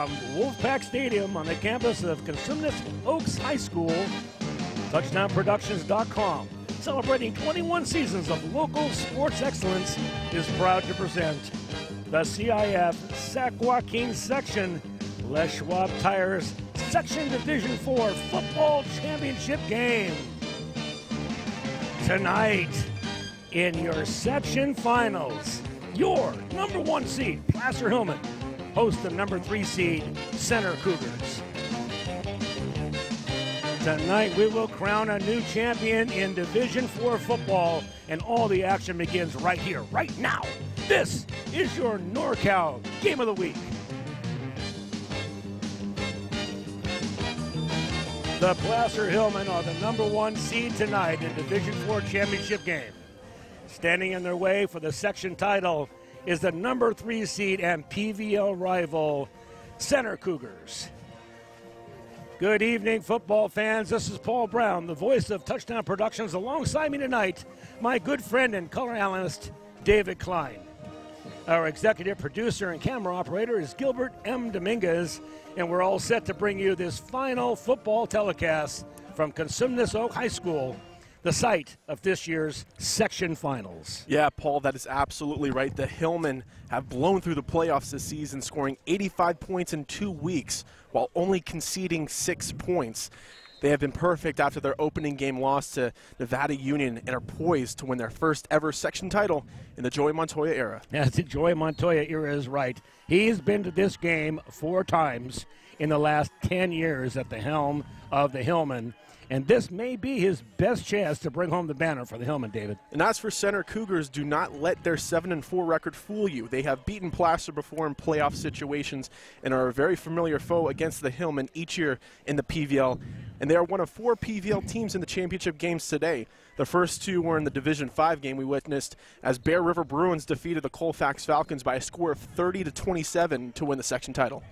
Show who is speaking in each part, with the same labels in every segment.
Speaker 1: from Wolfpack Stadium on the campus of Cosumnes Oaks High School, TouchdownProductions.com, celebrating 21 seasons of local sports excellence, is proud to present the CIF Sa-Joaquin Section Les Schwab Tires Section Division 4 Football Championship game. Tonight, in your section finals, your number 1 seed, Placer Hillmen, host the number 3 seed, Center Cougars. Tonight, we will crown a new champion in Division 4 football, and all the action begins right here, right now. This is your NorCal Game of the Week. The Placer Hillmen are the number 1 seed tonight in Division 4 championship game. Standing in their way for the section title is the number 3 seed and PVL rival, Center Cougars. Good evening, football fans. This is Paul Brown, the voice of Touchdown Productions. Alongside me tonight, my good friend and color analyst, David Kline. Our executive producer and camera operator is Gilbert M. Dominguez, and we're all set to bring you this final football telecast from Cosumnes Oaks High School, the site of this year's section finals.
Speaker 2: Yeah, Paul, that is absolutely right. The Hillmen have blown through the playoffs this season, scoring 85 points in 2 weeks while only conceding 6 points. They have been perfect after their opening game loss to Nevada Union and are poised to win their first ever section title in the Joey Montoya era.
Speaker 1: Yeah, the Joey Montoya era is right. He's been to this game 4 times in the last 10 years at the helm of the Hillmen. And this may be his best chance to bring home the banner for the Hillmen, David.
Speaker 2: And as for Center Cougars, do not let their 7-4 record fool you. They have beaten Placer before in playoff situations and are a very familiar foe against the Hillmen each year in the PVL. And they are one of 4 PVL teams in the championship games today. The first 2 were in the Division 5 game we witnessed as Bear River Bruins defeated the Colfax Falcons by a score of 30-27 to win the section title.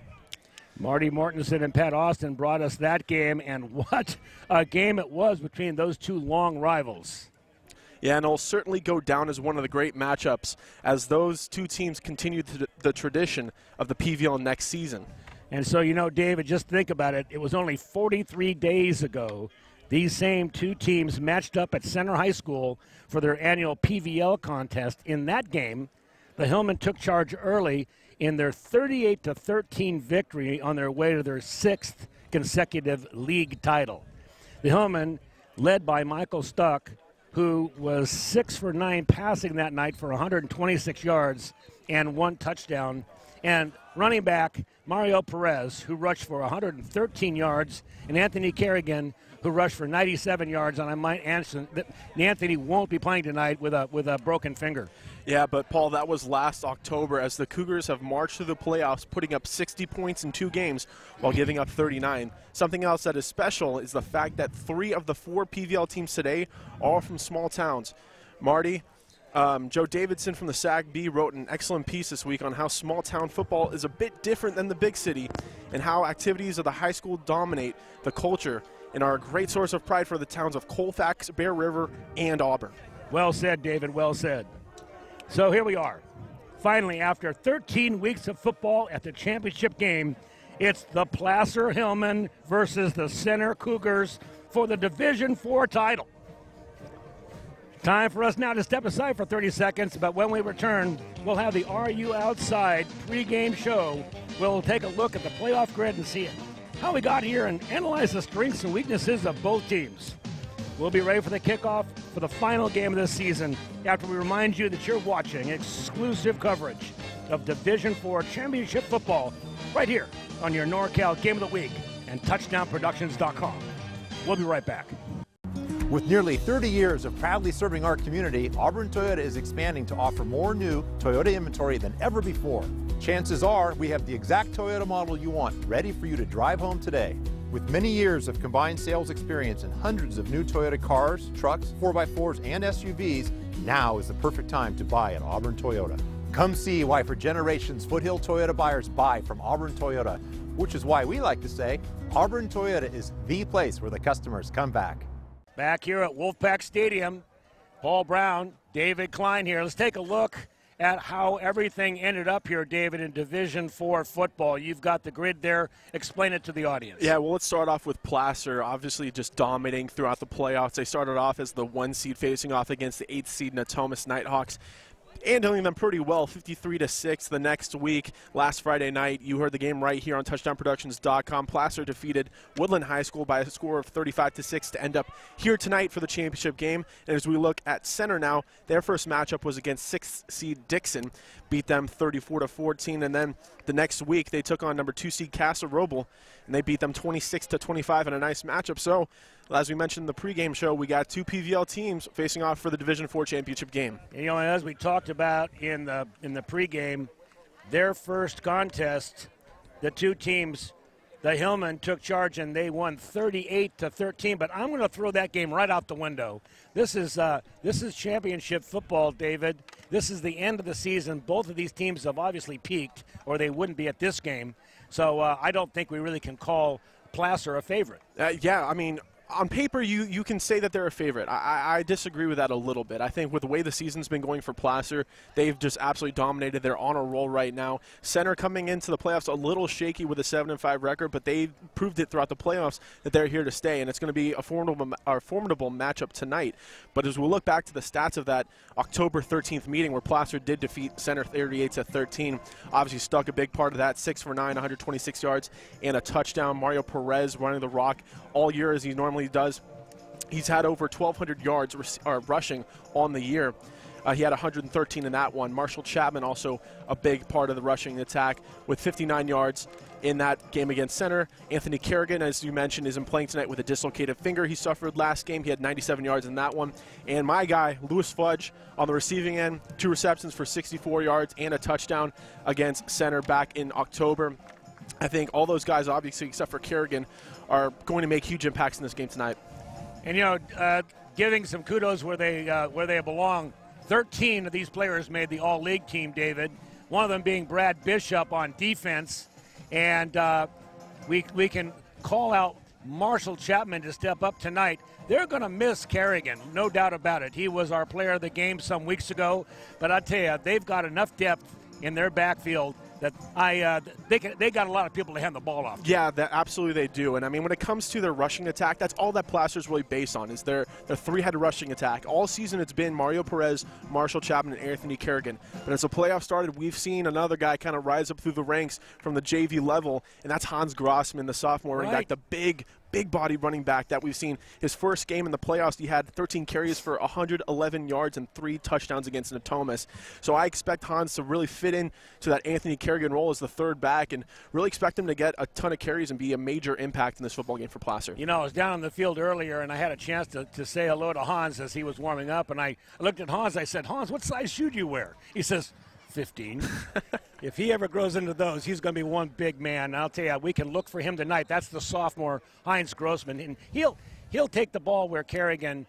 Speaker 1: Marty Mortensen and Pat Austin brought us that game, and what a game it was between those 2 long rivals.
Speaker 2: Yeah, and it'll certainly go down as one of the great matchups as those 2 teams continue the tradition of the PVL next season.
Speaker 1: And so, you know, David, just think about it. It was only 43 days ago these same 2 teams matched up at Center High School for their annual PVL contest. In that game, the Hillmen took charge early in their 38-13 victory on their way to their 6th consecutive league title. The Hillmen, led by Michael Stuck, who was 6 for 9 passing that night for 126 yards and 1 touchdown, and running back Mario Perez, who rushed for 113 yards, and Anthony Kerrigan, who rushed for 97 yards. And I might answer that Anthony won't be playing tonight with a broken finger.
Speaker 2: Yeah, but Paul, that was last October as the Cougars have marched through the playoffs, putting up 60 points in 2 games while giving up 39. Something else that is special is the fact that 3 of the 4 PVL teams today are from small towns. Marty, Joe Davidson from the SAG-B wrote an excellent piece this week on how small-town football is a bit different than the big city and how activities of the high school dominate the culture and are a great source of pride for the towns of Colfax, Bear River, and Auburn.
Speaker 1: Well said, David, well said. So here we are. Finally, after 13 weeks of football at the championship game, it's the Placer Hillmen versus the Center Cougars for the Division 4 title. Time for us now to step aside for 30 seconds, but when we return, we'll have the Are You Outside pregame show. We'll take a look at the playoff grid and see how we got here and analyze the strengths and weaknesses of both teams. We'll be ready for the kickoff for the final game of this season after we remind you that you're watching exclusive coverage of Division 4 championship football right here on your NorCal Game of the Week and TouchdownProductions.com. We'll be right back.
Speaker 3: With nearly 30 years of proudly serving our community, Auburn Toyota is expanding to offer more new Toyota inventory than ever before. Chances are we have the exact Toyota model you want, ready for you to drive home today. With many years of combined sales experience and hundreds of new Toyota cars, trucks, 4x4s, and SUVs, now is the perfect time to buy at Auburn Toyota. Come see why for generations Foothill Toyota buyers buy from Auburn Toyota, which is why we like to say Auburn Toyota is the place where the customers come back.
Speaker 1: Back here at Wolfpack Stadium, Paul Brown, David Kline here. Let's take a look at how everything ended up here, David, in Division IV football. You've got the grid there. Explain it to the audience.
Speaker 2: Yeah, well, let's start off with Placer, obviously just dominating throughout the playoffs. They started off as the 1 seed facing off against the 8th seed Natomas Nighthawks, handling them pretty well, 53-6 the next week. Last Friday night, you heard the game right here on touchdownproductions.com. Placer defeated Woodland High School by a score of 35-6 to end up here tonight for the championship game. And as we look at Center now, their first matchup was against 6th seed Dixon, beat them 34-14. And then the next week, they took on number 2 seed Casa Roble, and they beat them 26-25 in a nice matchup. So, as we mentioned in the pregame show, we got 2 PVL teams facing off for the Division IV championship game.
Speaker 1: You know, and as we talked about in the pregame, their first contest, the 2 teams, the Hillmen took charge and they won 38-13. But I'm going to throw that game right out the window. This is championship football, David. This is the end of the season. Both of these teams have obviously peaked, or they wouldn't be at this game. So I don't think we really can call Placer a favorite.
Speaker 2: Yeah, I mean, on paper, you can say that they're a favorite. I disagree with that a little bit. I think with the way the season's been going for Placer, they've just absolutely dominated. They're on a roll right now. Center coming into the playoffs a little shaky with a 7-5 record, but they proved it throughout the playoffs that they're here to stay, and it's going to be a formidable matchup tonight. But as we look back to the stats of that October 13th meeting where Placer did defeat Center 38-13, obviously stuck a big part of that, 6 for 9, 126 yards, and a touchdown. Mario Perez running the rock all year as he normally does. He's had over 1,200 yards rushing on the year. He had 113 in that one. Marshall Chapman also a big part of the rushing attack with 59 yards in that game against Center. Anthony Kerrigan, as you mentioned, isn't playing tonight with a dislocated finger he suffered last game. He had 97 yards in that one. And my guy, Lewis Fudge, on the receiving end, 2 receptions for 64 yards and a touchdown against Center back in October. I think all those guys, obviously, except for Kerrigan, are going to make huge impacts in this game tonight.
Speaker 1: And, you know, giving some kudos where they belong, 13 of these players made the all-league team, David, one of them being Brad Bishop on defense. And we can call out Marshall Chapman to step up tonight. They're going to miss Kerrigan, no doubt about it. He was our player of the game some weeks ago. But I tell you, they've got enough depth in their backfield that they got a lot of people to hand the ball off.
Speaker 2: Yeah, absolutely they do. And, I mean, when it comes to their rushing attack, that's all that Placer's really based on is their three-headed rushing attack. All season it's been Mario Perez, Marshall Chapman, and Anthony Kerrigan. But as the playoffs started, we've seen another guy kind of rise up through the ranks from the JV level, and that's Hans Grossman, the sophomore running back, the big body running back that we've seen. His first game in the playoffs, he had 13 carries for 111 yards and 3 touchdowns against Natomas. So I expect Hans to really fit in to that Anthony Kerrigan role as the third back and really expect him to get a ton of carries and be a major impact in this football game for Placer.
Speaker 1: You know, I was down on the field earlier, and I had a chance to say hello to Hans as he was warming up, and I looked at Hans. I said, Hans, what size shoe do you wear? He says, 15. If he ever grows into those, he's going to be one big man. And I'll tell you, we can look for him tonight. That's the sophomore, Heinz Grossman. And he'll take the ball where Kerrigan's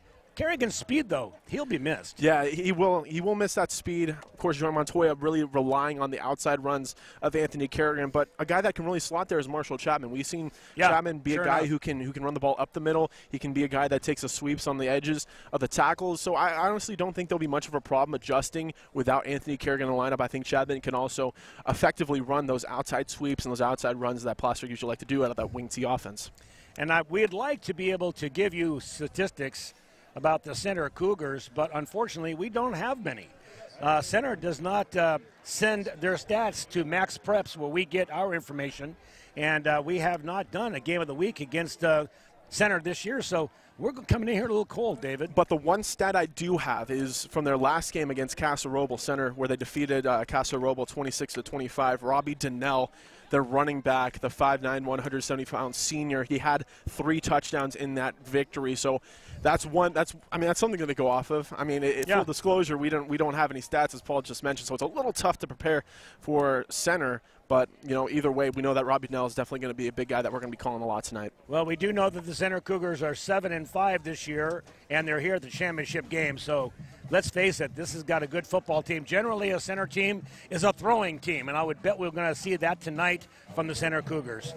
Speaker 1: speed, though, he'll be missed.
Speaker 2: Yeah, he will miss that speed. Of course, John Montoya really relying on the outside runs of Anthony Kerrigan, but a guy that can really slot there is Marshall Chapman. We've seen Chapman be a guy who can run the ball up the middle. He can be a guy that takes the sweeps on the edges of the tackles. So I honestly don't think there'll be much of a problem adjusting without Anthony Kerrigan in the lineup. I think Chapman can also effectively run those outside sweeps and those outside runs that Placer usually like to do out of that wing T offense.
Speaker 1: And we'd like to be able to give you statistics about the Center Cougars, but unfortunately we don't have many. Center does not send their stats to Max Preps where we get our information, and we have not done a game of the week against Center this year, so we're coming in here a little cold, David.
Speaker 2: But the one stat I do have is from their last game against Casa Roble Center, where they defeated Casa Roble 26-25. Robbie Donnell, their running back, the 5'9", 170-pound senior, he had 3 touchdowns in that victory. So that's something to go off of. I mean, full disclosure, we don't have any stats, as Paul just mentioned, so it's a little tough to prepare for Center. But, you know, either way, we know that Robbie Donnell is definitely going to be a big guy that we're going to be calling a lot tonight.
Speaker 1: Well, we do know that the Center Cougars are 7-5 this year, and they're here at the championship game. So let's face it, this has got a good football team. Generally, a Center team is a throwing team, and I would bet we're going to see that tonight from the Center Cougars.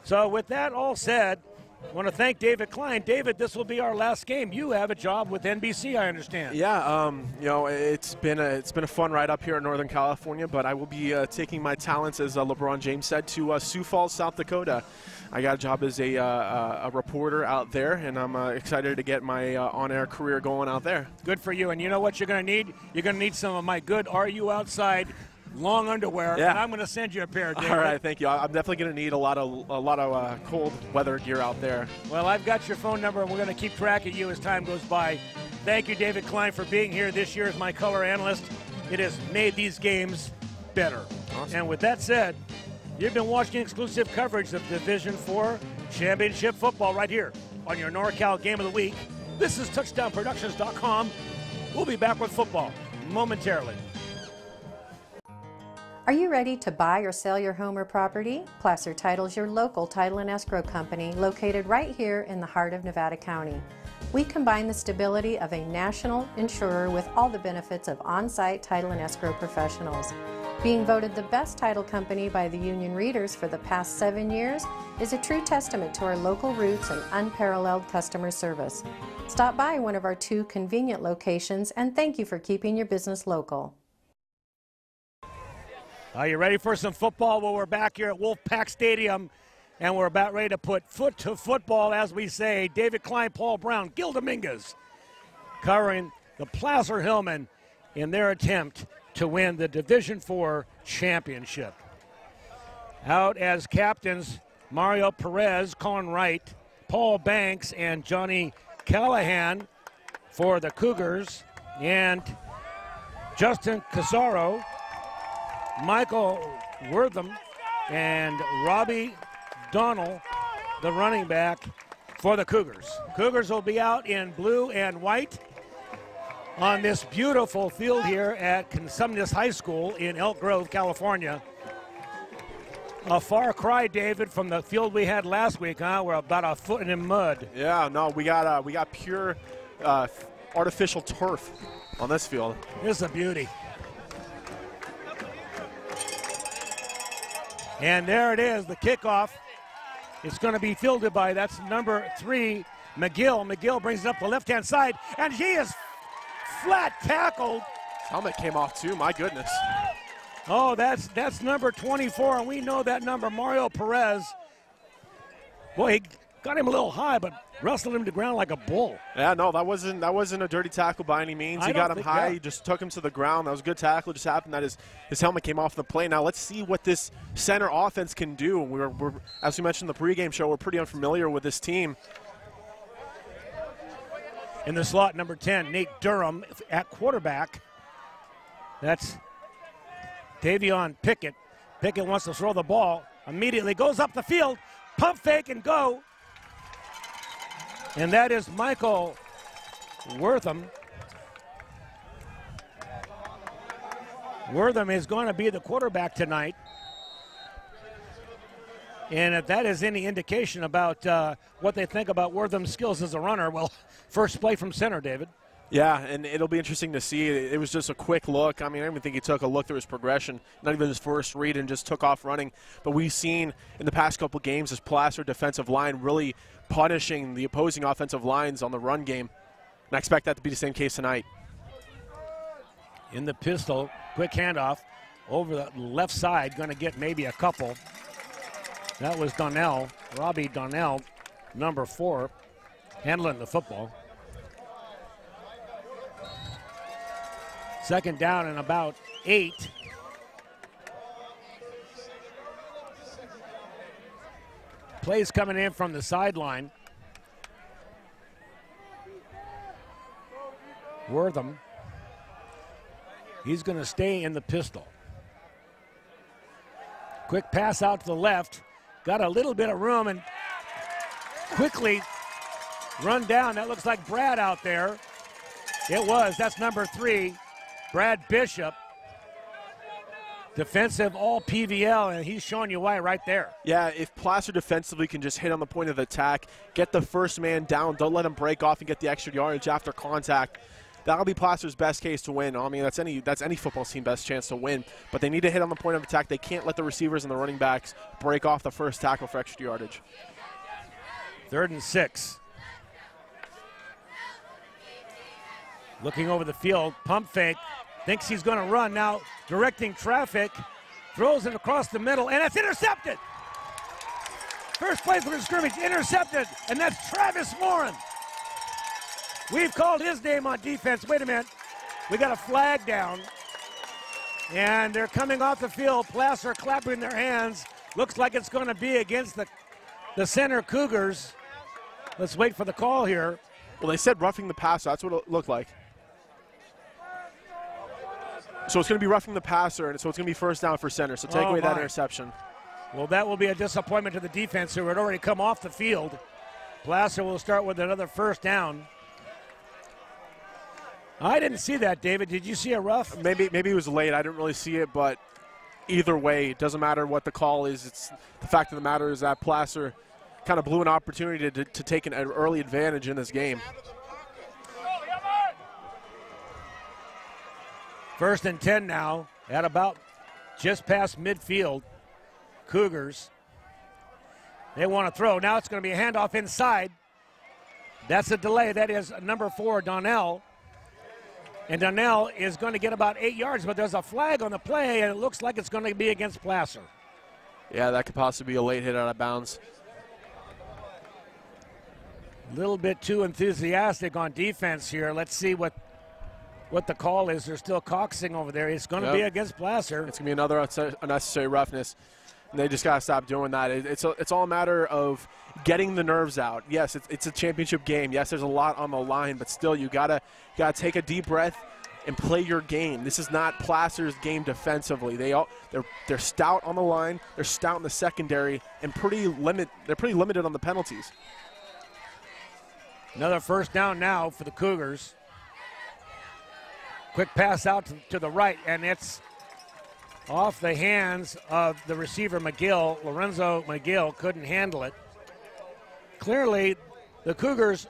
Speaker 1: So with that all said, I want to thank David Kline. David, this will be our last game. You have a job with NBC, I understand.
Speaker 2: Yeah, you know, it's been a fun ride up here in Northern California, but I will be taking my talents, as LeBron James said, to Sioux Falls, South Dakota. I got a job as a reporter out there, and I'm excited to get my on-air career going out there.
Speaker 1: Good for you. And you know what you're going to need? You're going to need some of my good Are You Outside long underwear,
Speaker 2: yeah.
Speaker 1: And I'm going to send you a pair, David.
Speaker 2: All right, thank you. I'm definitely going to need a lot of cold weather gear out there.
Speaker 1: Well, I've got your phone number, and we're going to keep track of you as time goes by. Thank you, David Kline, for being here this year as my color analyst. It has made these games better.
Speaker 2: Awesome.
Speaker 1: And with that said, you've been watching exclusive coverage of Division IV Championship football right here on your NorCal Game of the Week. This is TouchdownProductions.com. We'll be back with football momentarily.
Speaker 4: Are you ready to buy or sell your home or property? Placer Title is your local title and escrow company located right here in the heart of Nevada County. We combine the stability of a national insurer with all the benefits of on-site title and escrow professionals. Being voted the best title company by the union readers for the past 7 years is a true testament to our local roots and unparalleled customer service. Stop by one of our 2 convenient locations, and thank you for keeping your business local.
Speaker 1: Are you ready for some football? Well, we're back here at Wolfpack Stadium, and we're about ready to put foot to football, as we say. David Kline, Paul Brown, Gil Dominguez covering the Placer Hillmen in their attempt to win the Division IV championship. Out as captains, Mario Perez, Colin Wright, Paul Banks, and Johnny Callahan for the Cougars, and Justin Casaro, Michael Wortham, and Robbie Donnell, the running back for the Cougars. Cougars will be out in blue and white on this beautiful field here at Cosumnes High School in Elk Grove, California. A far cry, David, from the field we had last week, huh? We're about a foot in the mud.
Speaker 2: Yeah, no, we got pure artificial turf on this field.
Speaker 1: This is a beauty. And there it is, the kickoff. It's going to be fielded by, that's number 3, McGill. McGill brings it up the left-hand side, and he is flat tackled.
Speaker 2: Helmet came off too, my goodness.
Speaker 1: Oh, that's number 24, and we know that number, Mario Perez. Boy, he got him a little high, but wrestled him to ground like a bull.
Speaker 2: Yeah, no, that wasn't a dirty tackle by any means. He got him high, he just took him to the ground. That was a good tackle. It just happened that his helmet came off the play. Now let's see what this center offense can do. We're as we mentioned in the pregame show, we're pretty unfamiliar with this team.
Speaker 1: In the slot, number 10, Nate Durham at quarterback. That's Davion Pickett. Pickett wants to throw the ball. Immediately goes up the field, pump fake and go. And that is Michael Wortham. Wortham is going to be the quarterback tonight. And if that is any indication about what they think about Wortham's skills as a runner, well, first play from center, David.
Speaker 2: Yeah, and it'll be interesting to see. It was just a quick look. I mean, I don't even think he took a look through his progression, not even his first read, and just took off running. But we've seen in the past couple games this Placer defensive line really punishing the opposing offensive lines on the run game. And I expect that to be the same case tonight.
Speaker 1: In the pistol, quick handoff over the left side, going to get maybe a couple. That was Donnell, Robbie Donnell, number 4, handling the football. Second down and about 8. Plays coming in from the sideline. Wortham. He's going to stay in the pistol. Quick pass out to the left. Got a little bit of room and quickly run down. That looks like Brad out there. It was. That's number 3. Brad Bishop, defensive all PVL, and he's showing you why right there.
Speaker 2: Yeah, if Placer defensively can just hit on the point of attack, get the first man down, don't let him break off and get the extra yardage after contact, that'll be Placer's best case to win. I mean, that's any football team's best chance to win, but they need to hit on the point of attack. They can't let the receivers and the running backs break off the first tackle for extra yardage.
Speaker 1: 3rd and 6. Looking over the field, pump fake, thinks he's going to run. Now directing traffic, throws it across the middle, and it's intercepted. First play for the scrimmage, intercepted, and that's Travis Morin. We've called his name on defense. Wait a minute. We got a flag down, and they're coming off the field. Placer clapping their hands. Looks like it's going to be against the center Cougars. Let's wait for the call here.
Speaker 2: Well, they said roughing the passer. That's what it looked like. So it's going to be roughing the passer, and so it's going to be first down for center. So take away that interception.
Speaker 1: Well, that will be a disappointment to the defense who had already come off the field. Placer will start with another first down. I didn't see that, David. Did you see a rough?
Speaker 2: Maybe it was late. I didn't really see it, but either way, it doesn't matter what the call is. It's the fact of the matter is that Placer kind of blew an opportunity to take an early advantage in this game.
Speaker 1: 1st and 10 now at about just past midfield. Cougars. They want to throw. Now it's going to be a handoff inside. That's a delay. That is number 4, Donnell. And Donnell is going to get about 8 yards, but there's a flag on the play, and it looks like it's going to be against Placer.
Speaker 2: Yeah, that could possibly be a late hit out of bounds.
Speaker 1: A little bit too enthusiastic on defense here. Let's see what the call is. They're still coxing over there. It's going to be against Placer.
Speaker 2: It's going to be another unnecessary roughness, and they just got to stop doing that. It's all a matter of getting the nerves out. Yes, it's a championship game. Yes, there's a lot on the line, but still you gotta take a deep breath and play your game. This is not Placer's game defensively. They're stout on the line. They're stout in the secondary, and they're pretty limited on the penalties.
Speaker 1: Another first down now for the Cougars. Quick pass out to the right, and it's off the hands of the receiver McGill. Lorenzo McGill couldn't handle it. Clearly, the Cougars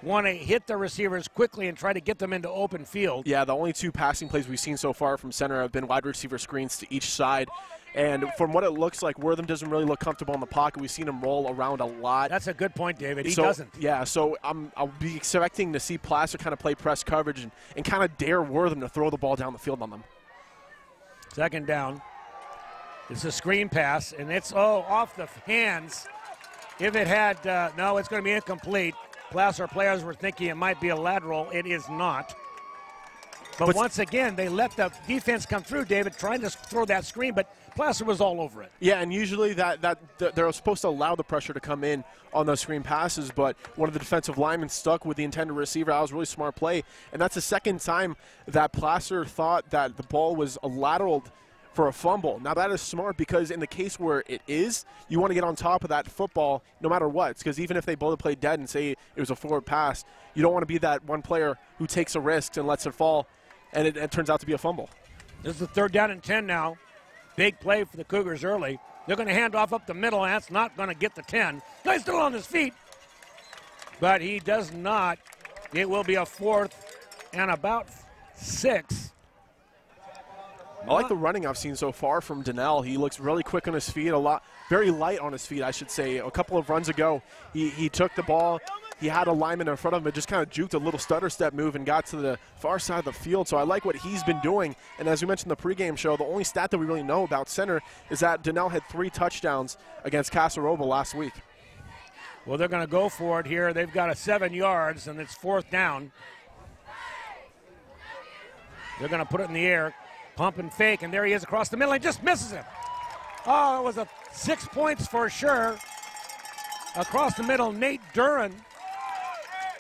Speaker 1: want to hit the receivers quickly and try to get them into open field.
Speaker 2: Yeah, the only 2 passing plays we've seen so far from center have been wide receiver screens to each side. And from what it looks like, Wortham doesn't really look comfortable in the pocket. We've seen him roll around a lot.
Speaker 1: That's a good point, David. He doesn't.
Speaker 2: Yeah, so I'll be expecting to see Placer kind of play press coverage and kind of dare Wortham to throw the ball down the field on them.
Speaker 1: 2nd down. It's a screen pass, and it's, off the hands. If it had, no, it's going to be incomplete. Placer players were thinking it might be a lateral. It is not. But once again, they let the defense come through, David, trying to throw that screen, but Placer was all over it.
Speaker 2: Yeah, and usually they're supposed to allow the pressure to come in on those screen passes, but one of the defensive linemen stuck with the intended receiver. That was a really smart play, and that's the second time that Placer thought that the ball was lateraled for a fumble. Now that is smart because in the case where it is, you want to get on top of that football no matter what. Because even if they both play dead and say it was a forward pass, you don't want to be that one player who takes a risk and lets it fall, and it turns out to be a fumble.
Speaker 1: This is the 3rd down and 10 now. Big play for the Cougars early. They're going to hand off up the middle, and that's not going to get the 10. Guy's still on his feet, but he does not. It will be a 4th and about 6.
Speaker 2: I like the running I've seen so far from Donnell. He looks really quick on his feet, very light on his feet, I should say. A couple of runs ago, he took the ball. He had a lineman in front of him and just kind of juked a little stutter step move and got to the far side of the field. So I like what he's been doing. And as we mentioned in the pregame show, the only stat that we really know about center is that Donnell had 3 touchdowns against Casaroba last week.
Speaker 1: Well, they're going to go for it here. They've got a 7 yards, and it's 4th down. They're going to put it in the air. Pump and fake, and there he is across the middle. He just misses him. Oh, it was a 6 points for sure. Across the middle, Nate Duran.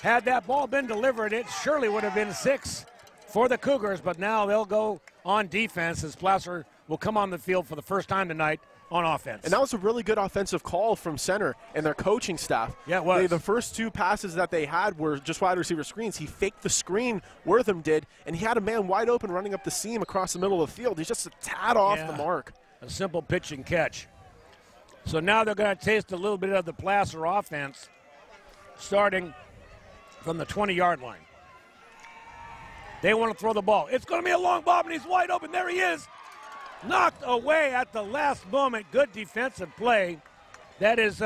Speaker 1: Had that ball been delivered, it surely would have been 6 for the Cougars, but now they'll go on defense as Placer will come on the field for the first time tonight on offense.
Speaker 2: And that was a really good offensive call from center and their coaching staff.
Speaker 1: Yeah, it was.
Speaker 2: The first 2 passes that they had were just wide receiver screens. He faked the screen, Wortham did, and he had a man wide open running up the seam across the middle of the field. He's just a tad off the mark.
Speaker 1: A simple pitch and catch. So now they're going to taste a little bit of the Placer offense starting from the 20-yard line. They want to throw the ball. It's going to be a long bomb, and he's wide open. There he is. Knocked away at the last moment. Good defensive play. That is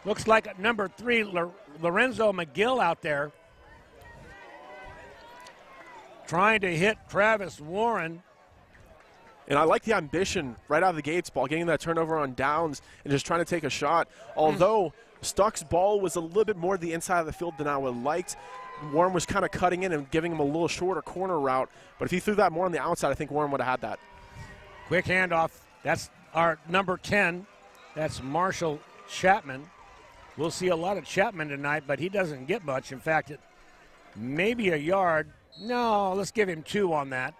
Speaker 1: Looks like number 3, Lorenzo McGill out there, trying to hit Travis Warren.
Speaker 2: And I like the ambition right out of the gates, ball getting that turnover on downs and just trying to take a shot. Although Stuck's ball was a little bit more to the inside of the field than I would have liked. Warren was kind of cutting in and giving him a little shorter corner route. But if he threw that more on the outside, I think Warren would have had that.
Speaker 1: Quick handoff. That's our number 10. That's Marshall Chapman. We'll see a lot of Chapman tonight, but he doesn't get much. In fact, maybe a yard. No, let's give him 2 on that.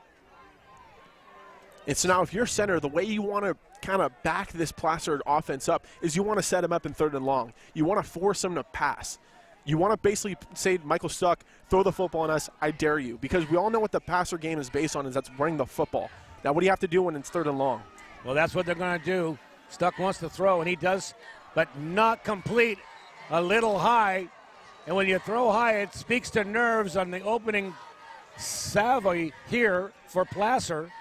Speaker 2: And so now if you're center, the way you want to kind of back this Placer offense up is you want to set him up in 3rd and long. You want to force him to pass. You want to basically say, Michael Stuck, throw the football on us, I dare you. Because we all know what the Placer game is based on, is that's running the football. Now what do you have to do when it's 3rd and long?
Speaker 1: Well, that's what they're going to do. Stuck wants to throw, and he does, but not complete, a little high. And when you throw high, it speaks to nerves on the opening salvo here for Placer.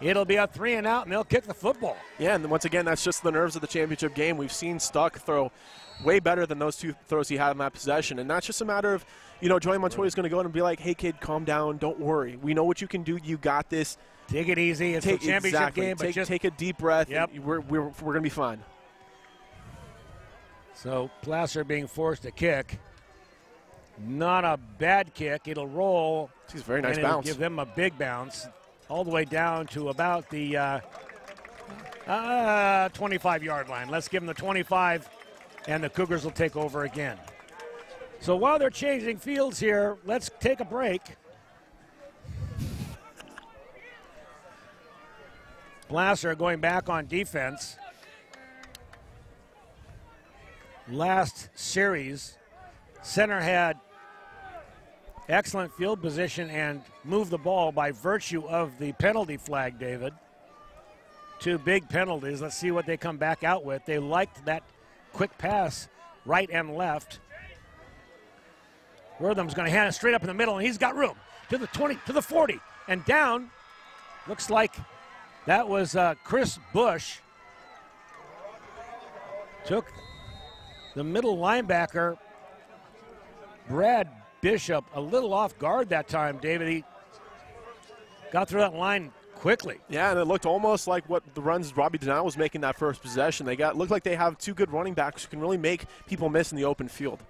Speaker 1: It'll be a 3 and out, and they'll kick the football. Yeah,
Speaker 2: and once again, that's just the nerves of the championship game. We've seen Stuck throw way better than those 2 throws he had in that possession. And that's just a matter of, Joey Montoya is going to go in and be like, hey, kid, calm down. Don't worry. We know what you can do. You got this.
Speaker 1: Take it easy. It's a championship game.
Speaker 2: But just take a deep breath. Yep. We're going to be fine.
Speaker 1: So Placer being forced to kick. Not a bad kick. It'll roll.
Speaker 2: It's a very nice
Speaker 1: and
Speaker 2: bounce.
Speaker 1: Give them a big bounce. All the way down to about the 25-yard line. Let's give them the 25, and the Cougars will take over again. So while they're changing fields here, let's take a break. Placer going back on defense. Last series, center had excellent field position and moved the ball by virtue of the penalty flag, David. 2 big penalties. Let's see what they come back out with. They liked that quick pass right and left. Wortham's going to hand it straight up in the middle, and he's got room to the 20, to the 40, and down. Looks like that was Chris Bush. Took the middle linebacker, Brad Bishop, a little off guard that time, David. He got through that line quickly.
Speaker 2: Yeah, and it looked almost like what the runs Robbie Donnell was making that first possession. Looked like they have 2 good running backs who can really make people miss in the open field.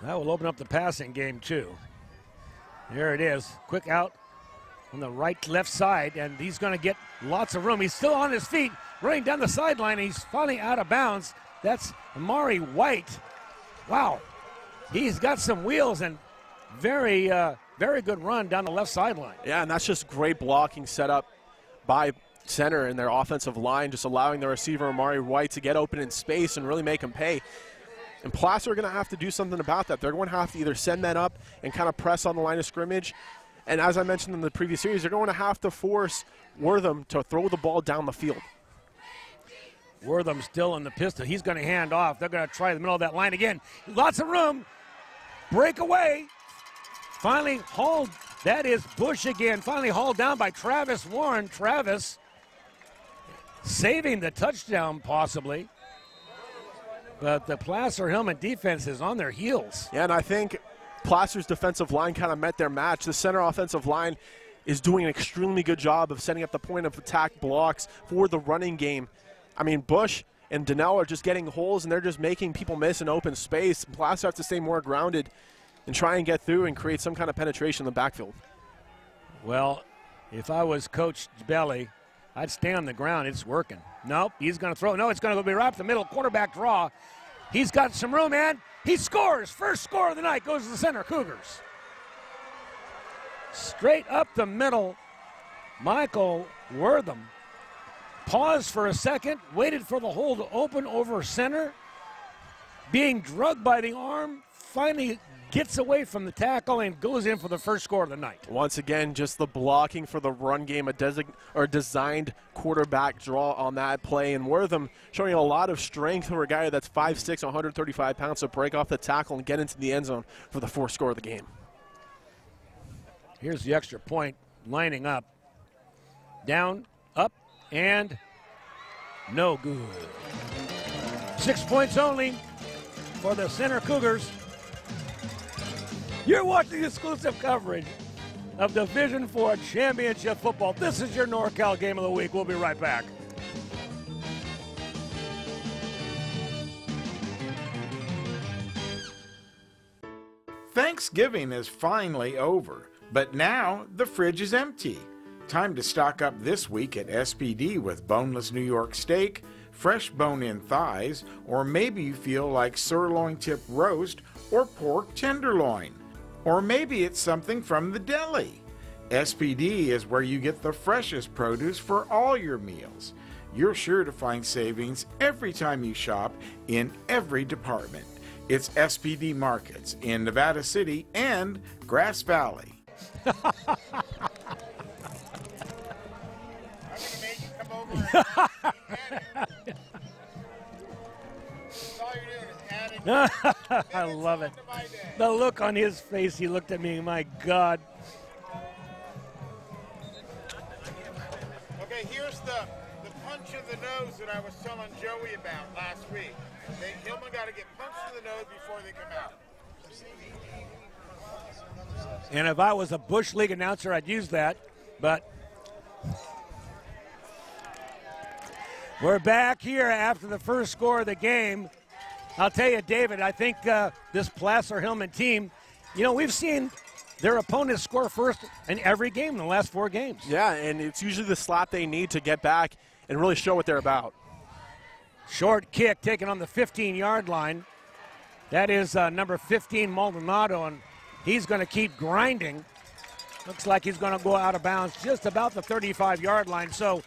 Speaker 1: That will open up the passing game, too. There it is. Quick out on the left side, and he's going to get lots of room. He's still on his feet, running down the sideline, and he's finally out of bounds. That's Amari White. Wow. He's got some wheels and very good run down the left sideline.
Speaker 2: Yeah, and that's just great blocking set up by center and their offensive line, just allowing the receiver Amari White to get open in space and really make him pay. And Placer are going to have to do something about that. They're going to have to either send men up and kind of press on the line of scrimmage. And as I mentioned in the previous series, they're going to have to force Wortham to throw the ball down the field.
Speaker 1: Wortham still in the pistol. He's going to hand off. They're going to try the middle of that line again. Lots of room. Breakaway. Finally hauled. That is Bush again. Finally hauled down by Travis Warren. Travis saving the touchdown possibly. But the Placer Hillmen defense is on their heels.
Speaker 2: Yeah, and I think Placer's defensive line kind of met their match. The center offensive line is doing an extremely good job of setting up the point of attack blocks for the running game. I mean, Bush and Donnell are just getting holes, and they're just making people miss in open space. Placer have to stay more grounded and try and get through and create some kind of penetration in the backfield.
Speaker 1: Well, if I was Coach Belly, I'd stay on the ground. It's working. Nope, he's going to throw. No, it's going to be right up the middle. Quarterback draw. He's got some room, man. He scores. First score of the night goes to the center, Cougars. Straight up the middle, Michael Wortham. Paused for a second, waited for the hole to open over center. Being drugged by the arm, finally gets away from the tackle and goes in for the first score of the night.
Speaker 2: Once again, just the blocking for the run game, a designed quarterback draw on that play. And Wortham showing a lot of strength for a guy that's 5'6", 135 pounds to break off the tackle and get into the end zone for the fourth score of the game.
Speaker 1: Here's the extra point lining up. Down, up, and no good. 6 points only for the Center Cougars. You're watching exclusive coverage of Division IV Championship football. This is your NorCal Game of the Week. We'll be right back.
Speaker 5: Thanksgiving is finally over, but now the fridge is empty. Time to stock up this week at SPD with boneless New York steak, fresh bone-in thighs, or maybe you feel like sirloin tip roast or pork tenderloin. Or maybe it's something from the deli. SPD is where you get the freshest produce for all your meals. You're sure to find savings every time you shop in every department. It's SPD Markets in Nevada City and Grass Valley.
Speaker 1: I love it. The look on his face, he looked at me, my God.
Speaker 6: Okay, here's the punch in the nose that I was telling Joey about last week. Hillmen got to get punched in the nose before they come out.
Speaker 1: And if I was a Bush League announcer, I'd use that. But we're back here after the first score of the game. I'll tell you, David, I think this Placer Hillmen team, you know, we've seen their opponents score first in every game in the last 4 games.
Speaker 2: Yeah, and it's usually the slap they need to get back and really show what they're about.
Speaker 1: Short kick taken on the 15-yard line. That is number 15, Maldonado, and he's going to keep grinding. Looks like he's going to go out of bounds just about the 35-yard line. So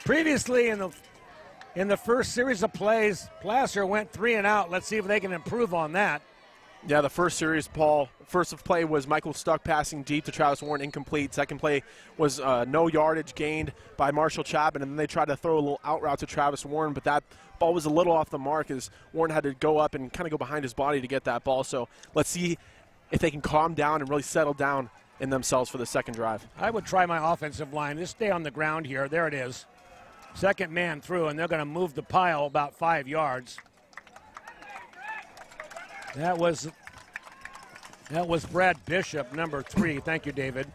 Speaker 1: previously in the first series of plays, Placer went 3 and out. Let's see if they can improve on that.
Speaker 2: Yeah, the first series, Paul, first play was Michael Stuck passing deep to Travis Warren, incomplete. Second play was no yardage gained by Marshall Chapman, and then they tried to throw a little out route to Travis Warren, but that ball was a little off the mark as Warren had to go up and kind of go behind his body to get that ball. So let's see if they can calm down and really settle down in themselves for the second drive.
Speaker 1: I would try my offensive line. Just stay on the ground here. There it is. Second man through, and they're going to move the pile about 5 yards. That was Brad Bishop, number 3. Thank you, David.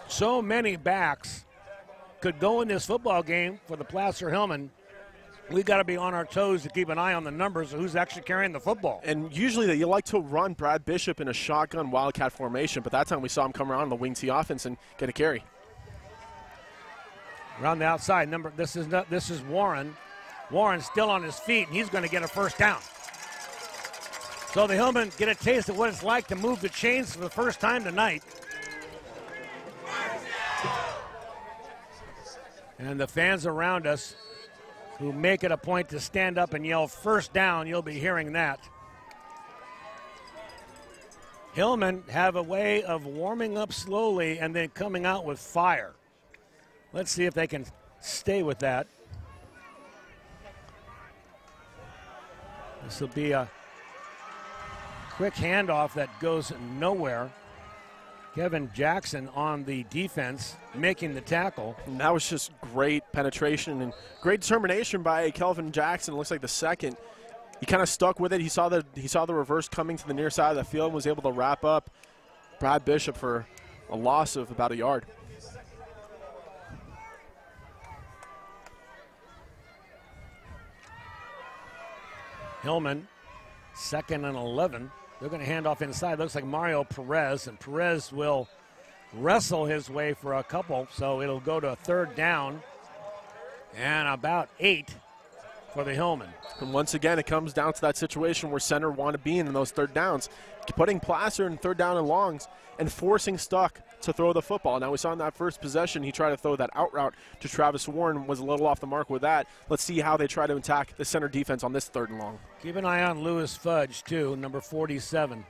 Speaker 1: So many backs could go in this football game for the Placer Hillmen. We've got to be on our toes to keep an eye on the numbers of who's actually carrying the football.
Speaker 2: And usually you like to run Brad Bishop in a shotgun wildcat formation, but that time we saw him come around the wing T offense and get a carry.
Speaker 1: Around the outside, this is Warren. Warren's still on his feet, and he's going to get a first down. So the Hillmen get a taste of what it's like to move the chains for the first time tonight. And the fans around us who make it a point to stand up and yell first down, you'll be hearing that. Hillmen have a way of warming up slowly and then coming out with fire. Let's see if they can stay with that. This will be a quick handoff that goes nowhere. Kevin Jackson on the defense making the tackle.
Speaker 2: And that was just great penetration and great determination by Kelvin Jackson. It looks like the second. He kind of stuck with it. He saw the reverse coming to the near side of the field and was able to wrap up Brad Bishop for a loss of about a yard.
Speaker 1: Hillmen, 2nd and 11. They're going to hand off inside. Looks like Mario Perez, and Perez will wrestle his way for a couple, so it'll go to a 3rd down and about 8 for the Hillmen.
Speaker 2: And once again, it comes down to that situation where center want to be in those 3rd downs, putting Placer in 3rd down and longs and forcing Stuck to throw the football. Now we saw in that first possession, he tried to throw that out route to Travis Warren, was a little off the mark with that. Let's see how they try to attack the center defense on this 3rd and long.
Speaker 1: Keep an eye on Lewis Fudge, too, number 47.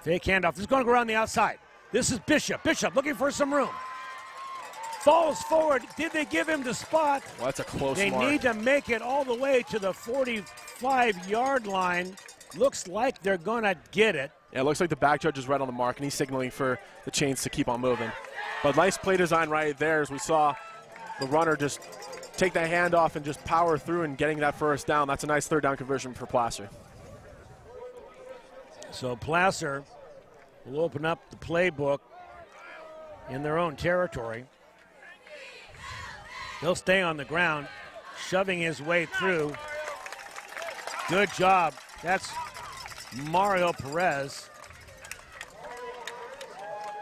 Speaker 1: Fake handoff. This is going to go around the outside. This is Bishop. Bishop looking for some room. Falls forward. Did they give him the spot?
Speaker 2: Well, that's a close
Speaker 1: They
Speaker 2: mark.
Speaker 1: need to make it all the way to the 45-yard line. Looks like they're going to get it.
Speaker 2: Yeah, it looks like the back judge is right on the mark, and he's signaling for the chains to keep on moving. But nice play design right there as we saw the runner just take that handoff and just power through and getting that first down. That's a nice third down conversion for Placer.
Speaker 1: So Placer will open up the playbook in their own territory. He'll stay on the ground, shoving his way through. Good job. That's Mario Perez.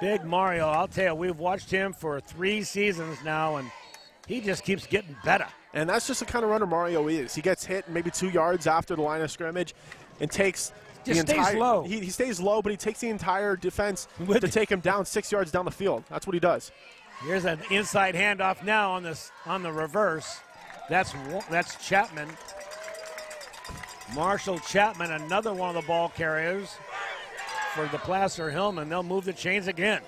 Speaker 1: Big Mario, I'll tell you, we've watched him for 3 seasons now, and he just keeps getting better.
Speaker 2: And that's just the kind of runner Mario is. He gets hit maybe 2 yards after the line of scrimmage and takes
Speaker 1: just stays low.
Speaker 2: He stays low, but he takes the entire defense to take him down 6 yards down the field. That's what he does.
Speaker 1: Here's an inside handoff now on the reverse. That's Chapman. Marshall Chapman, another one of the ball carriers for the Placer Hillmen. They'll move the chains again.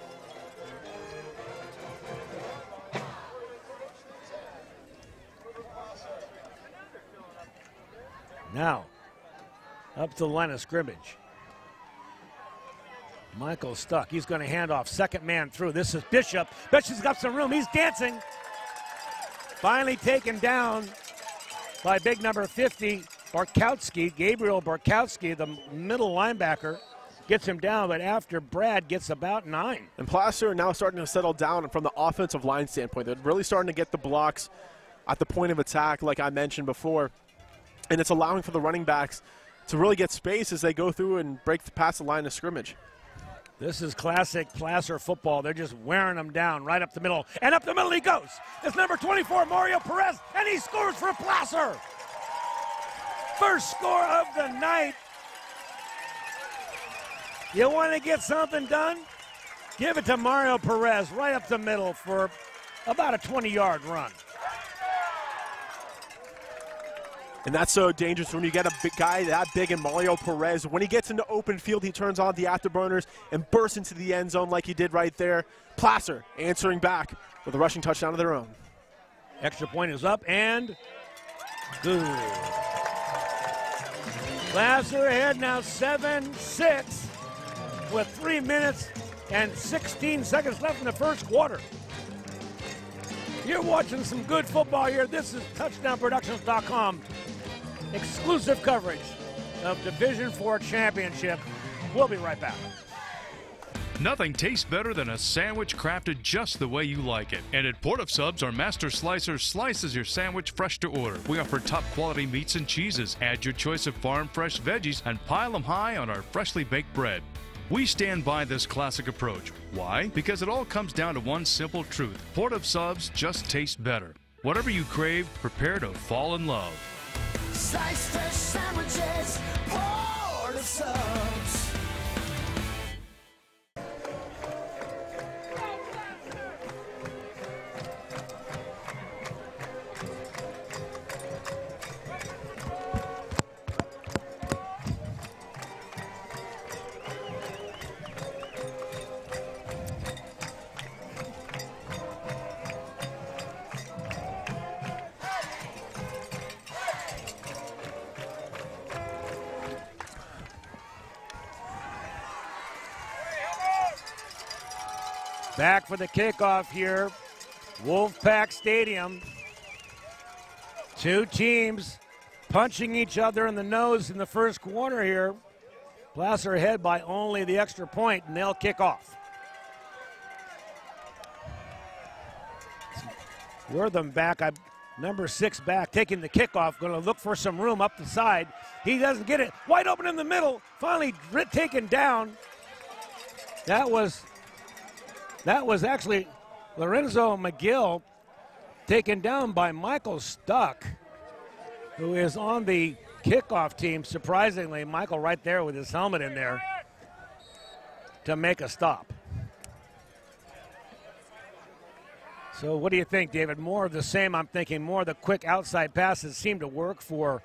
Speaker 1: Now, up to the line of scrimmage. Michael stuck. He's going to hand off. Second man through. This is Bishop. Bishop's got some room. He's dancing. Finally taken down by big number 50, Barkowski. Gabriel Barkowski, the middle linebacker, gets him down, but after Brad gets about 9.
Speaker 2: And Placer are now starting to settle down from the offensive line standpoint. They're really starting to get the blocks at the point of attack, like I mentioned before. And it's allowing for the running backs to really get space as they go through and break past the line of scrimmage.
Speaker 1: This is classic Placer football. They're just wearing them down right up the middle. And up the middle he goes. It's number 24, Mario Perez, and he scores for Placer. First score of the night. You want to get something done? Give it to Mario Perez right up the middle for about a 20-yard run.
Speaker 2: And that's so dangerous when you get a big guy that big in Mario Perez. When he gets into open field, he turns on the afterburners and bursts into the end zone like he did right there. Placer answering back with a rushing touchdown of their own.
Speaker 1: Extra point is up and good. Placer ahead now 7-6 with 3 minutes and 16 seconds left in the first quarter. You're watching some good football here. This is TouchdownProductions.com. Exclusive coverage of Division IV Championship. We'll be right back.
Speaker 7: Nothing tastes better than a sandwich crafted just the way you like it. And at Port of Subs, our master slicer slices your sandwich fresh to order. We offer top quality meats and cheeses. Add your choice of farm fresh veggies and pile them high on our freshly baked bread. We stand by this classic approach. Why? Because it all comes down to one simple truth. Port of Subs just tastes better. Whatever you crave, prepare to fall in love.
Speaker 8: Sliced fresh sandwiches, Port of Subs.
Speaker 1: Back for the kickoff here, Wolfpack Stadium. Two teams punching each other in the nose in the first quarter here. Placer ahead by only the extra point, and they'll kick off. Wortham back, number 6 back, taking the kickoff, going to look for some room up the side. He doesn't get it. Wide open in the middle, finally taken down. That was actually Lorenzo McGill taken down by Michael Stuck, who is on the kickoff team. Surprisingly, Michael right there with his helmet in there to make a stop. So what do you think, David? More of the same, I'm thinking. More of the quick outside passes seem to work for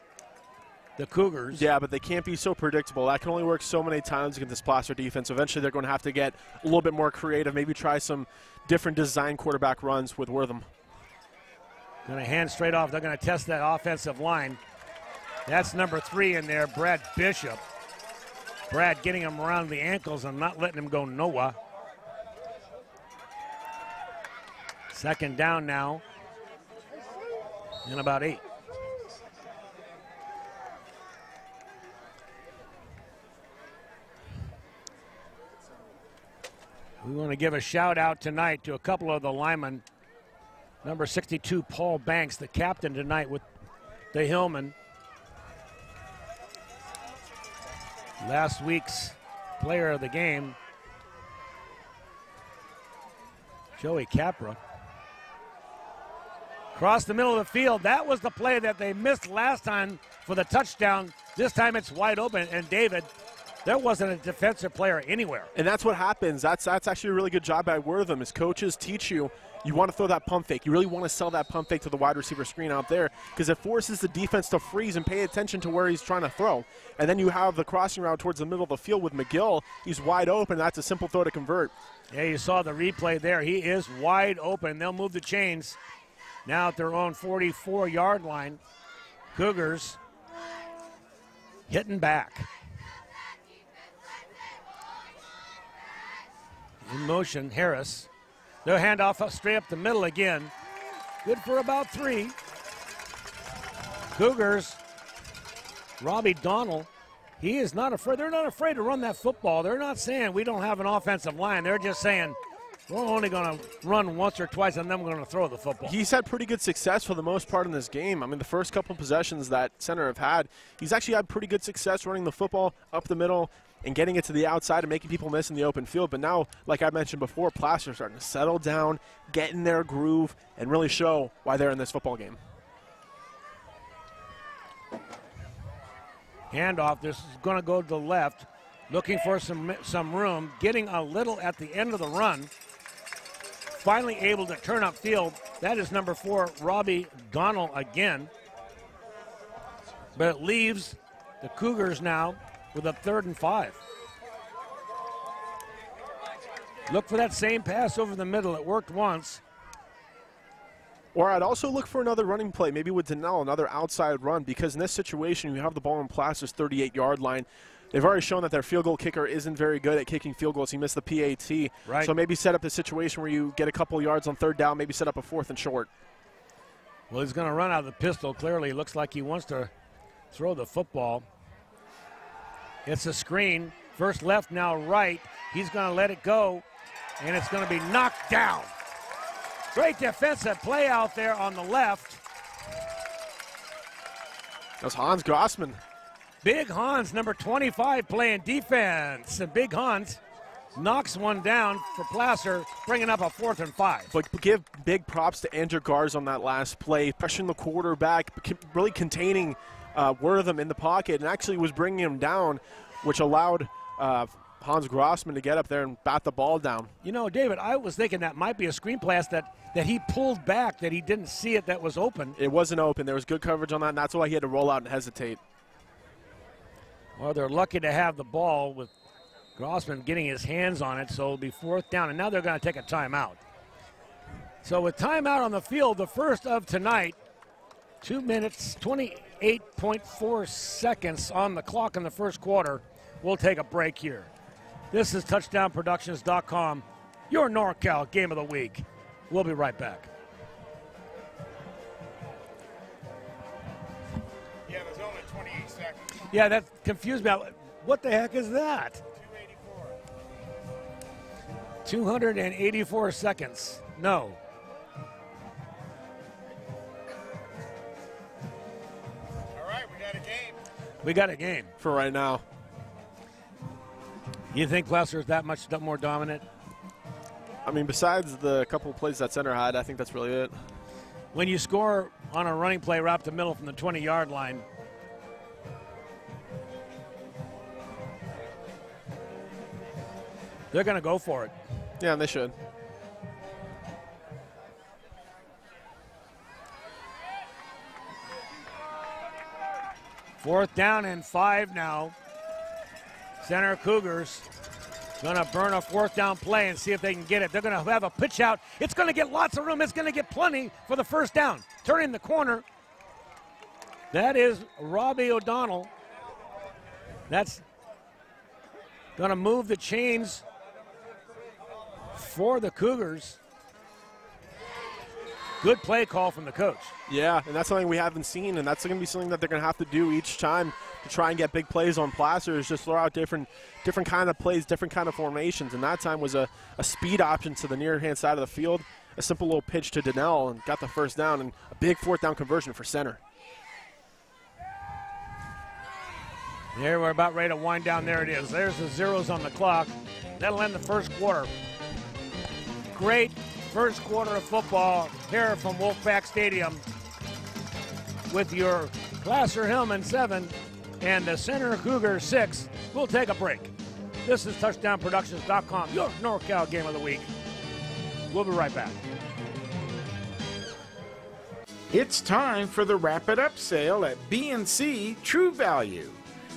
Speaker 1: the Cougars.
Speaker 2: Yeah, but they can't be so predictable. That can only work so many times against this Placer defense. Eventually, they're going to have to get a little bit more creative, maybe try some different design quarterback runs with Wortham.
Speaker 1: Going to hand straight off. They're going to test that offensive line. That's number 3 in there, Brad Bishop. Brad getting him around the ankles and not letting him go nowhere. Second down now. in about 8. We want to give a shout out tonight to a couple of the linemen. Number 62, Paul Banks, the captain tonight with the Hillmen. Last week's player of the game, Joey Capra. Across the middle of the field, that was the play that they missed last time for the touchdown. This time it's wide open, and David, there wasn't a defensive player anywhere.
Speaker 2: And that's what happens. That's actually a really good job by Wortham. As coaches teach you, you want to throw that pump fake. You really want to sell that pump fake to the wide receiver screen out there because it forces the defense to freeze and pay attention to where he's trying to throw. And then you have the crossing route towards the middle of the field with McGill. He's wide open. That's a simple throw to convert.
Speaker 1: Yeah, you saw the replay there. He is wide open. They'll move the chains now at their own 44-yard line. Cougars hitting back. In motion, Harris. They'll hand off straight up the middle again. Good for about 3. Cougars, Robbie Donnell, he is not afraid. They're not afraid to run that football. They're not saying we don't have an offensive line. They're just saying we're only going to run once or twice and then we're going to throw the football.
Speaker 2: He's had pretty good success for the most part in this game. I mean, the first couple possessions that center have had, he's actually had pretty good success running the football up the middle and getting it to the outside and making people miss in the open field. But now, like I mentioned before, Placer's starting to settle down, get in their groove, and really show why they're in this football game.
Speaker 1: Handoff, this is going to go to the left, looking for some room, getting a little at the end of the run. Finally able to turn upfield. That is number 4, Robbie Donnell again. But it leaves the Cougars now with a 3rd and 5. Look for that same pass over the middle. It worked once.
Speaker 2: Or I'd also look for another running play, maybe with Donnell, another outside run, because in this situation, you have the ball on Placer's 38-yard line. They've already shown that their field goal kicker isn't very good at kicking field goals. He missed the PAT.
Speaker 1: Right.
Speaker 2: So maybe set up the situation where you get a couple yards on 3rd down, maybe set up a 4th and short.
Speaker 1: Well, he's going to run out of the pistol. Clearly, it looks like he wants to throw the football. It's a screen. First left, now right. He's going to let it go, and it's going to be knocked down. Great defensive play out there on the left.
Speaker 2: That's Hans Grossman.
Speaker 1: Big Hans, number 25, playing defense. And Big Hans knocks one down for Placer, bringing up a 4th and 5.
Speaker 2: But give big props to Andrew Garz on that last play, pressuring the quarterback, really containing Wortham in the pocket, and actually was bringing him down, which allowed Hans Grossman to get up there and bat the ball down.
Speaker 1: You know, David, I was thinking that might be a screen pass that he pulled back, that he didn't see it, that was open.
Speaker 2: It wasn't open. There was good coverage on that, and that's why he had to roll out and hesitate.
Speaker 1: Well, they're lucky to have the ball with Grossman getting his hands on it, so it'll be 4th down, and now they're going to take a timeout. So with timeout on the field, the first of tonight, 2 minutes, 28.4 seconds on the clock in the first quarter. We'll take a break here. This is TouchdownProductions.com, your NorCal Game of the Week. We'll be right back.
Speaker 6: Yeah, there's only 28 seconds.
Speaker 1: Yeah, that confused me. What the heck is that? 284 seconds. No.
Speaker 6: All right, we got a game.
Speaker 1: We got a game.
Speaker 2: For right now.
Speaker 1: You think Placer is that much more dominant?
Speaker 2: I mean, besides the couple of plays that center had, I think that's really it.
Speaker 1: When you score on a running play right up the middle from the 20-yard line, they're going to go for it.
Speaker 2: Yeah, and they should.
Speaker 1: Fourth down and 5 now. Center Cougars going to burn a 4th down play and see if they can get it. They're going to have a pitch out. It's going to get lots of room. It's going to get plenty for the 1st down. Turning the corner. That is Robbie O'Donnell. That's going to move the chains for the Cougars. Good play call from the coach.
Speaker 2: Yeah, and that's something we haven't seen, and that's going to be something that they're going to have to do each time to try and get big plays on Placer, is just throw out different kind of plays, different kind of formations. And that time was a speed option to the near-hand side of the field, a simple little pitch to Donnell, and got the first down, and a big fourth down conversion for center.
Speaker 1: There, we're about ready to wind down. There it is. There's the zeros on the clock. That'll end the first quarter. Great first quarter of football here from Wolfpack Stadium with your Placer Hillmen 7 and the Center Cougars 6. We'll take a break. This is TouchdownProductions.com, your NorCal Game of the Week. We'll be right back.
Speaker 5: It's time for the Wrap It Up sale at B&C True Value.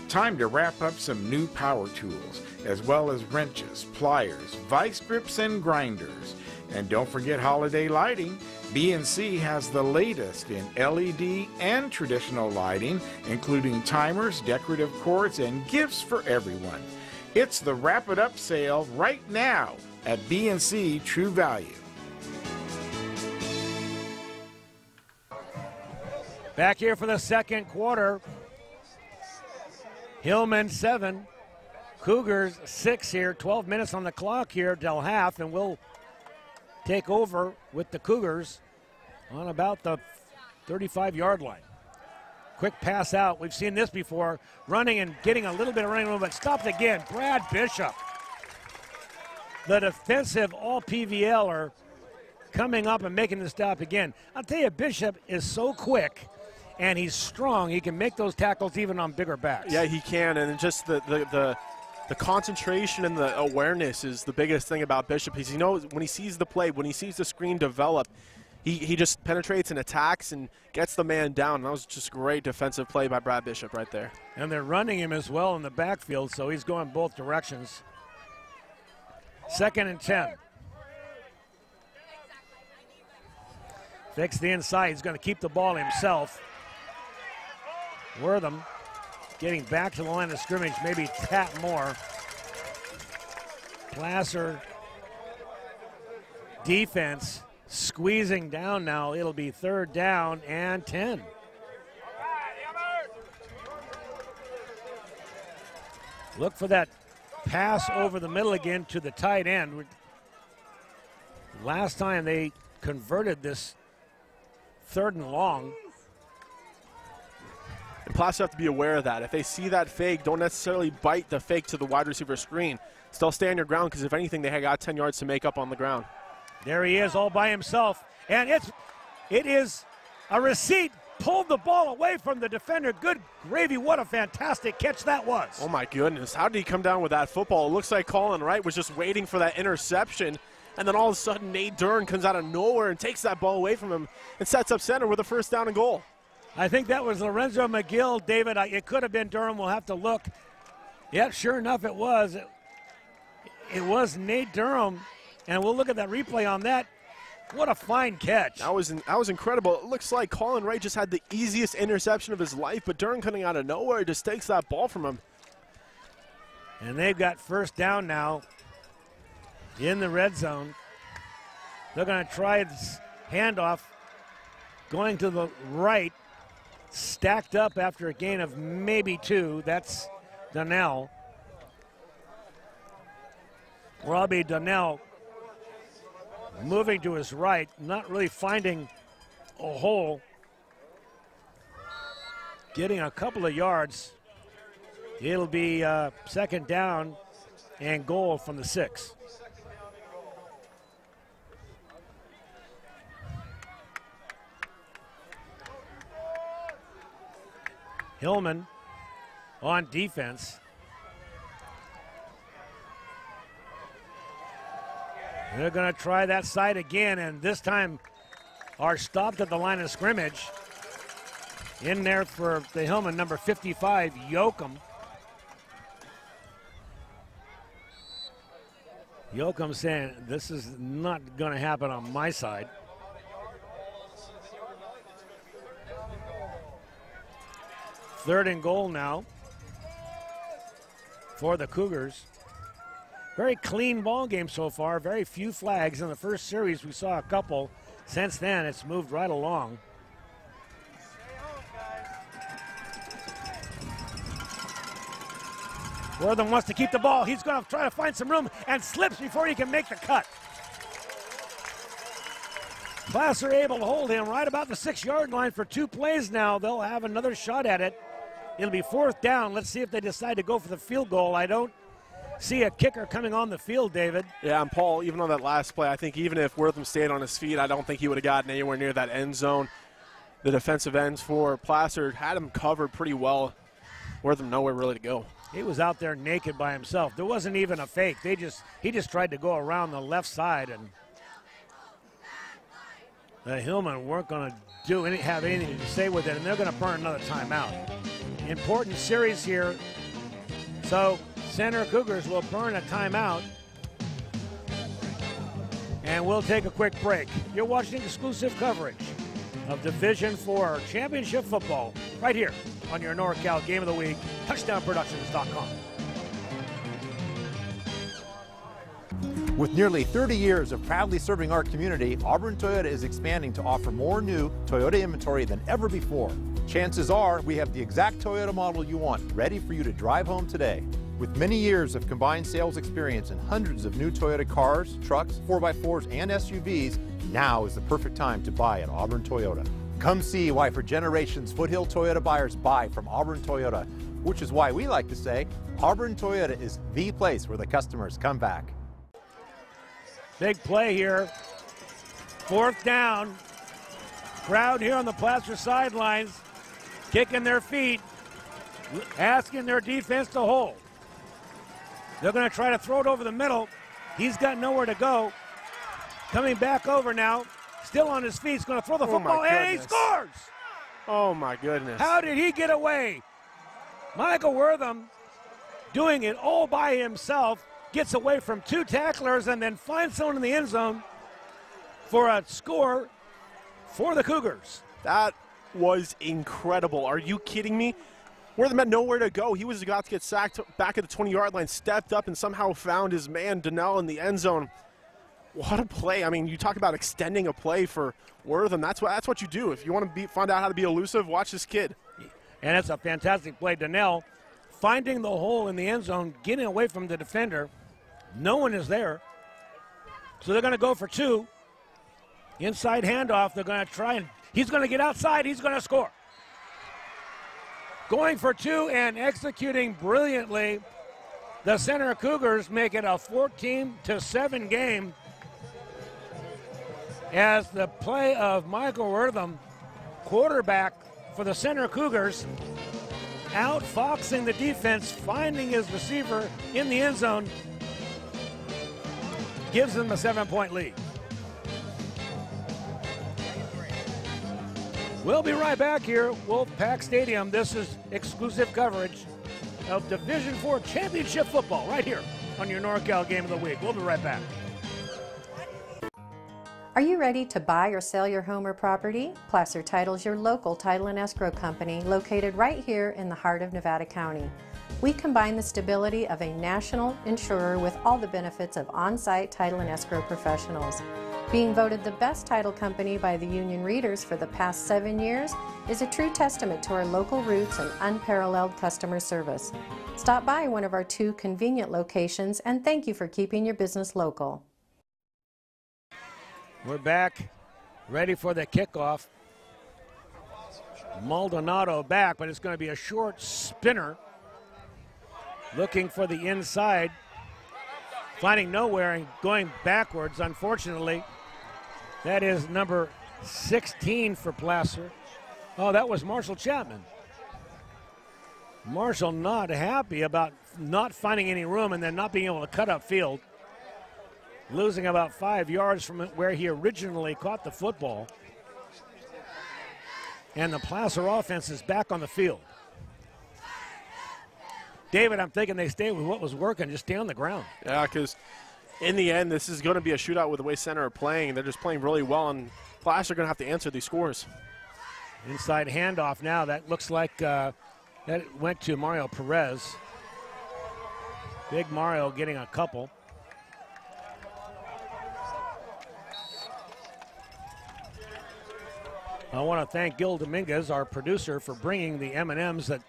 Speaker 5: Time to wrap up some new power tools, as well as wrenches, pliers, vice grips, and grinders. And don't forget holiday lighting. B&C has the latest in LED and traditional lighting, including timers, decorative cords, and gifts for everyone. It's the Wrap It Up sale right now at B&C True Value.
Speaker 1: Back here for the second quarter. Hillmen 7, Cougars 6 here. 12 minutes on the clock here till half, and we'll take over with the Cougars on about the 35-yard line. Quick pass out. We've seen this before. Running and getting a little bit of running room, but stopped again. Brad Bishop. The defensive all-PVL are coming up and making the stop again. I'll tell you, Bishop is so quick, and he's strong. He can make those tackles even on bigger backs.
Speaker 2: Yeah, he can, and just the concentration and the awareness is the biggest thing about Bishop. He knows when he sees the play, when he sees the screen develop, he just penetrates and attacks and gets the man down. That was just great defensive play by Brad Bishop right there.
Speaker 1: And they're running him as well in the backfield, so he's going both directions. 2nd and 10. Fakes the inside. He's going to keep the ball himself. Wortham getting back to the line of scrimmage, maybe tap more. Placer defense squeezing down now. It'll be 3rd down and 10. Look for that pass over the middle again to the tight end. Last time they converted this 3rd and long.
Speaker 2: And Placer have to be aware of that. If they see that fake, don't necessarily bite the fake to the wide receiver screen. Still stay on your ground, because if anything, they got 10 yards to make up on the ground.
Speaker 1: There he is all by himself. And it is a receipt. Pulled the ball away from the defender. Good gravy. What a fantastic catch that was.
Speaker 2: Oh, my goodness. How did he come down with that football? It looks like Colin Wright was just waiting for that interception. And then all of a sudden, Nate Dern comes out of nowhere and takes that ball away from him and sets up center with a 1st down and goal.
Speaker 1: I think that was Lorenzo McGill, David. It could have been Durham. We'll have to look. Yep, sure enough, it was. It was Nate Durham, and we'll look at that replay on that. What a fine catch.
Speaker 2: That was incredible. It looks like Colin Wright just had the easiest interception of his life, but Durham coming out of nowhere just takes that ball from him.
Speaker 1: And they've got 1st down now in the red zone. They're going to try this handoff going to the right. Stacked up after a gain of maybe 2. That's Donnell. Robbie Donnell moving to his right, not really finding a hole. Getting a couple of yards. It'll be 2nd down and goal from the 6. Hillmen on defense. They're going to try that side again, and this time are stopped at the line of scrimmage. In there for the Hillmen, number 55, Yoakum. Yoakum saying, this is not going to happen on my side. Third and goal now for the Cougars. Very clean ball game so far. Very few flags. In the first series, we saw a couple. since then, it's moved right along. Wortham wants to keep the ball. He's going to try to find some room and slips before he can make the cut. Placer able to hold him right about the 6-yard line for 2 plays now. They'll have another shot at it. It'll be 4th down. Let's see if they decide to go for the field goal. I don't see a kicker coming on the field, David.
Speaker 2: Yeah, and Paul, even on that last play, I think even if Wortham stayed on his feet, I don't think he would have gotten anywhere near that end zone. The defensive ends for Placer had him covered pretty well. Wortham nowhere really to go.
Speaker 1: He was out there naked by himself. There wasn't even a fake. He just tried to go around the left side, and the Hillmen weren't going to have anything to say with it, and they're going to burn another timeout. Important series here. So Center Cougars will burn a timeout, and we'll take a quick break. You're watching exclusive coverage of Division IV Championship Football right here on your NorCal Game of the Week, TouchdownProductions.com.
Speaker 3: With nearly 30 years of proudly serving our community, Auburn Toyota is expanding to offer more new Toyota inventory than ever before. Chances are we have the exact Toyota model you want, ready for you to drive home today. With many years of combined sales experience and hundreds of new Toyota cars, trucks, 4x4s, and SUVs, now is the perfect time to buy at Auburn Toyota. Come see why for generations Foothill Toyota buyers buy from Auburn Toyota, which is why we like to say Auburn Toyota is the place where the customers come back.
Speaker 1: Big play here. 4th down. Crowd here on the Placer sidelines, kicking their feet, asking their defense to hold. They're going to try to throw it over the middle. He's got nowhere to go. Coming back over now, still on his feet. He's going to throw the football, and he scores!
Speaker 2: Oh, my goodness.
Speaker 1: How did he get away? Michael Wortham doing it all by himself. Gets away from 2 tacklers and then finds someone in the end zone for a score for the Cougars.
Speaker 2: That was incredible. Are you kidding me? Wortham had nowhere to go. He was about to get sacked back at the 20-yard line, stepped up and somehow found his man, Donnell, in the end zone. What a play. I mean, you talk about extending a play for Wortham. That's what you do. If you want to find out how to be elusive, watch this kid.
Speaker 1: And it's a fantastic play. Donnell finding the hole in the end zone, getting away from the defender. No one is there. So they're going to go for 2. Inside handoff, they're going to try, and he's going to get outside. He's going to score. Going for 2 and executing brilliantly. The Center Cougars make it a 14-7 game as the play of Michael Wortham, quarterback for the Center Cougars, outfoxing the defense, finding his receiver in the end zone, gives them a 7-point lead. We'll be right back here, Wolfpack Stadium. This is exclusive coverage of Division IV Championship Football right here on your NorCal Game of the Week. We'll be right back.
Speaker 4: Are you ready to buy or sell your home or property? Placer Title's your local title and escrow company located right here in the heart of Nevada County. We combine the stability of a national insurer with all the benefits of on-site title and escrow professionals. Being voted the best title company by the union readers for the past 7 years is a true testament to our local roots and unparalleled customer service. Stop by one of our 2 convenient locations, and thank you for keeping your business local.
Speaker 1: We're back, ready for the kickoff. Maldonado back, but it's going to be a short spinner. Looking for the inside, finding nowhere and going backwards, unfortunately. That is number 16 for Placer. Oh, that was Marshall Chapman. Marshall not happy about not finding any room and then not being able to cut up field. Losing about 5 yards from where he originally caught the football. And the Placer offense is back on the field. David, I'm thinking they stay with what was working, just stay on the ground.
Speaker 2: Yeah, because in the end, this is going to be a shootout with the way Center are playing. They're just playing really well, and Placer are going to have to answer these scores.
Speaker 1: Inside handoff now. That looks like that went to Mario Perez. Big Mario getting a couple. I want to thank Gil Dominguez, our producer, for bringing the M&Ms that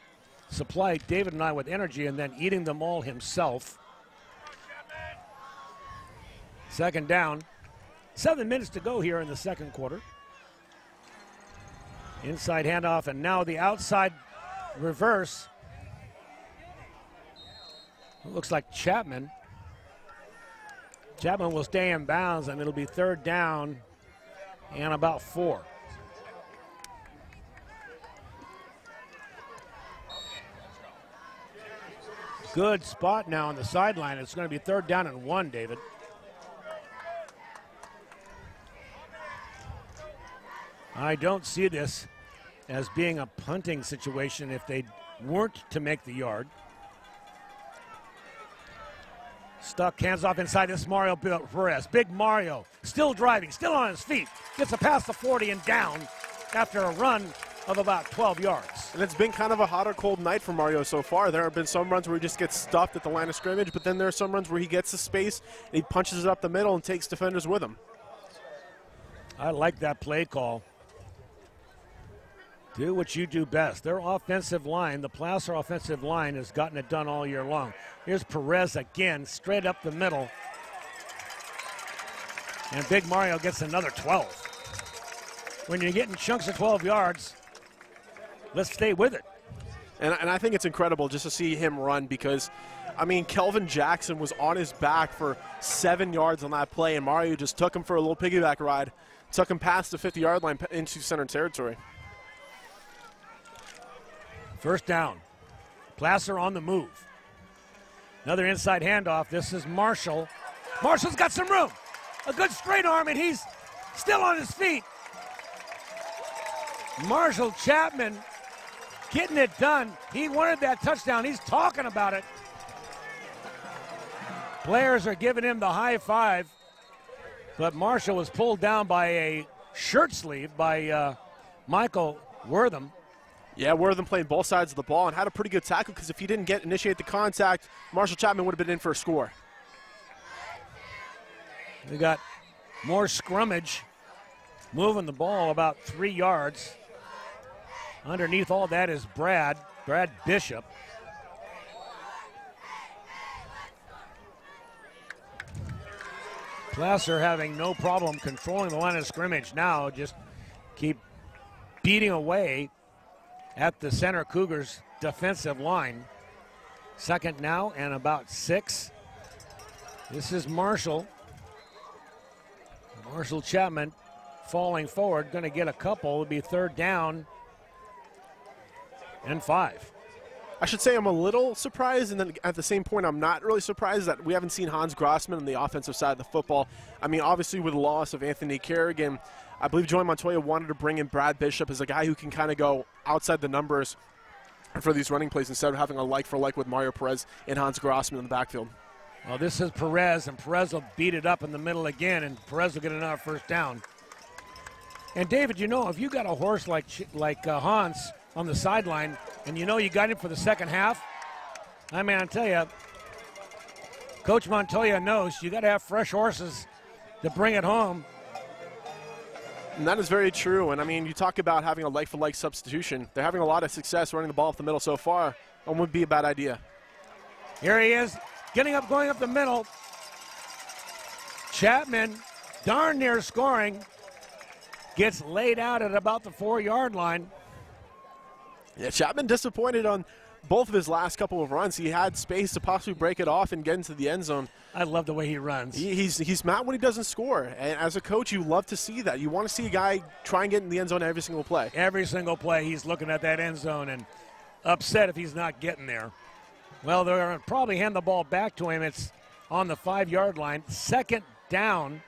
Speaker 1: supplied David and I with energy and then eating them all himself. Second down. 7 minutes to go here in the second quarter. Inside handoff, and now the outside reverse. It looks like Chapman. Chapman will stay in bounds, and it'll be third down and about 4. Good spot now on the sideline. It's going to be third down and 1, David. I don't see this as being a punting situation if they weren't to make the yard. Stuck, hands off inside. This Mario Perez. Big Mario, still driving, still on his feet. Gets a past the 40 and down after a run of about 12 yards.
Speaker 2: And it's been kind of a hot or cold night for Mario so far. There have been some runs where he just gets stuffed at the line of scrimmage, but then there are some runs where he gets the space and he punches it up the middle and takes defenders with him.
Speaker 1: I like that play call. Do what you do best. Their offensive line, the Placer offensive line, has gotten it done all year long. Here's Perez again, straight up the middle. And Big Mario gets another 12. When you're getting chunks of 12 yards, let's stay with it.
Speaker 2: And I think it's incredible just to see him run because, I mean, Kelvin Jackson was on his back for 7 yards on that play, and Mario just took him for a little piggyback ride, took him past the 50-yard line into center territory.
Speaker 1: First down. Placer on the move. Another inside handoff. This is Marshall. Marshall's got some room. A good straight arm, and he's still on his feet. Marshall Chapman getting it done. He wanted that touchdown. He's talking about it. Players are giving him the high five, but Marshall was pulled down by a shirt sleeve by Michael Wortham.
Speaker 2: Yeah, Wortham played both sides of the ball and had a pretty good tackle because if he didn't initiate the contact, Marshall Chapman would have been in for a score.
Speaker 1: We got more scrummage, moving the ball about 3 yards. Underneath all that is Brad Bishop. Placer having no problem controlling the line of scrimmage now, just keep beating away at the center Cougars defensive line. Second now and about 6. This is Marshall. Marshall Chapman falling forward, going to get a couple. It'll be third down and 5.
Speaker 2: I should say I'm a little surprised, and then at the same point, I'm not really surprised that we haven't seen Hans Grossman on the offensive side of the football. I mean, obviously with the loss of Anthony Kerrigan, I believe Joey Montoya wanted to bring in Brad Bishop as a guy who can kind of go outside the numbers for these running plays instead of having a like-for-like with Mario Perez and Hans Grossman in the backfield.
Speaker 1: Well, this is Perez, and Perez will beat it up in the middle again, and Perez will get another first down. And, David, you know, if you got a horse like Hans on the sideline, and you know you got him for the second half, I mean, I tell you, Coach Montoya knows you got to have fresh horses to bring it home.
Speaker 2: And that is very true. And, I mean, you talk about having a like-for-like substitution. They're having a lot of success running the ball up the middle so far. It wouldn't be a bad idea.
Speaker 1: Here he is, going up the middle. Chapman, darn near scoring, gets laid out at about the 4-yard line.
Speaker 2: Yeah, Chapman disappointed on both of his last couple of runs. He had space to possibly break it off and get into the end zone.
Speaker 1: I love the way he runs.
Speaker 2: He's mad when he doesn't score. And as a coach, you love to see that. You want to see a guy try and get in the end zone every single play.
Speaker 1: Every single play, he's looking at that end zone and upset if he's not getting there. Well, they're going to probably hand the ball back to him. It's on the 5-yard line. Second down.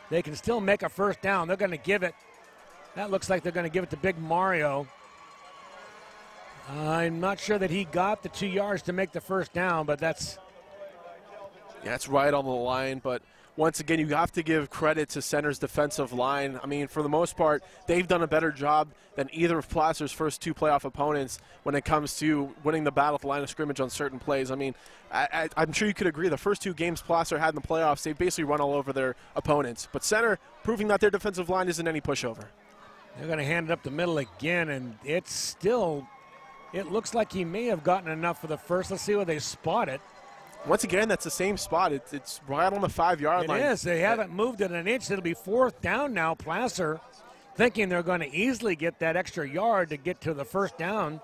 Speaker 1: They can still make a first down. They're going to give it. That looks like they're going to give it to Big Mario. I'm not sure that he got the 2 yards to make the first down, but that's...
Speaker 2: Yeah, it's right on the line, but once again, you have to give credit to center's defensive line. I mean, for the most part, they've done a better job than either of Placer's first 2 playoff opponents when it comes to winning the battle at the line of scrimmage on certain plays. I mean, I'm sure you could agree the first 2 games Placer had in the playoffs, they basically run all over their opponents. But center proving that their defensive line isn't any pushover.
Speaker 1: They're going to hand it up the middle again, and it's still, it looks like he may have gotten enough for the first. Let's see where they spot it.
Speaker 2: Once again, that's the same spot. It's right on the 5-yard line.
Speaker 1: It is. They haven't moved it an inch. It'll be 4th down now. Placer thinking they're going to easily get that extra yard to get to the first down.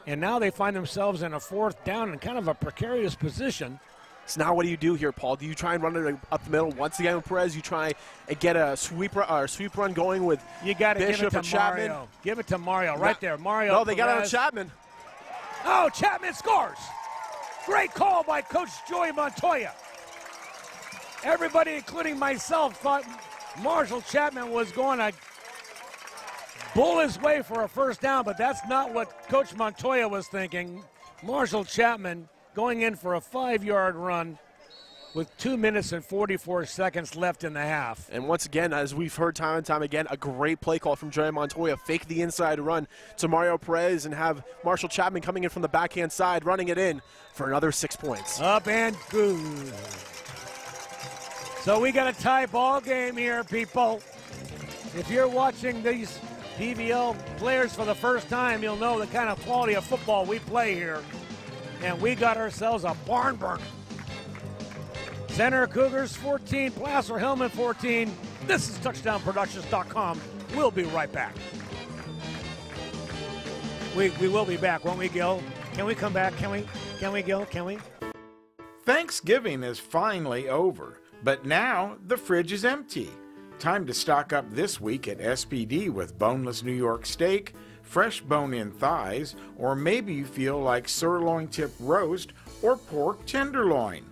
Speaker 1: And now they find themselves in a 4th down in kind of a precarious position.
Speaker 2: So now what do you do here, Paul? Do you try and run it up the middle once again with Perez? You try and get a sweep run going with
Speaker 1: you got to give it
Speaker 2: Bishop
Speaker 1: to
Speaker 2: and Chapman?
Speaker 1: Mario. Give it to Mario right there. Mario.
Speaker 2: No, they got it on
Speaker 1: Perez.
Speaker 2: Chapman.
Speaker 1: Oh, Chapman scores. Great call by Coach Joey Montoya. Everybody, including myself, thought Marshall Chapman was going to bull his way for a first down, but that's not what Coach Montoya was thinking. Marshall Chapman going in for a 5-yard run with 2 minutes and 44 seconds left in the half.
Speaker 2: And once again, as we've heard time and time again, a great play call from Joey Montoya. Fake the inside run to Mario Perez and have Marshall Chapman coming in from the backhand side, running it in for another 6 points.
Speaker 1: Up and good. So we got a tie ball game here, people. If you're watching these PVL players for the first time, you'll know the kind of quality of football we play here. And we got ourselves a barn burner. Center Cougars 14, Placer Hillmen 14. This is touchdownproductions.com. We'll be right back. We will be back, won't we, Gil? Can we come back? Can we, Gil? Can we?
Speaker 5: Thanksgiving is finally over, but now the fridge is empty. Time to stock up this week at SPD with boneless New York steak, fresh bone-in thighs, or maybe you feel like sirloin tip roast or pork tenderloin.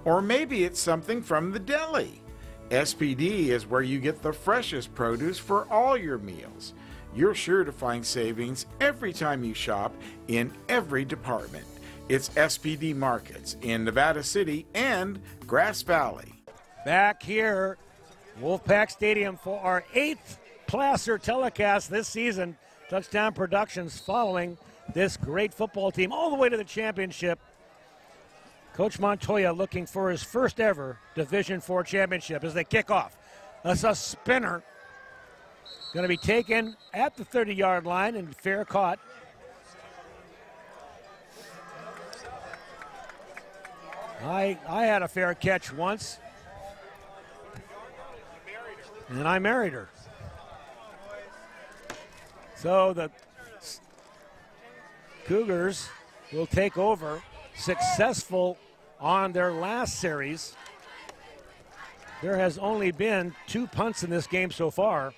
Speaker 5: Or maybe it's something from the deli. SPD is where you get the freshest produce for all your meals. You're sure to find savings every time you shop in every department. It's SPD Markets in Nevada City and Grass Valley.
Speaker 1: Back here, Wolfpack Stadium for our 8th Placer telecast this season. Touchdown Productions following this great football team all the way to the championship. Coach Montoya looking for his first ever Division IV championship as they kick off. That's a spinner. Going to be taken at the 30-yard line and fair caught. I had a fair catch once. And I married her. So the Cougars will take over, successful on their last series. There has only been 2 punts in this game so far.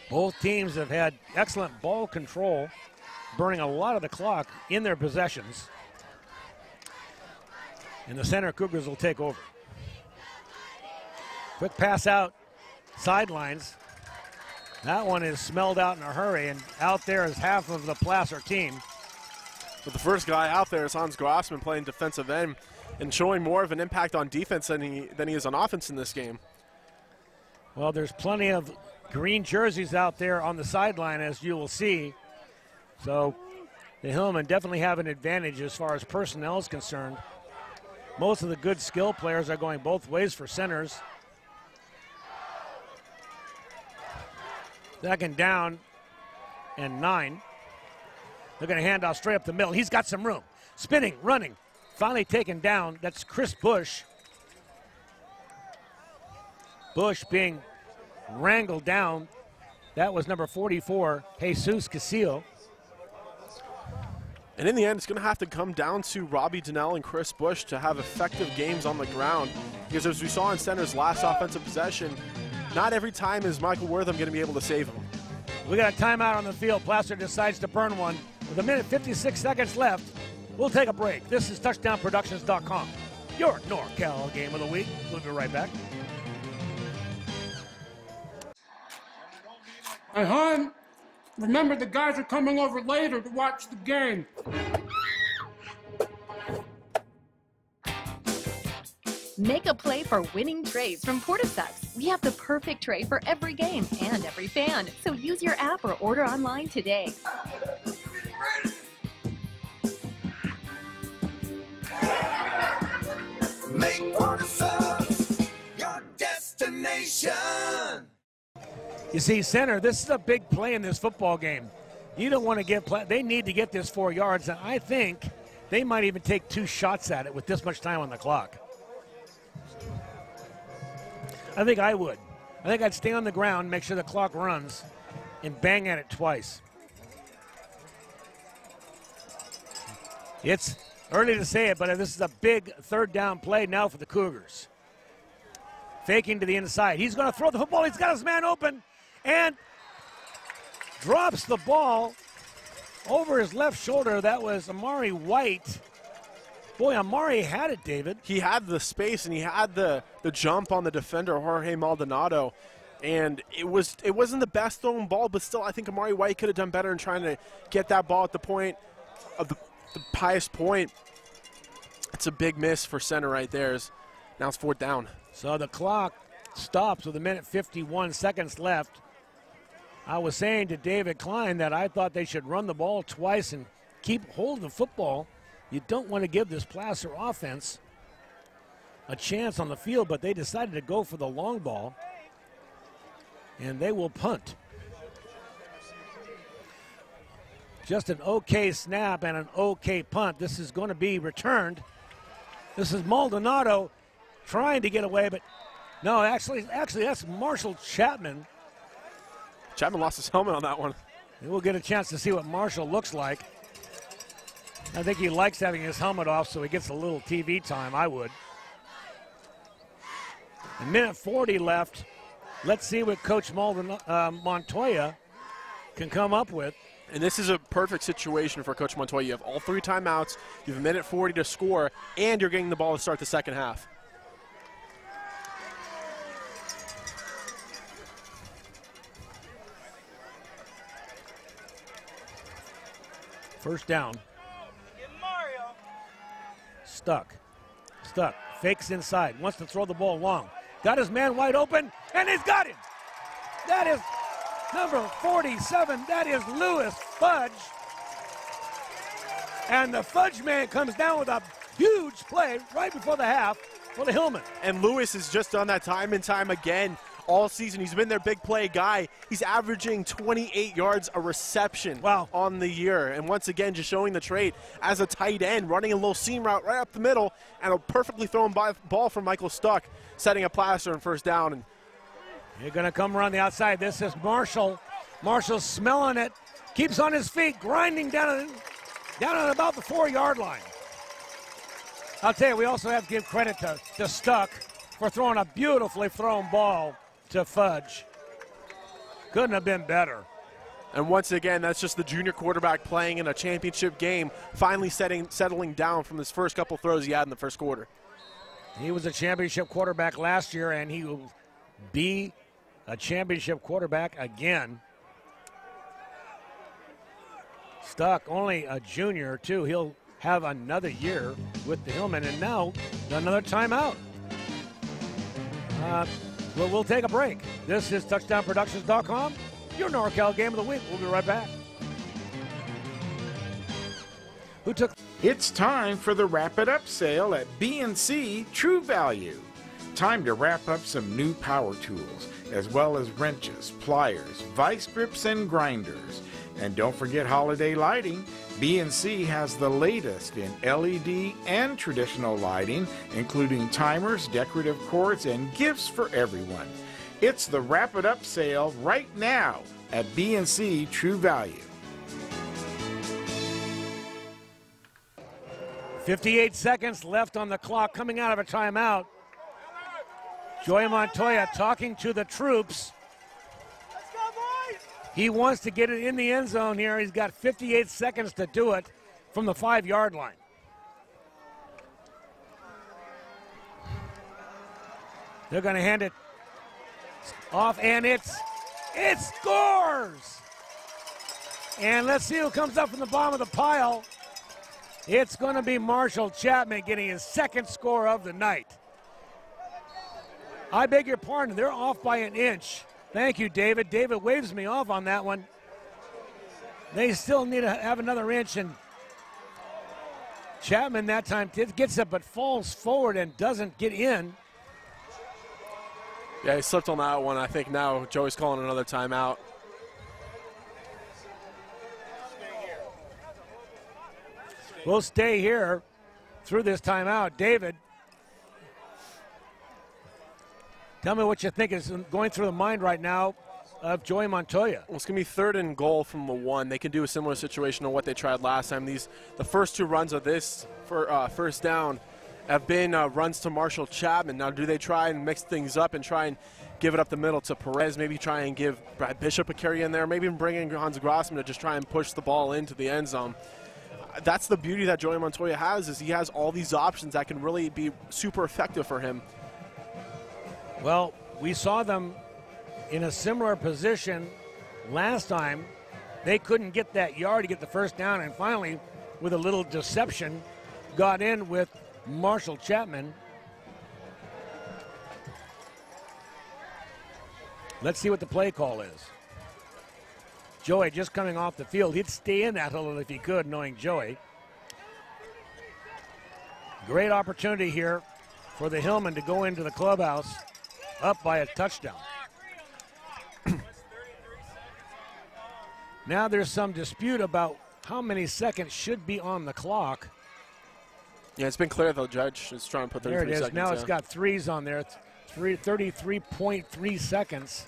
Speaker 1: Both teams have had excellent ball control, burning a lot of the clock in their possessions. And the Center Cougars will take over. Quick pass out, sidelines. That one is smelled out in a hurry, and out there is half of the Placer team.
Speaker 2: But the first guy out there is Hans Grossman playing defensive end and showing more of an impact on defense than he is on offense in this game.
Speaker 1: Well, there's plenty of green jerseys out there on the sideline, as you will see. So the Hillmen definitely have an advantage as far as personnel is concerned. Most of the good skill players are going both ways for centers. Second down and 9. They're going to hand off straight up the middle. He's got some room. Spinning, running, finally taken down. That's Chris Bush. Bush being wrangled down. That was number 44, Jesus Casillo.
Speaker 2: And in the end, it's going to have to come down to Robbie Donnell and Chris Bush to have effective games on the ground. Because as we saw in Center's last offensive possession, not every time is Michael Wortham going to be able to save him.
Speaker 1: We got a timeout on the field. Placer decides to burn one. With a minute 56 seconds left, we'll take a break. This is touchdownproductions.com, your NorCal game of the week. We'll be right back.
Speaker 9: Hey, hon, remember the guys are coming over later to watch the game.
Speaker 10: Make a play for winning trays from Portasubs. We have the perfect tray for every game and every fan. So use your app or order online today.
Speaker 8: Make Portasubs your destination.
Speaker 1: You see, center, this is a big play in this football game. You don't want to get they need to get this 4 yards, and I think they might even take 2 shots at it with this much time on the clock. I think I would. I think I'd stay on the ground, make sure the clock runs, and bang at it twice. It's early to say it, but this is a big third down play now for the Cougars. Faking to the inside. He's going to throw the football. He's got his man open and drops the ball over his left shoulder. That was Amari White. Boy, Amari had it, David.
Speaker 2: He had the space, and he had the jump on the defender, Jorge Maldonado. And it wasn't the best thrown ball, but still I think Amari White could have done better in trying to get that ball at the point of the highest point. It's a big miss for center right there. Now it's 4th down.
Speaker 1: So the clock stops with 1:51 seconds left. I was saying to David Kline that I thought they should run the ball twice and keep hold of the football. You don't want to give this Placer offense a chance on the field, but they decided to go for the long ball, and they will punt. Just an okay snap and an okay punt. This is going to be returned. This is Maldonado trying to get away, but no, actually that's Marshall Chapman.
Speaker 2: Chapman lost his helmet on that one.
Speaker 1: We'll get a chance to see what Marshall looks like. I think he likes having his helmet off so he gets a little TV time. I would. 1:40 left. Let's see what Coach Montoya can come up with.
Speaker 2: And this is a perfect situation for Coach Montoya. You have all 3 timeouts, you have 1:40 to score, and you're getting the ball to start the second half.
Speaker 1: First down. Stuck. Fakes inside. Wants to throw the ball long. Got his man wide open, and he's got him. That is number 47. That is Lewis Fudge. And the Fudge man comes down with a huge play right before the half for the Hillmen.
Speaker 2: And Lewis has just done that time and time again all season. He's been their big play guy. He's averaging 28 yards a reception on the year. And once again, just showing the trait as a tight end, running a little seam route right up the middle, and a perfectly thrown ball from Michael Stuck, setting a Placer on first down. And
Speaker 1: you're going to come around the outside. This is Marshall. Marshall smelling it. Keeps on his feet, grinding down at about the 4-yard line. I'll tell you, we also have to give credit to Stuck for throwing a beautifully thrown ball to Fudge. Couldn't have been better.
Speaker 2: And once again, that's just the junior quarterback playing in a championship game, finally settling down from his first couple throws he had in the first quarter.
Speaker 1: He was a championship quarterback last year, and he will be a championship quarterback again. Stuck, only a junior, too. He'll have another year with the Hillmen, and now another timeout. We'll take a break. This is TouchdownProductions.com, your NorCal Game of the Week. We'll be right back.
Speaker 5: It's time for the Wrap It Up sale at B&C True Value. Time to wrap up some new power tools, as well as wrenches, pliers, vice grips, and grinders. And don't forget holiday lighting. B&C has the latest in LED and traditional lighting, including timers, decorative cords, and gifts for everyone. It's the Wrap It Up sale right now at B&C True Value.
Speaker 1: 58 seconds left on the clock, coming out of a timeout. Joey Montoya talking to the troops. He wants to get it in the end zone here. He's got 58 seconds to do it from the 5-yard line. They're going to hand it off, and it scores! And let's see who comes up from the bottom of the pile. It's going to be Marshall Chapman getting his second score of the night. I beg your pardon, they're off by an inch. Thank you, David. David waves me off on that one. They still need to have another inch, and Chapman that time gets it but falls forward and doesn't get in.
Speaker 2: Yeah, he slipped on that one. I think now Joey's calling another timeout.
Speaker 1: We'll stay here through this timeout. David, tell me what you think is going through the mind right now of Joey Montoya.
Speaker 2: Well, it's going to be 3rd and goal from the 1. They can do a similar situation to what they tried last time. The first 2 runs of this for first down have been runs to Marshall Chapman. Now, do they try and mix things up and try and give it up the middle to Perez, maybe try and give Brad Bishop a carry in there, maybe bring in Hans Grossman to just try and push the ball into the end zone. That's the beauty that Joey Montoya has, is he has all these options that can really be super effective for him.
Speaker 1: Well, we saw them in a similar position last time. They couldn't get that yard to get the first down, and finally, with a little deception, got in with Marshall Chapman. Let's see what the play call is. Joey just coming off the field. He'd stay in that hole if he could, knowing Joey. Great opportunity here for the Hillmen to go into the clubhouse up by a touchdown. Now there's some dispute about how many seconds should be on the clock.
Speaker 2: Yeah, it's been clear the judge is trying to put 33
Speaker 1: seconds. There it is.
Speaker 2: Seconds,
Speaker 1: now it's got 3s on there. It's 33.3 seconds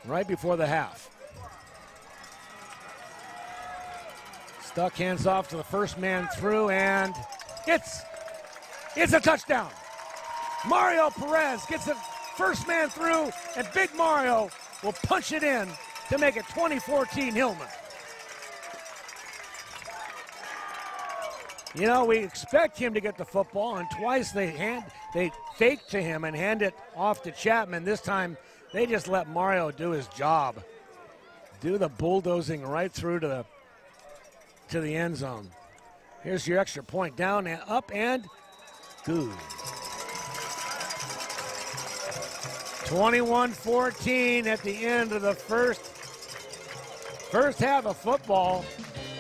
Speaker 1: right before the half. Stuck, hands off to the first man through, and it's a touchdown. Mario Perez gets the first man through, and Big Mario will punch it in to make it 2014 Hillmen. You know, we expect him to get the football, and twice they fake to him and hand it off to Chapman. This time, they just let Mario do his job. Do the bulldozing right through to the end zone. Here's your extra point. Down and up and good. 21-14 at the end of the first half of football.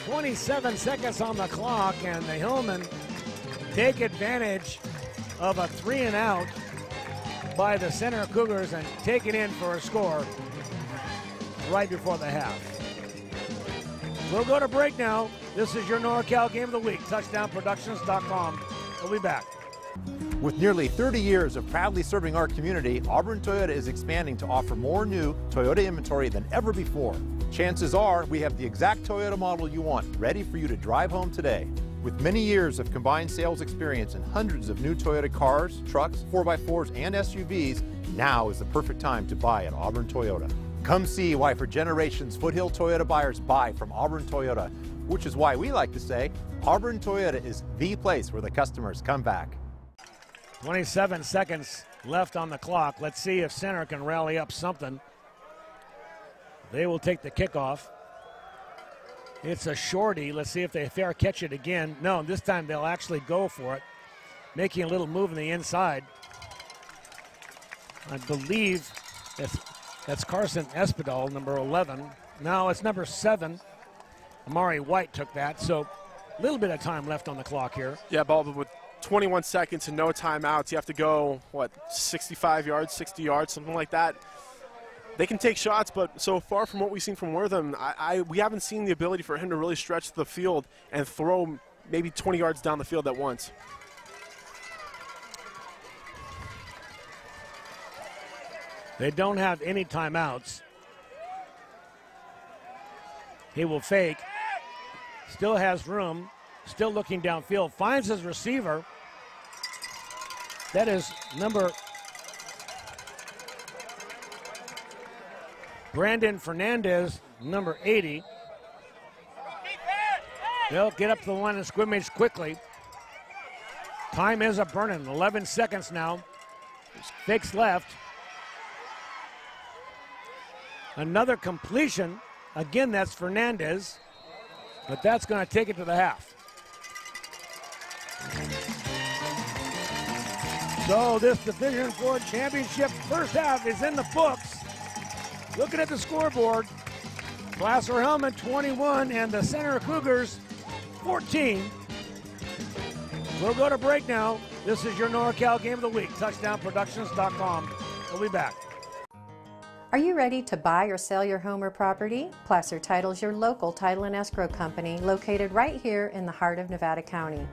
Speaker 1: 27 seconds on the clock, and the Hillmen take advantage of a 3-and-out by the Center Cougars and take it in for a score right before the half. We'll go to break now. This is your NorCal Game of the Week. TouchdownProductions.com. We'll be back.
Speaker 3: With nearly 30 years of proudly serving our community, Auburn Toyota is expanding to offer more new Toyota inventory than ever before. Chances are we have the exact Toyota model you want, ready for you to drive home today. With many years of combined sales experience and hundreds of new Toyota cars, trucks, 4x4s, and SUVs, now is the perfect time to buy at Auburn Toyota. Come see why for generations Foothill Toyota buyers buy from Auburn Toyota, which is why we like to say Auburn Toyota is the place where the customers come back.
Speaker 1: 27 seconds left on the clock. Let's see if Center can rally up something. They will take the kickoff. It's a shorty. Let's see if they fair catch it again. No, this time they'll actually go for it, making a little move on the inside. I believe that's Carson Espedal, number 11. No, it's number 7. Amari White took that, so a little bit of time left on the clock here.
Speaker 2: Yeah, ball with 21 seconds and no timeouts. You have to go, 65 yards, 60 yards, something like that. They can take shots, but so far from what we've seen from Wortham, we haven't seen the ability for him to really stretch the field and throw maybe 20 yards down the field at once.
Speaker 1: They don't have any timeouts. He will fake. Still has room. Still looking downfield. Finds his receiver. That is number Brandon Fernandez, number 80. They'll get up to the line of scrimmage quickly. Time is a-burning. 11 seconds now. Fakes left. Another completion. Again, that's Fernandez. But that's going to take it to the half. So this Division IV championship first half is in the books. Looking at the scoreboard, Placer Hillmen 21 and the Center Cougars 14. We'll go to break now. This is your NorCal Game of the Week. TouchdownProductions.com. We'll be back.
Speaker 4: Are you ready to buy or sell your home or property? Placer Title's your local title and escrow company located right here in the heart of Nevada County.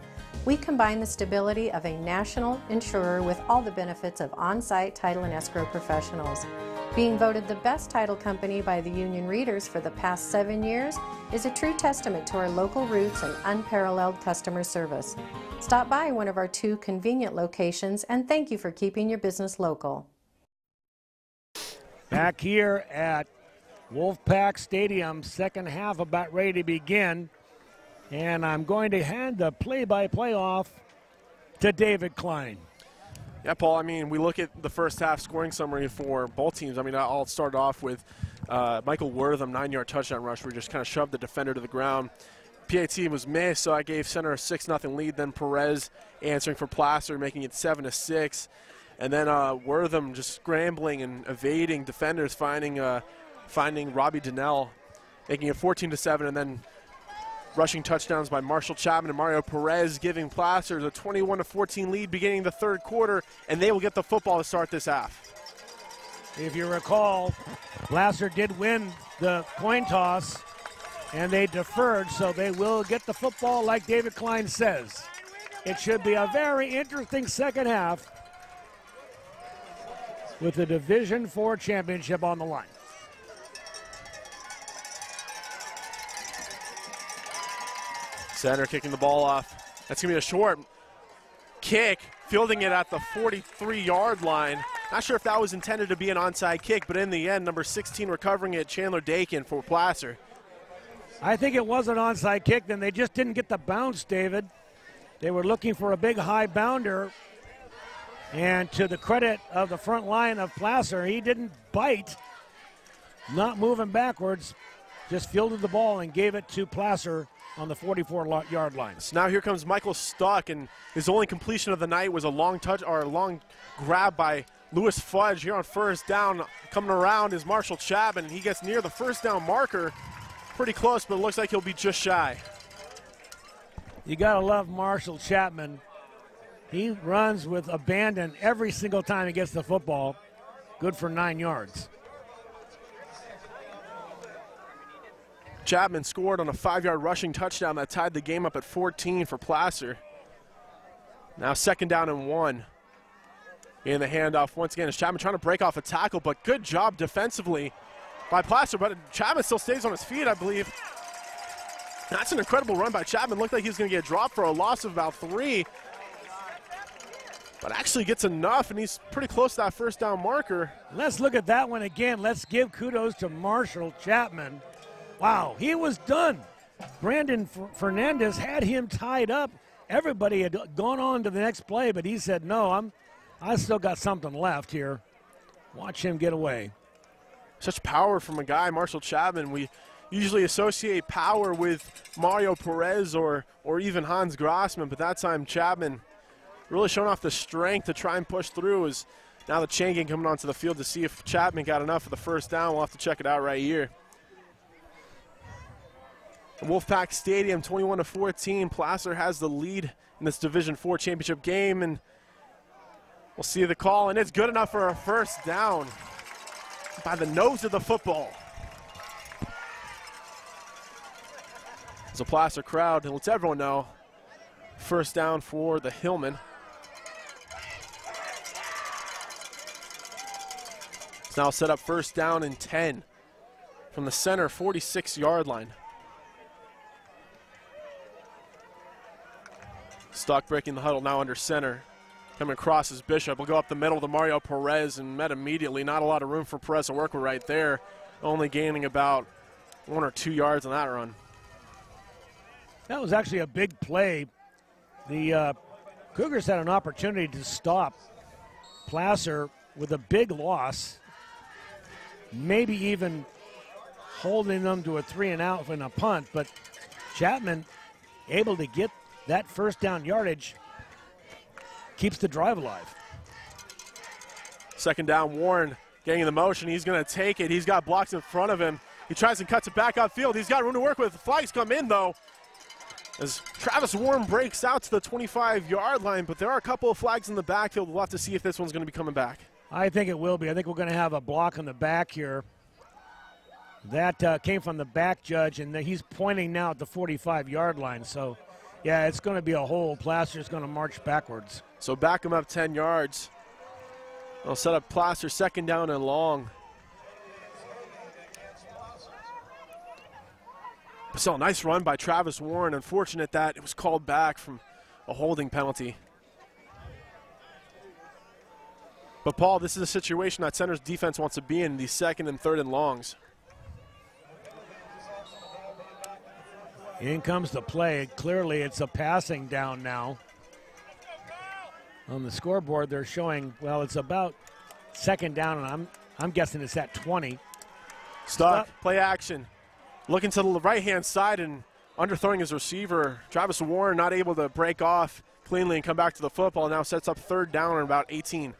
Speaker 4: We combine the stability of a national insurer with all the benefits of on-site title and escrow professionals. Being voted the best title company by the union readers for the past 7 years is a true testament to our local roots and unparalleled customer service. Stop by one of our 2 convenient locations and thank you for keeping your business local.
Speaker 1: Back here at Wolfpack Stadium, second half about ready to begin. And I'm going to hand the play-by-play off to David Kline.
Speaker 2: Yeah, Paul, I mean, we look at the first half scoring summary for both teams. I mean, I'll start off with Michael Wortham, 9-yard touchdown rush where he just kind of shoved the defender to the ground. PAT was missed, so I gave center a 6-0 lead. Then Perez answering for Placer, making it 7-6. And then Wortham just scrambling and evading defenders, finding Robbie Donnell, making it 14-7. And then rushing touchdowns by Marshall Chapman and Mario Perez, giving Placer a 21-14 lead beginning the third quarter, and they will get the football to start this half.
Speaker 1: If you recall, Placer did win the coin toss, and they deferred, so they will get the football like David Kline says. It should be a very interesting second half with the Division IV championship on the line.
Speaker 2: Center kicking the ball off. That's going to be a short kick, fielding it at the 43-yard line. Not sure if that was intended to be an onside kick, but in the end, number 16 recovering it, Chandler Dakin for Placer.
Speaker 1: I think it was an onside kick, then they just didn't get the bounce, David. They were looking for a big high bounder, and to the credit of the front line of Placer, he didn't bite, not moving backwards, just fielded the ball and gave it to Placer on the 44-yard line.
Speaker 2: So now here comes Michael Stuck, and his only completion of the night was a long touch or a long grab by Lewis Fudge. Here on first down, coming around is Marshall Chapman, and he gets near the first down marker. Pretty close, but it looks like he'll be just shy.
Speaker 1: You gotta love Marshall Chapman. He runs with abandon every single time he gets the football. Good for 9 yards.
Speaker 2: Chapman scored on a 5-yard rushing touchdown that tied the game up at 14 for Placer. Now 2nd down and 1. In the handoff once again is Chapman trying to break off a tackle, but good job defensively by Placer, but Chapman still stays on his feet, I believe. That's an incredible run by Chapman. Looked like he was going to get dropped for a loss of about 3. But actually gets enough, and he's pretty close to that first down marker.
Speaker 1: Let's look at that one again. Let's give kudos to Marshall Chapman. Wow, he was done. Brandon Fernandez had him tied up. Everybody had gone on to the next play, but he said, no, I still got something left here. Watch him get away.
Speaker 2: Such power from a guy, Marshall Chapman. We usually associate power with Mario Perez or even Hans Grossman, but that time Chapman really showing off the strength to try and push through. As now the chain gang coming onto the field to see if Chapman got enough for the first down. We'll have to check it out right here. Wolfpack Stadium, 21-14. Placer has the lead in this Division IV championship game, and we'll see the call, and it's good enough for a first down by the nose of the football. It's a Placer crowd, and lets everyone know first down for the Hillmen. It's now set up first down and 10 from the center 46-yard line. Stock breaking the huddle now under center. Coming across is Bishop. Will go up the middle to Mario Perez and met immediately. Not a lot of room for Perez to work with right there. Only gaining about 1 or 2 yards on that run.
Speaker 1: That was actually a big play. The Cougars had an opportunity to stop Placer with a big loss. Maybe even holding them to a 3-and-out and a punt, but Chapman able to get that first down yardage, keeps the drive alive.
Speaker 2: 2nd down, Warren getting in the motion. He's going to take it. He's got blocks in front of him. He tries and cuts it back upfield. He's got room to work with. The flags come in, though, as Travis Warren breaks out to the 25-yard line, but there are a couple of flags in the backfield. We'll have to see if this one's going to be coming back.
Speaker 1: I think it will be. I think we're going to have a block on the back here. That came from the back judge, and he's pointing now at the 45-yard line. So, yeah, it's going to be a hole. Placer's going to march backwards.
Speaker 2: So back him up 10 yards. They'll set up Placer second down and long. So nice run by Travis Warren. Unfortunate that it was called back from a holding penalty. But, Paul, this is a situation that Center's defense wants to be in, these second and third and longs.
Speaker 1: In comes the play. Clearly, it's a passing down now. On the scoreboard, they're showing, well, it's about second down, and I'm guessing it's at 20.
Speaker 2: Stuck, play action. Looking to the right-hand side and underthrowing his receiver. Travis Warren not able to break off cleanly and come back to the football. Now sets up third down and about 18.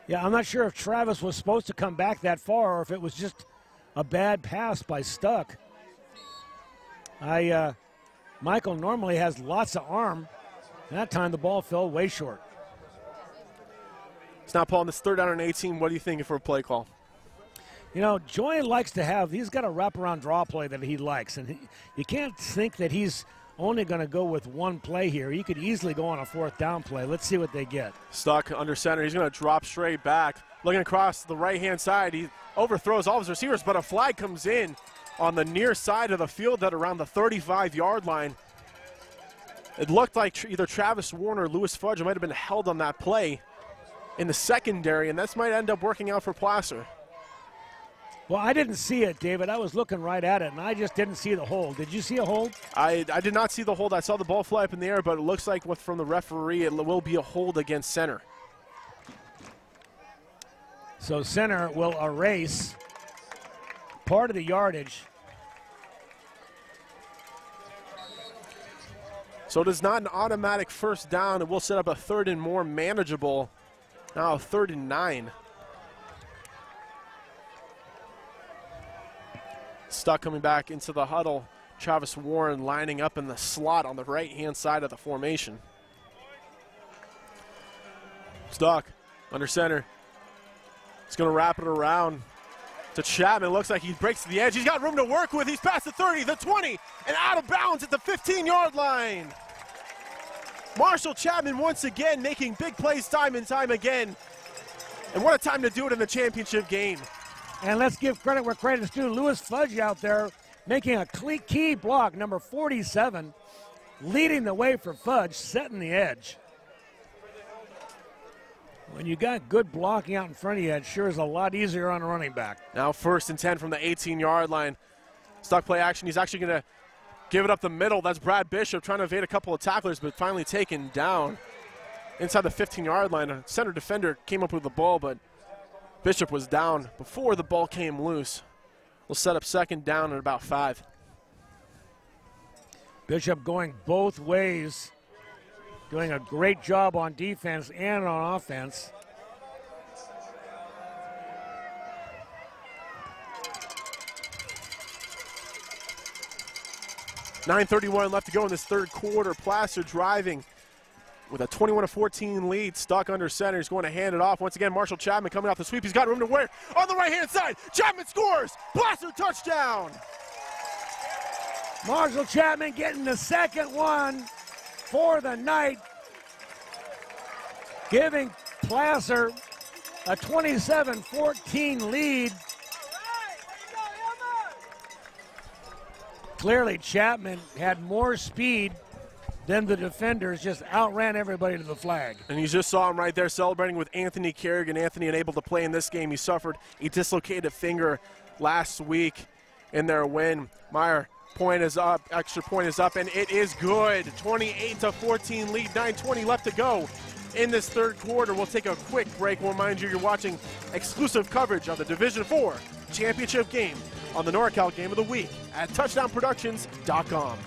Speaker 1: Yeah, I'm not sure if Travis was supposed to come back that far or if it was just a bad pass by Stuck. Michael normally has lots of arm. That time the ball fell way short.
Speaker 2: It's now, Paul, on this third down and 18. What do you think for a play call?
Speaker 1: You know, Joy likes to have, he's got a wraparound draw play that he likes. And you can't think that he's only going to go with one play here. He could easily go on a fourth down play. Let's see what they get.
Speaker 2: Stuck under center. He's going to drop straight back. Looking across the right-hand side. He overthrows all of his receivers, but a flag comes in on the near side of the field at around the 35-yard line. It looked like either Travis Warren or Lewis Fudge might have been held on that play in the secondary, and this might end up working out for Placer.
Speaker 1: Well, I didn't see it, David. I was looking right at it, and I just didn't see the hold. Did you see a hold?
Speaker 2: I did not see the hold. I saw the ball fly up in the air, but it looks like from the referee, it will be a hold against center.
Speaker 1: So center will erase part of the yardage.
Speaker 2: So it is not an automatic first down. It will set up a third and more manageable. Now 3rd and 9. Stuck coming back into the huddle. Travis Warren lining up in the slot on the right-hand side of the formation. Stuck under center. He's going to wrap it around to Chapman. Looks like he breaks the edge. He's got room to work with. He's past the 30, the 20, and out of bounds at the 15-yard line. Marshall Chapman once again making big plays time and time again. And what a time to do it in the championship game.
Speaker 1: And let's give credit where credit is due. Lewis Fudge out there making a key block, number 47, leading the way for Fudge, setting the edge. When you got good blocking out in front of you, it sure is a lot easier on a running back.
Speaker 2: Now 1st and 10 from the 18-yard line. Stuck play action. He's actually going to give it up the middle. That's Brad Bishop trying to evade a couple of tacklers, but finally taken down inside the 15-yard line. A center defender came up with the ball, but Bishop was down before the ball came loose. We'll set up second down at about 5.
Speaker 1: Bishop going both ways, doing a great job on defense and on offense.
Speaker 2: .9:31 left to go in this third quarter. Placer driving with a 21-14 lead. Stuck under center. He's going to hand it off. Once again, Marshall Chapman coming off the sweep. He's got room to work on the right-hand side. Chapman scores. Placer touchdown.
Speaker 1: Marshall Chapman getting the second one for the night, giving Placer a 27-14 lead. Clearly, Chapman had more speed than the defenders, just outran everybody to the flag.
Speaker 2: And you just saw him right there celebrating with Anthony Kerrigan. Anthony unable to play in this game. He suffered a dislocated finger last week in their win. Meyer, point is up, extra point is up, and it is good. 28-14 lead, 9:20 left to go in this third quarter. We'll take a quick break. We'll remind you you're watching exclusive coverage of the Division IV championship game on the NorCal Game of the Week at touchdownproductions.com.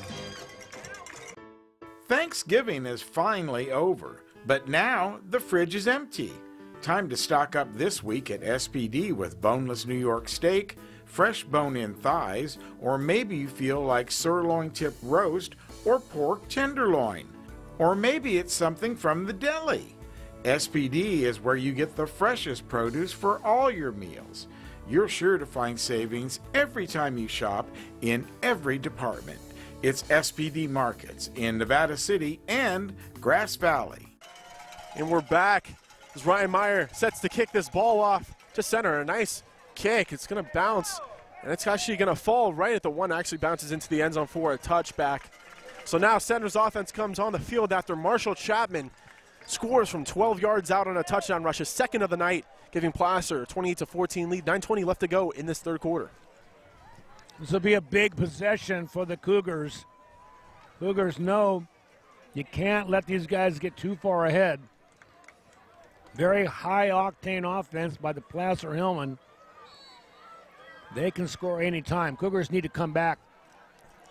Speaker 5: Thanksgiving is finally over, but now the fridge is empty. Time to stock up this week at SPD with boneless New York steak, fresh bone-in thighs, or maybe you feel like sirloin tip roast or pork tenderloin. Or maybe it's something from the deli. SPD is where you get the freshest produce for all your meals. You're sure to find savings every time you shop in every department. It's SPD Markets in Nevada City and Grass Valley.
Speaker 2: And we're back as Ryan Meyer sets to kick this ball off to center. A nice kick. It's going to bounce, and it's actually going to fall right at the one. Actually bounces into the end zone for a touchback. So now Center's offense comes on the field after Marshall Chapman scores from 12 yards out on a touchdown rush, his second of the night, giving Placer a 28-14 lead. 9:20 left to go in this third quarter.
Speaker 1: This will be a big possession for the Cougars. Cougars know you can't let these guys get too far ahead. Very high-octane offense by the Placer Hillmen. They can score any time. Cougars need to come back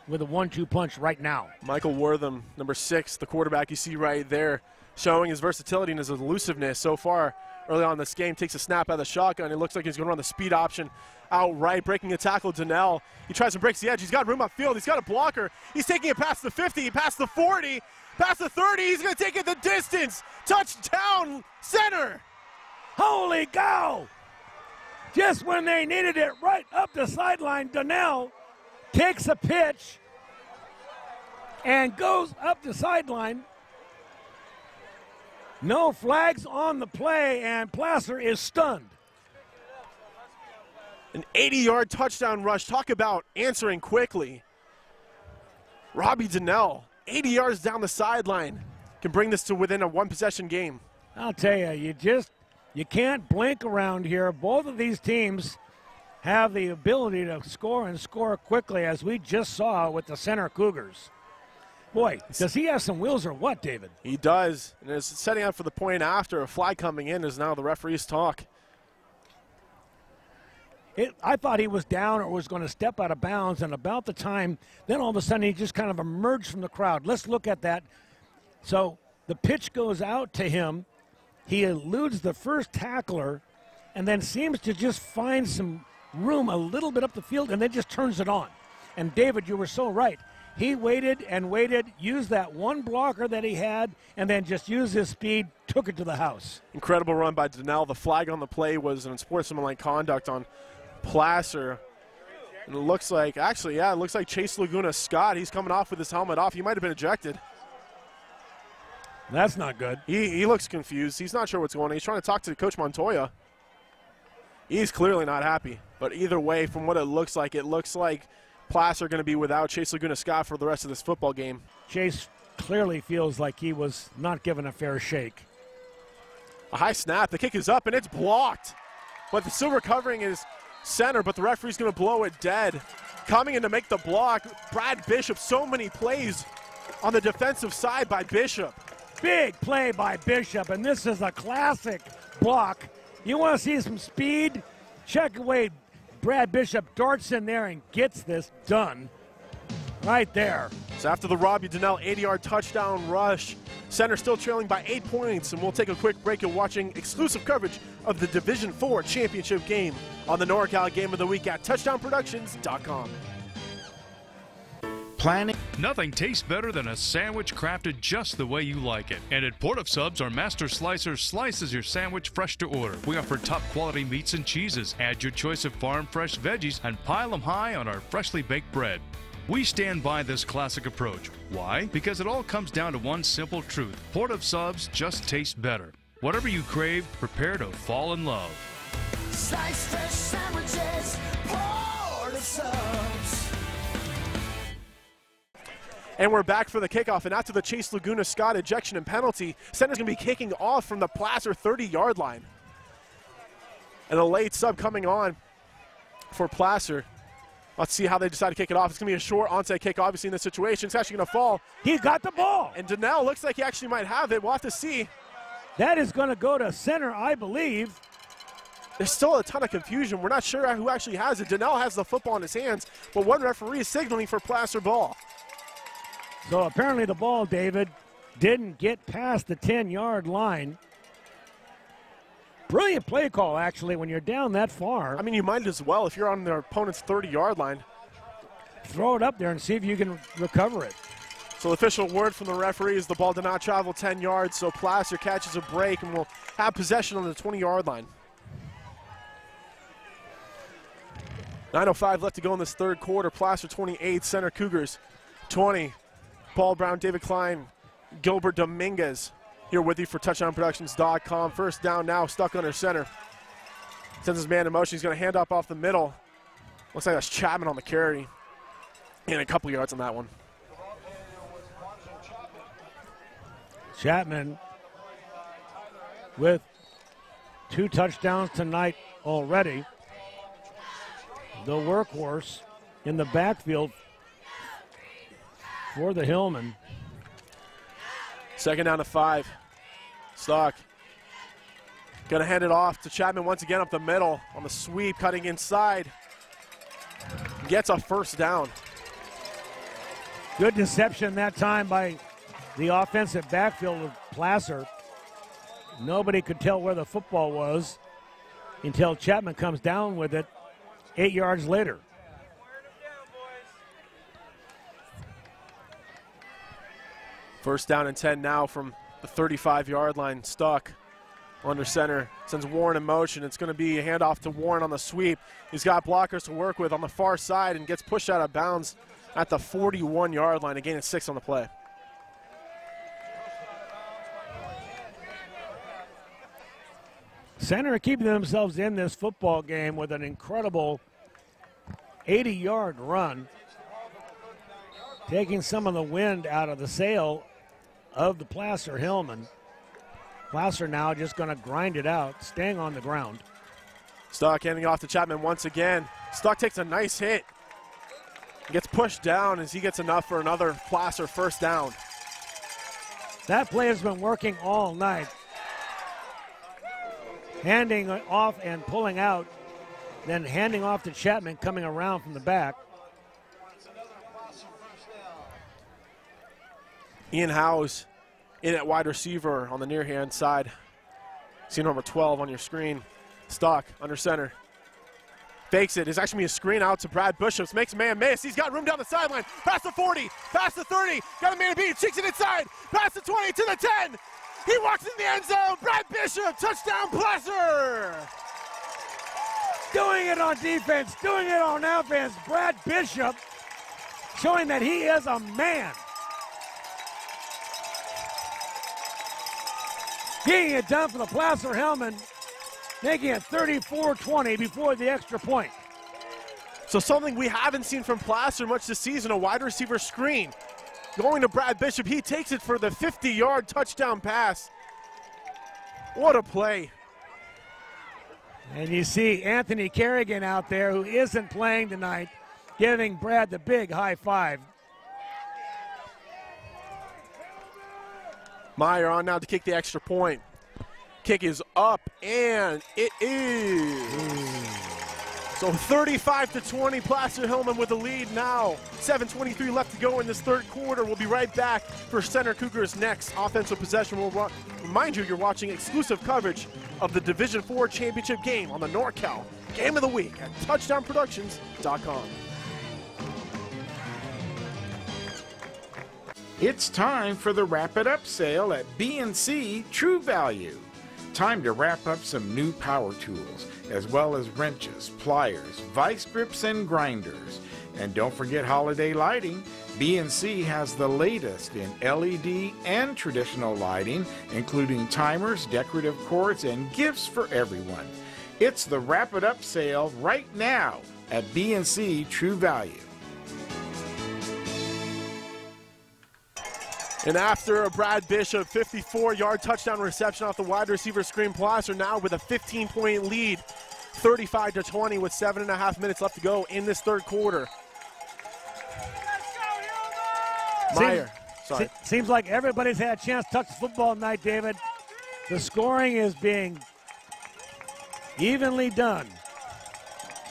Speaker 1: with a 1-2 punch right now.
Speaker 2: Michael Wortham, number 6, the quarterback you see right there, showing his versatility and his elusiveness so far early on in this game. Takes a snap out of the shotgun. It looks like he's going to run the speed option outright, breaking a tackle. Donnell, he tries to break the edge. He's got room upfield. He's got a blocker. He's taking it past the 50, past the 40, past the 30. He's going to take it the distance. Touchdown, Center.
Speaker 1: Holy cow! Just when they needed it, right up the sideline, Donnell takes a pitch and goes up the sideline. No flags on the play, and Placer is stunned.
Speaker 2: An 80-yard touchdown rush. Talk about answering quickly. Robbie Donnell, 80 yards down the sideline, can bring this to within a one-possession game.
Speaker 1: I'll tell you, you can't blink around here. Both of these teams have the ability to score and score quickly, as we just saw with the Center Cougars. Boy, does he have some wheels or what, David?
Speaker 2: He does, and is setting up for the point after. A flag coming in is now the referee's talk.
Speaker 1: I thought he was down or was going to step out of bounds, and about the time, then all of a sudden he just kind of emerged from the crowd. Let's look at that. So the pitch goes out to him. He eludes the first tackler and then seems to just find some room a little bit up the field and then just turns it on. And David, you were so right. He waited and waited, used that one blocker that he had, and then just used his speed, took it to the house.
Speaker 2: Incredible run by Donnell. The flag on the play was an unsportsmanlike conduct on Placer. And it looks like, actually, yeah, it looks like Chase Laguna Scott. He's coming off with his helmet off. He might have been ejected.
Speaker 1: That's not good.
Speaker 2: He looks confused. He's not sure what's going on. He's trying to talk to Coach Montoya. He's clearly not happy. But either way, from what it looks like Placer going to be without Chase Laguna Scott for the rest of this football game.
Speaker 1: Chase clearly feels like he was not given a fair shake.
Speaker 2: A high snap. The kick is up, and it's blocked. But still recovering is Center, but the referee's going to blow it dead. Coming in to make the block, Brad Bishop. So many plays on the defensive side by Bishop.
Speaker 1: Big play by Bishop, and this is a classic block. You want to see some speed? Check away. Brad Bishop darts in there and gets this done right there.
Speaker 2: So after the Robbie Donnell 80-yard touchdown rush, Center still trailing by 8 points, and we'll take a quick break and watching exclusive coverage of the Division IV championship game on the NorCal Game of the Week at touchdownproductions.com.
Speaker 5: Planning.
Speaker 7: Nothing tastes better than a sandwich crafted just the way you like it. And at Port of Subs, our master slicer slices your sandwich fresh to order. We offer top quality meats and cheeses. Add your choice of farm fresh veggies and pile them high on our freshly baked bread. We stand by this classic approach. Why? Because it all comes down to one simple truth. Port of Subs just tastes better. Whatever you crave, prepare to fall in love.
Speaker 8: Slice fresh sandwiches, Port of Subs.
Speaker 2: And we're back for the kickoff, and after the Chase Laguna Scott ejection and penalty, Center's going to be kicking off from the Placer 30-yard line. And a late sub coming on for Placer. Let's see how they decide to kick it off. It's going to be a short onside kick, obviously, in this situation. It's actually going to fall.
Speaker 1: He got the ball.
Speaker 2: And Donnell looks like he actually might have it. We'll have to see.
Speaker 1: That is going to go to Center, I believe.
Speaker 2: There's still a ton of confusion. We're not sure who actually has it. Donnell has the football in his hands, but one referee is signaling for Placer ball.
Speaker 1: So apparently the ball, David, didn't get past the 10-yard line. Brilliant play call, actually, when you're down that far.
Speaker 2: I mean, you might as well if you're on their opponent's 30-yard line.
Speaker 1: Throw it up there and see if you can recover it.
Speaker 2: So the official word from the referee is the ball did not travel 10 yards, so Placer catches a break and will have possession on the 20-yard line. 9:05 left to go in this third quarter. Placer 28, Center Cougars 20. Paul Brown, David Kline, Gilbert Dominguez here with you for touchdownproductions.com. First down now, stuck under center. Sends his man in motion. He's going to hand off the middle. Looks like that's Chapman on the carry. And a couple yards on that one.
Speaker 1: Chapman with 2 touchdowns tonight already. The workhorse in the backfield for the Hillmen.
Speaker 2: Second down to 5. Stock going to hand it off to Chapman once again up the middle on the sweep, cutting inside. Gets a first down.
Speaker 1: Good deception that time by the offensive backfield of Placer. Nobody could tell where the football was until Chapman comes down with it 8 yards later.
Speaker 2: First down and 10 now from the 35-yard line. Stuck under center, sends Warren in motion. It's going to be a handoff to Warren on the sweep. He's got blockers to work with on the far side and gets pushed out of bounds at the 41-yard line. A gain of 6 on the play.
Speaker 1: Center keeping themselves in this football game with an incredible 80-yard run, taking some of the wind out of the sail of the Placer Hillmen. Placer now just going to grind it out, staying on the ground.
Speaker 2: Stuck handing off to Chapman once again. Stuck takes a nice hit. Gets pushed down as he gets enough for another Placer first down.
Speaker 1: That play has been working all night. Handing off and pulling out, then handing off to Chapman coming around from the back.
Speaker 2: Ian Howes in at wide receiver on the near hand side. See number 12 on your screen. Stock under center. Fakes it. It's actually a screen out to Brad Bishops. Makes a man miss. He's got room down the sideline. Past the 40. Past the 30. Got a man to beat. Cheeks it inside. Past the 20 to the 10. He walks in the end zone. Brad Bishop. Touchdown Placer.
Speaker 1: Doing it on defense. Doing it on offense. Brad Bishop showing that he is a man. Getting it done for the Placer Hillmen, making it 34-20 before the extra point.
Speaker 2: So something we haven't seen from Placer much this season, a wide receiver screen. Going to Brad Bishop, he takes it for the 50-yard touchdown pass. What a play.
Speaker 1: And you see Anthony Kerrigan out there, who isn't playing tonight, giving Brad the big high five.
Speaker 2: Meyer on now to kick the extra point. Kick is up, and it is. So 35-20, Placer Hillmen with the lead now. 7:23 left to go in this third quarter. We'll be right back for Center Cougars' next offensive possession. We'll remind you, you're watching exclusive coverage of the Division IV championship game on the NorCal Game of the Week at touchdownproductions.com.
Speaker 5: It's time for the Wrap It Up sale at B&C True Value. Time to wrap up some new power tools, as well as wrenches, pliers, vice grips, and grinders. And don't forget holiday lighting. B&C has the latest in LED and traditional lighting, including timers, decorative cords, and gifts for everyone. It's the Wrap It Up sale right now at B&C True Value.
Speaker 2: And after a Brad Bishop 54-yard touchdown reception off the wide receiver screen, Placer now with a 15-point lead, 35-20 with 7.5 minutes left to go in this third quarter. Meyer, sorry.
Speaker 1: Seems like everybody's had a chance to touch the football tonight, David. The scoring is being evenly done.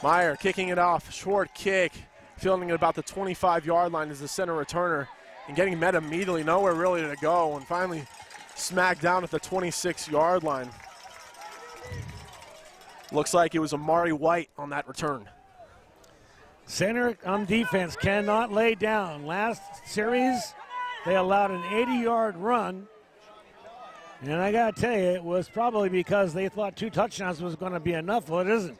Speaker 2: Meyer kicking it off, short kick, fielding at about the 25-yard line as the center returner. And getting met immediately, nowhere really to go, and finally smacked down at the 26-yard line. Looks like it was Amari White on that return.
Speaker 1: Center on defense cannot lay down. Last series, They allowed an 80-yard run. And I got to tell you, it was probably because they thought 2 touchdowns was going to be enough. Well, it isn't.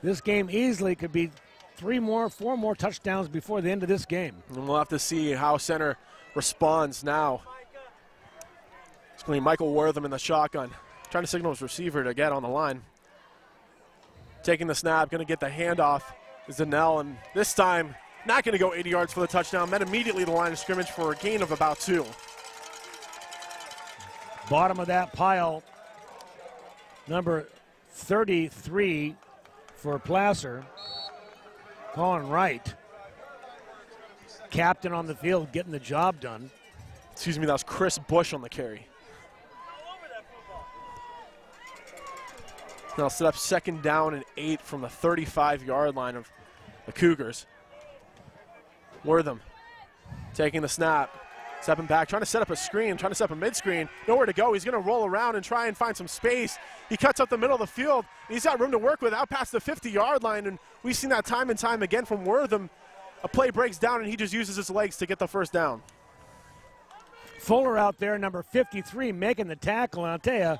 Speaker 1: This game easily could be 4 more touchdowns before the end of this game.
Speaker 2: And we'll have to see how center responds now. It's going to be Michael Wortham in the shotgun, trying to signal his receiver to get on the line. Taking the snap, going to get the handoff is Donnell, and this time not going to go 80 yards for the touchdown. Met immediately the line of scrimmage for a gain of about 2.
Speaker 1: Bottom of that pile, number 33 for Placer, Colin Wright. Captain on the field, getting the job done.
Speaker 2: Excuse me, that was Chris Bush on the carry. Now set up 2nd down and 8 from the 35-yard line of the Cougars. Wortham taking the snap. Stepping back, trying to set up a screen, trying to set up a mid-screen. Nowhere to go. He's going to roll around and try and find some space. He cuts up the middle of the field. He's got room to work with out past the 50-yard line, and we've seen that time and time again from Wortham. A play breaks down, and he just uses his legs to get the first down.
Speaker 1: Fuller out there, number 53, making the tackle. And I'll tell you,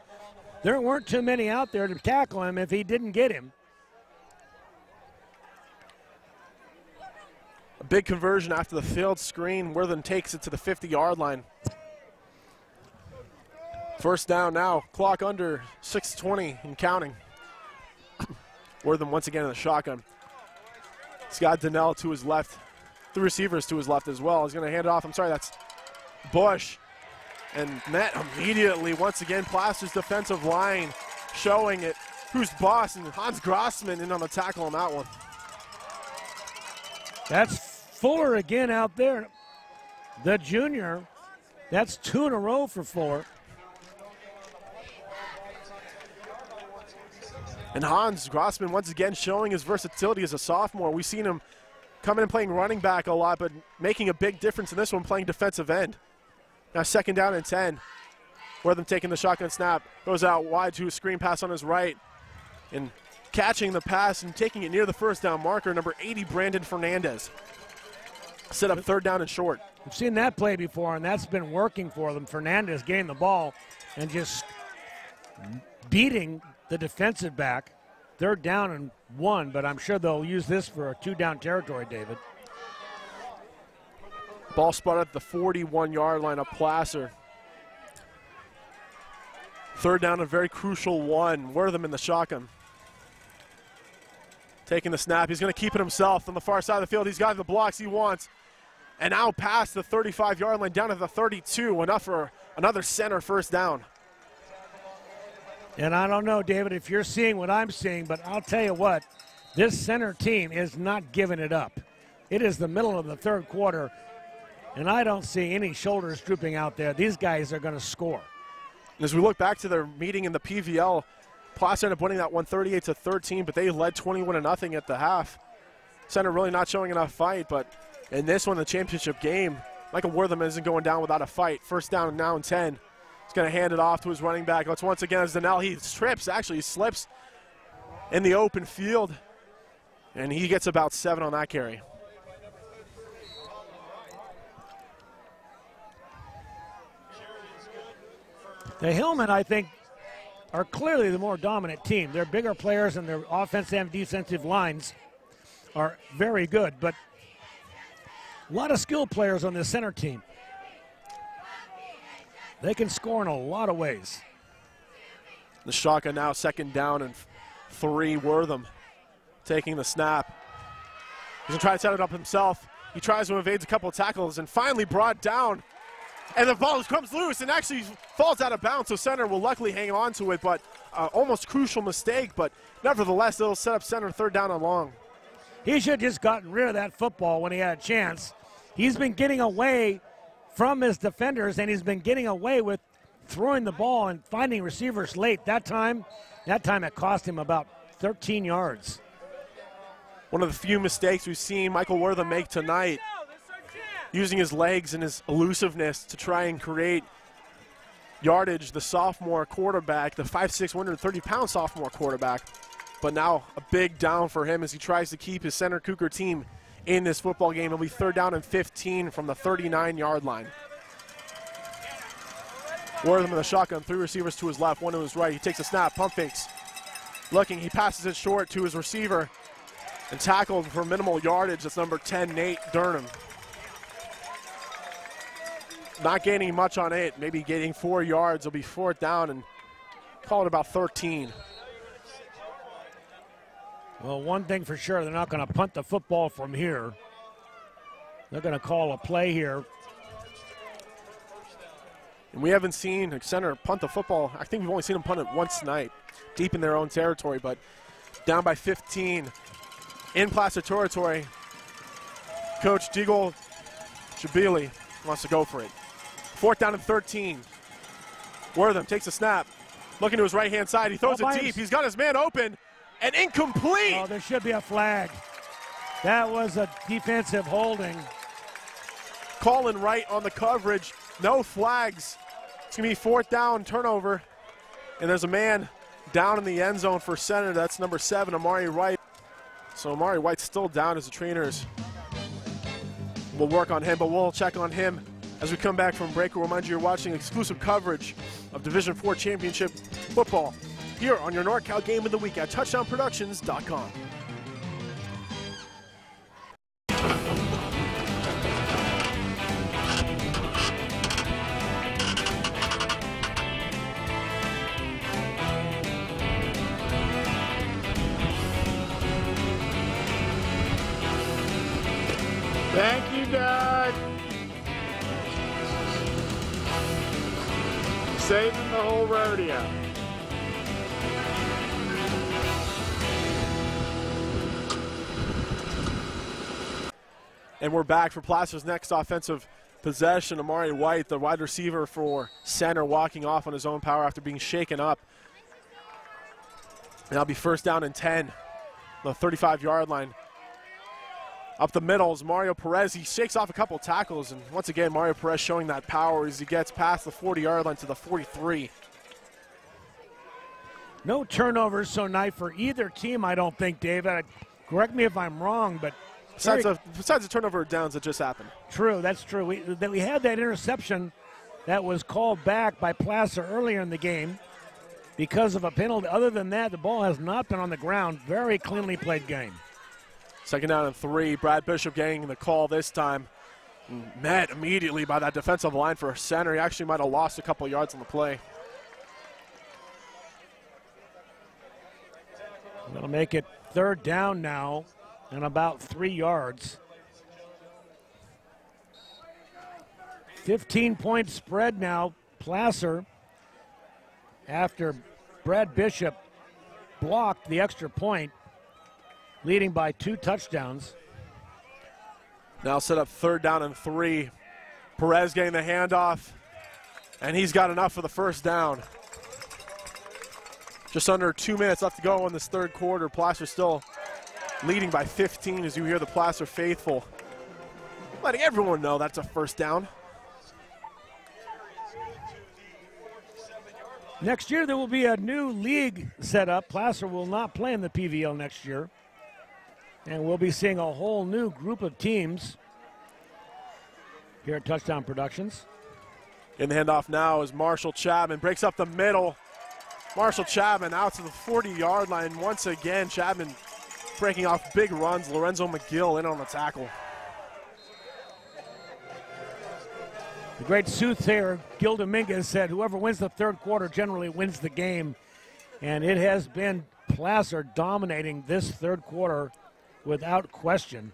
Speaker 1: there weren't too many out there to tackle him if he didn't get him.
Speaker 2: A big conversion after the field screen. Wortham takes it to the 50-yard line. First down now. Clock under 6:20 and counting. Wortham once again in the shotgun. Scott Donnell to his left. The receivers to his left as well. He's going to hand it off. I'm sorry, that's Bush. And met immediately once again. Placer's defensive line showing it. Who's boss? And Hans Grossman in on the tackle on that one.
Speaker 1: That's Fuller again out there. The junior. That's 2 in a row for Fuller.
Speaker 2: And Hans Grossman once again showing his versatility as a sophomore. We've seen him coming and playing running back a lot, but making a big difference in this one, playing defensive end. Now 2nd down and 10. Wortham taking the shotgun snap. Goes out wide to a screen pass on his right. And catching the pass and taking it near the first down marker, number 80, Brandon Fernandez. Set up 3rd down and short.
Speaker 1: We've seen that play before, and that's been working for them. Fernandez getting the ball and just beating the defensive back. 3rd down and 1, but I'm sure they'll use this for a 2-down territory, David.
Speaker 2: Ball spotted at the 41-yard line of Placer. 3rd down, a very crucial one. Wortham in the shotgun. Taking the snap. He's going to keep it himself on the far side of the field. He's got the blocks he wants. And now past the 35-yard line, down to the 32. Enough for another center first down.
Speaker 1: And I don't know, David, if you're seeing what I'm seeing, but I'll tell you what, this center team is not giving it up. It is the middle of the 3rd quarter, and I don't see any shoulders drooping out there. These guys are going to score.
Speaker 2: As we look back to their meeting in the PVL, Placer ended up winning that one 38-13, but they led 21-0 at the half. Center really not showing enough fight, but in this one, the championship game, Michael Wortham isn't going down without a fight. First down now and 10. He's going to hand it off to his running back. It's once again as Donnell. He trips, actually, he slips in the open field, and he gets about 7 on that carry.
Speaker 1: The Hillmen, I think, are clearly the more dominant team. Their bigger players and their offensive and defensive lines are very good, but a lot of skilled players on this center team. They can score in a lot of ways.
Speaker 2: The shotgun now, 2nd down and 3. Wortham taking the snap. He's going to try to set it up himself. He tries to evade a couple of tackles and finally brought down. And the ball comes loose and actually falls out of bounds, so center will luckily hang on to it, but almost crucial mistake, but nevertheless, it'll set up center 3rd down and long.
Speaker 1: He should have just gotten rid of that football when he had a chance. He's been getting away from his defenders, and he's been getting away with throwing the ball and finding receivers late. That time it cost him about 13 yards.
Speaker 2: One of the few mistakes we've seen Michael Wortham make tonight, using his legs and his elusiveness to try and create yardage. The sophomore quarterback, the 5'6", 130-pound sophomore quarterback. But now a big down for him as he tries to keep his center Cougar team in this football game. It'll be 3rd down and 15 from the 39-yard line. Wortham in the shotgun, 3 receivers to his left, 1 to his right. He takes a snap, pump fakes. Looking, he passes it short to his receiver and tackled for minimal yardage. That's number 10, Nate Durham. Not gaining much on it, maybe getting 4 yards. It'll be 4th down and call it about 13.
Speaker 1: Well, one thing for sure, they're not going to punt the football from here. They're going to call a play here.
Speaker 2: And we haven't seen center punt the football. I think we've only seen them punt it once tonight, deep in their own territory, but down by 15 in Placer territory. Coach Diggle Shabili wants to go for it. 4th down and 13. Wortham takes a snap, looking to his right-hand side. He throws it deep. He's got his man open and incomplete.
Speaker 1: Oh, there should be a flag. That was a defensive holding.
Speaker 2: Calling right on the coverage. No flags. It's going to be 4th down, turnover. And there's a man down in the end zone for center. That's number 7, Amari White. So Amari White's still down as the trainers will work on him, but we'll check on him as we come back from break. We'll remind you you're watching exclusive coverage of Division IV Championship football here on your NorCal Game of the Week at touchdownproductions.com.
Speaker 5: Thank you, Doug. Saving the whole rodeo.
Speaker 2: And we're back for Placer's next offensive possession. Amari White, the wide receiver for center, walking off on his own power after being shaken up. And that'll be 1st down and 10, the 35-yard line. Up the middle is Mario Perez. He shakes off a couple tackles, and once again, Mario Perez showing that power as he gets past the 40-yard line to the 43.
Speaker 1: No turnovers so night for either team, I don't think, David. Correct me if I'm wrong, but
Speaker 2: besides the turnover downs that just happened.
Speaker 1: True, that's true. We had that interception that was called back by Placer earlier in the game because of a penalty. Other than that, the ball has not been on the ground. Very cleanly played game.
Speaker 2: 2nd down and 3. Brad Bishop getting the call this time. Met immediately by that defensive line for center. He actually might have lost a couple yards on the play.
Speaker 1: That'll make it 3rd down now and about 3 yards. 15-point spread now. Placer, after Brad Bishop blocked the extra point, leading by 2 touchdowns.
Speaker 2: Now set up 3rd down and 3. Perez getting the handoff, and he's got enough for the 1st down. Just under 2 minutes left to go in this 3rd quarter. Placer still leading by 15 as you hear the Placer faithful letting everyone know that's a 1st down.
Speaker 1: Next year there will be a new league set up. Placer will not play in the PVL next year. And we'll be seeing a whole new group of teams here at Touchdown Productions.
Speaker 2: In the handoff now is Marshall Chapman. Breaks up the middle. Marshall Chapman out to the 40-yard line. Once again, Chapman breaking off big runs. Lorenzo McGill in on the tackle.
Speaker 1: The great soothsayer, Gil Dominguez, said whoever wins the 3rd quarter generally wins the game. And it has been Placer dominating this 3rd quarter without question.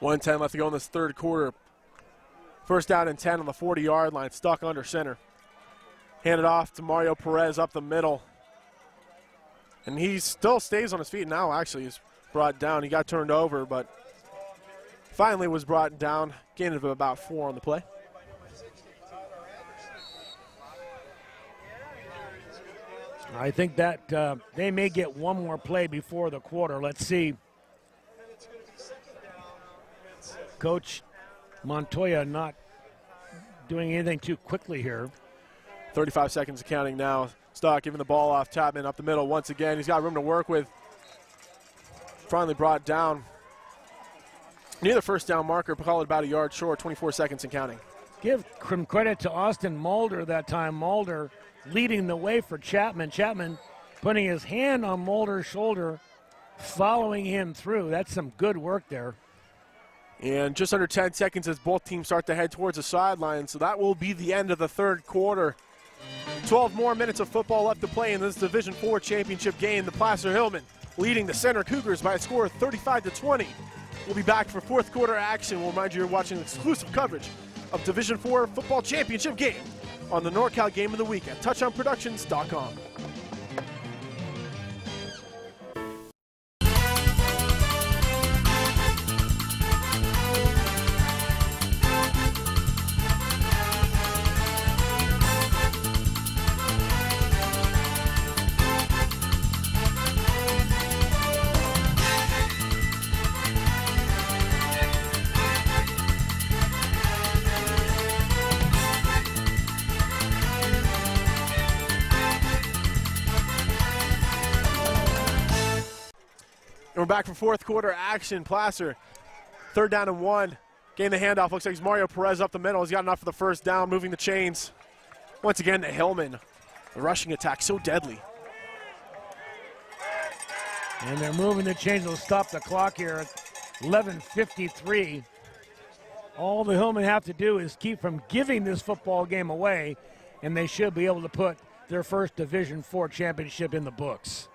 Speaker 2: 1:10 left to go in this 3rd quarter. 1st down and 10 on the 40-yard line, stuck under center. Handed off to Mario Perez up the middle. And he still stays on his feet now. Actually, he's brought down. He got turned over, but finally was brought down. Gain of about 4 on the play.
Speaker 1: I think that they may get one more play before the quarter. Let's see. Coach Montoya not doing anything too quickly here.
Speaker 2: 35 seconds of counting now. Stock giving the ball off. Chapman up the middle once again. He's got room to work with. finally brought down near the first down marker, called about a yard short, 24 seconds and counting.
Speaker 1: Give some credit to Austin Mulder that time. Mulder leading the way for Chapman. Chapman putting his hand on Mulder's shoulder, following him through. That's some good work there.
Speaker 2: And just under 10 seconds as both teams start to head towards the sideline. So that will be the end of the third quarter. 12 more minutes of football left to play in this Division IV championship game. The Placer Hillmen leading the Center Cougars by a score of 35-20. We'll be back for fourth quarter action. We'll remind you you're watching exclusive coverage of Division IV football championship game on the NorCal Game of the Week at touchdownproductions.com. We're back for fourth quarter action. Placer, 3rd down and 1. Gain the handoff. Looks like it's Mario Perez up the middle. He's got enough for the first down, moving the chains. Once again, the Hillmen. The rushing attack so deadly.
Speaker 1: And they're moving the chains. They'll stop the clock here at 11:53. All the Hillmen have to do is keep from giving this football game away, and they should be able to put their first Division IV championship in the books.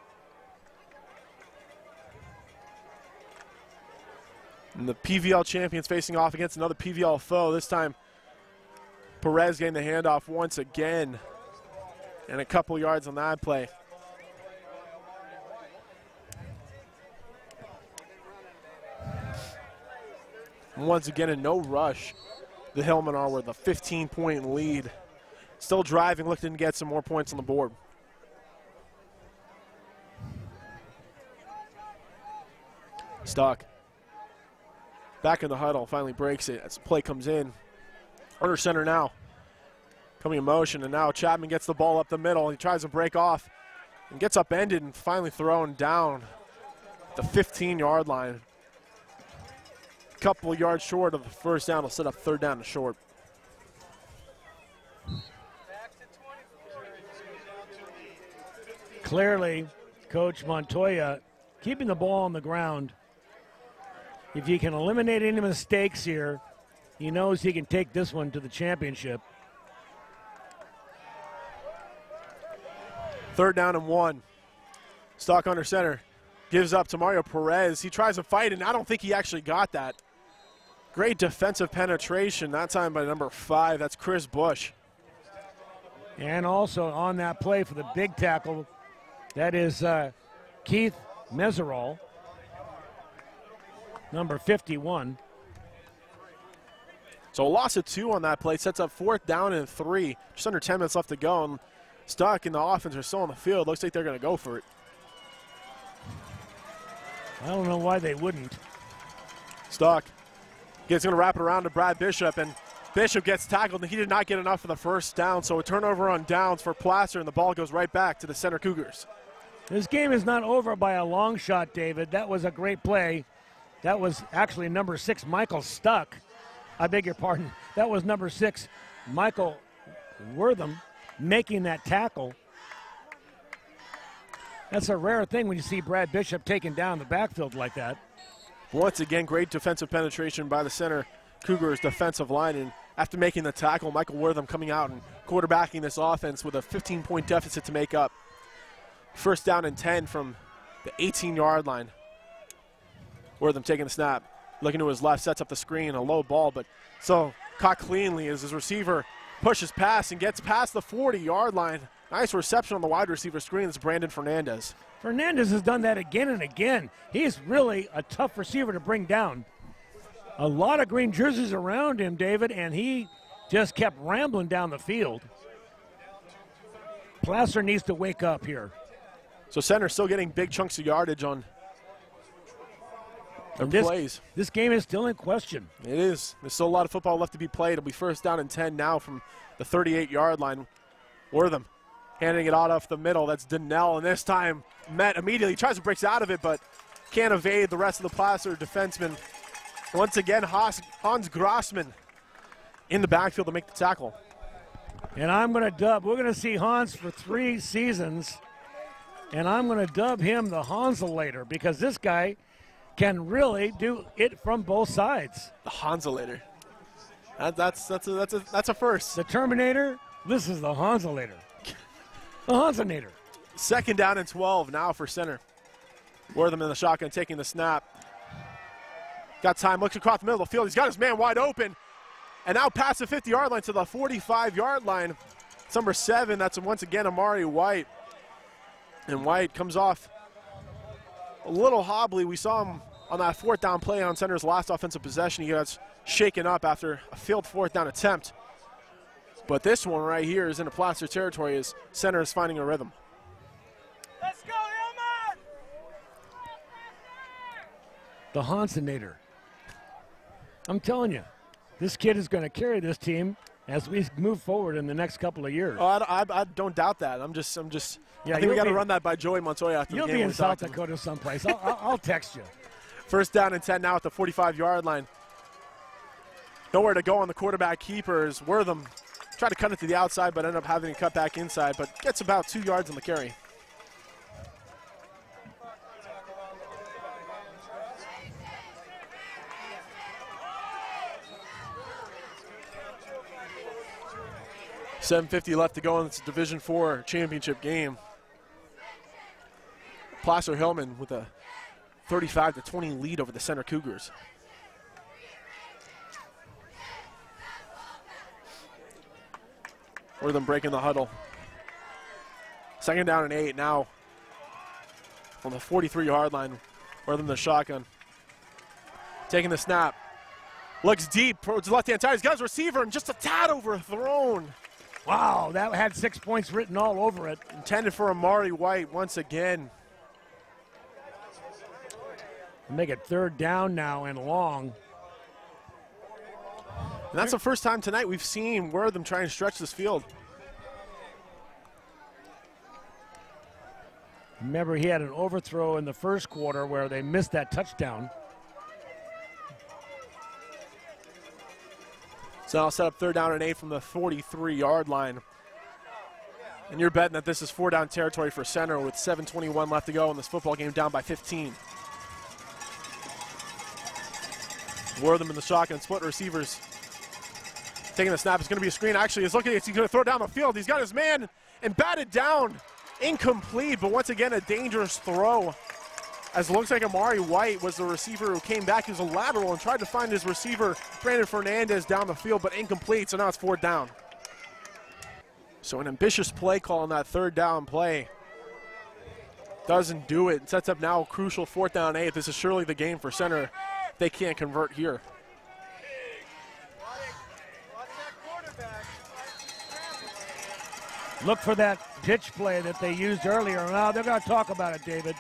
Speaker 2: And the PVL champions facing off against another PVL foe. This time, Perez getting the handoff once again. And a couple yards on that play. And once again, a no rush. The Hillmen are with a 15-point lead. Still driving, looking to get some more points on the board. Stuck. Back in the huddle, finally breaks it as the play comes in. Under center now. Coming in motion, and now Chapman gets the ball up the middle. He tries to break off and gets upended and finally thrown down at the 15-yard line. A couple yards short of the first down will set up 3rd down and short.
Speaker 1: Clearly, Coach Montoya keeping the ball on the ground. If you can eliminate any mistakes here, he knows he can take this one to the championship.
Speaker 2: 3rd down and 1. Stock under center. Gives up to Mario Perez. He tries to fight, and I don't think he actually got that. Great defensive penetration, that time by number 5. That's Chris Bush.
Speaker 1: And also on that play for the big tackle, that is Keith Meserol. Number 51.
Speaker 2: So a loss of 2 on that play sets up 4th down and 3. Just under 10 minutes left to go. And Stuck and the offense are still on the field. Looks like they're going to go for it.
Speaker 1: I don't know why they wouldn't.
Speaker 2: Stuck. He's going to wrap it around to Brad Bishop. And Bishop gets tackled, and he did not get enough for the first down. So a turnover on downs for Placer, and the ball goes right back to the Center Cougars.
Speaker 1: This game is not over by a long shot, David. That was a great play. That was actually number 6, Michael Stuck. I beg your pardon. That was number 6, Michael Wortham, making that tackle. That's a rare thing when you see Brad Bishop taking down the backfield like that.
Speaker 2: Once again, great defensive penetration by the Center Cougars defensive line. And after making the tackle, Michael Wortham coming out and quarterbacking this offense with a 15-point deficit to make up. 1st down and 10 from the 18-yard line. Wortham taking the snap, looking to his left, sets up the screen, a low ball, but so caught cleanly as his receiver pushes past and gets past the 40-yard line. Nice reception on the wide receiver screen. It's Brandon Fernandez.
Speaker 1: Fernandez has done that again and again. He's really a tough receiver to bring down. A lot of green jerseys around him, David, and he just kept rambling down the field. Placer needs to wake up here.
Speaker 2: So Center still getting big chunks of yardage on their plays.
Speaker 1: This game is still in question.
Speaker 2: It is. There's still a lot of football left to be played. It'll be 1st down and 10 now from the 38-yard line. Wortham handing it out off the middle. That's Donnell, and this time Met immediately tries to break out of it, but can't evade the rest of the Placer defensemen. Once again, Hans Grossman in the backfield to make the tackle.
Speaker 1: And I'm going to dub, we're going to see Hans for 3 seasons, and I'm going to dub him the Hanselator because this guy can really do it from both sides.
Speaker 2: The Hanselator. That's a first.
Speaker 1: The Terminator, this is the Hanselator. The Hanselator.
Speaker 2: 2nd down and 12 now for center. Wortham in the shotgun taking the snap. Got time, looks across the middle of the field. He's got his man wide open. And now past the 50-yard line to the 45-yard line. It's number 7, that's once again Amari White. And White comes off a little hobbly. We saw him on that 4th down play on center's last offensive possession. He got shaken up after a failed 4th down attempt. But this one right here is in the Placer territory as center is finding a rhythm.
Speaker 8: Let's go, Hillmen!
Speaker 1: The Hanselator. I'm telling you, this kid is going to carry this team as we move forward in the next couple of years.
Speaker 2: Oh, I don't doubt that. I'm just.
Speaker 1: Yeah,
Speaker 2: I think we got to run that by Joey Montoya after the game.
Speaker 1: You'll be in South Dakota someplace. I'll text you.
Speaker 2: 1st down and 10 now at the 45-yard line. Nowhere to go on the quarterback keepers. Wortham tried to cut it to the outside, but ended up having to cut back inside, but gets about 2 yards on the carry. $7:50 left to go in this Division IV championship game. Placer Hillmen with a 35-20 lead over the center Cougars. Wortham breaking the huddle. 2nd down and 8 now on the 43-yard line. Wortham the shotgun. Taking the snap. Looks deep towards the left-hand side. He's got his receiver and just a tad overthrown.
Speaker 1: Wow, that had 6 points written all over it.
Speaker 2: Intended for Amari White once again.
Speaker 1: Make it 3rd down now and long.
Speaker 2: And that's the first time tonight we've seen Wortham try and stretch this field.
Speaker 1: Remember, he had an overthrow in the 1st quarter where they missed that touchdown.
Speaker 2: So now set up 3rd down and 8 from the 43-yard line. And you're betting that this is 4 down territory for center with 7:21 left to go in this football game, down by 15. Wortham in the shotgun, split receivers. Taking the snap, it's going to be a screen. Actually, he's looking, he's going to throw down the field. He's got his man and batted down. Incomplete, but once again, a dangerous throw. As it looks like Amari White was the receiver who came back. He was a lateral and tried to find his receiver, Brandon Fernandez, down the field, but incomplete, so now it's 4th down. So an ambitious play call on that 3rd down play. Doesn't do it. It sets up now a crucial 4th down 8. This is surely the game for center. They can't convert here.
Speaker 1: Look for that pitch play that they used earlier. Now they're going to talk about it, David.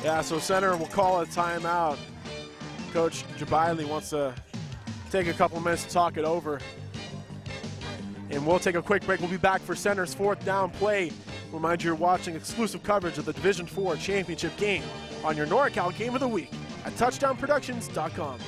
Speaker 2: Yeah, so center will call a timeout. Coach Jabaili wants to take a couple minutes to talk it over. And we'll take a quick break. We'll be back for center's 4th down play. Remind you you're watching exclusive coverage of the Division IV championship game on your NorCal Game of the Week at touchdownproductions.com.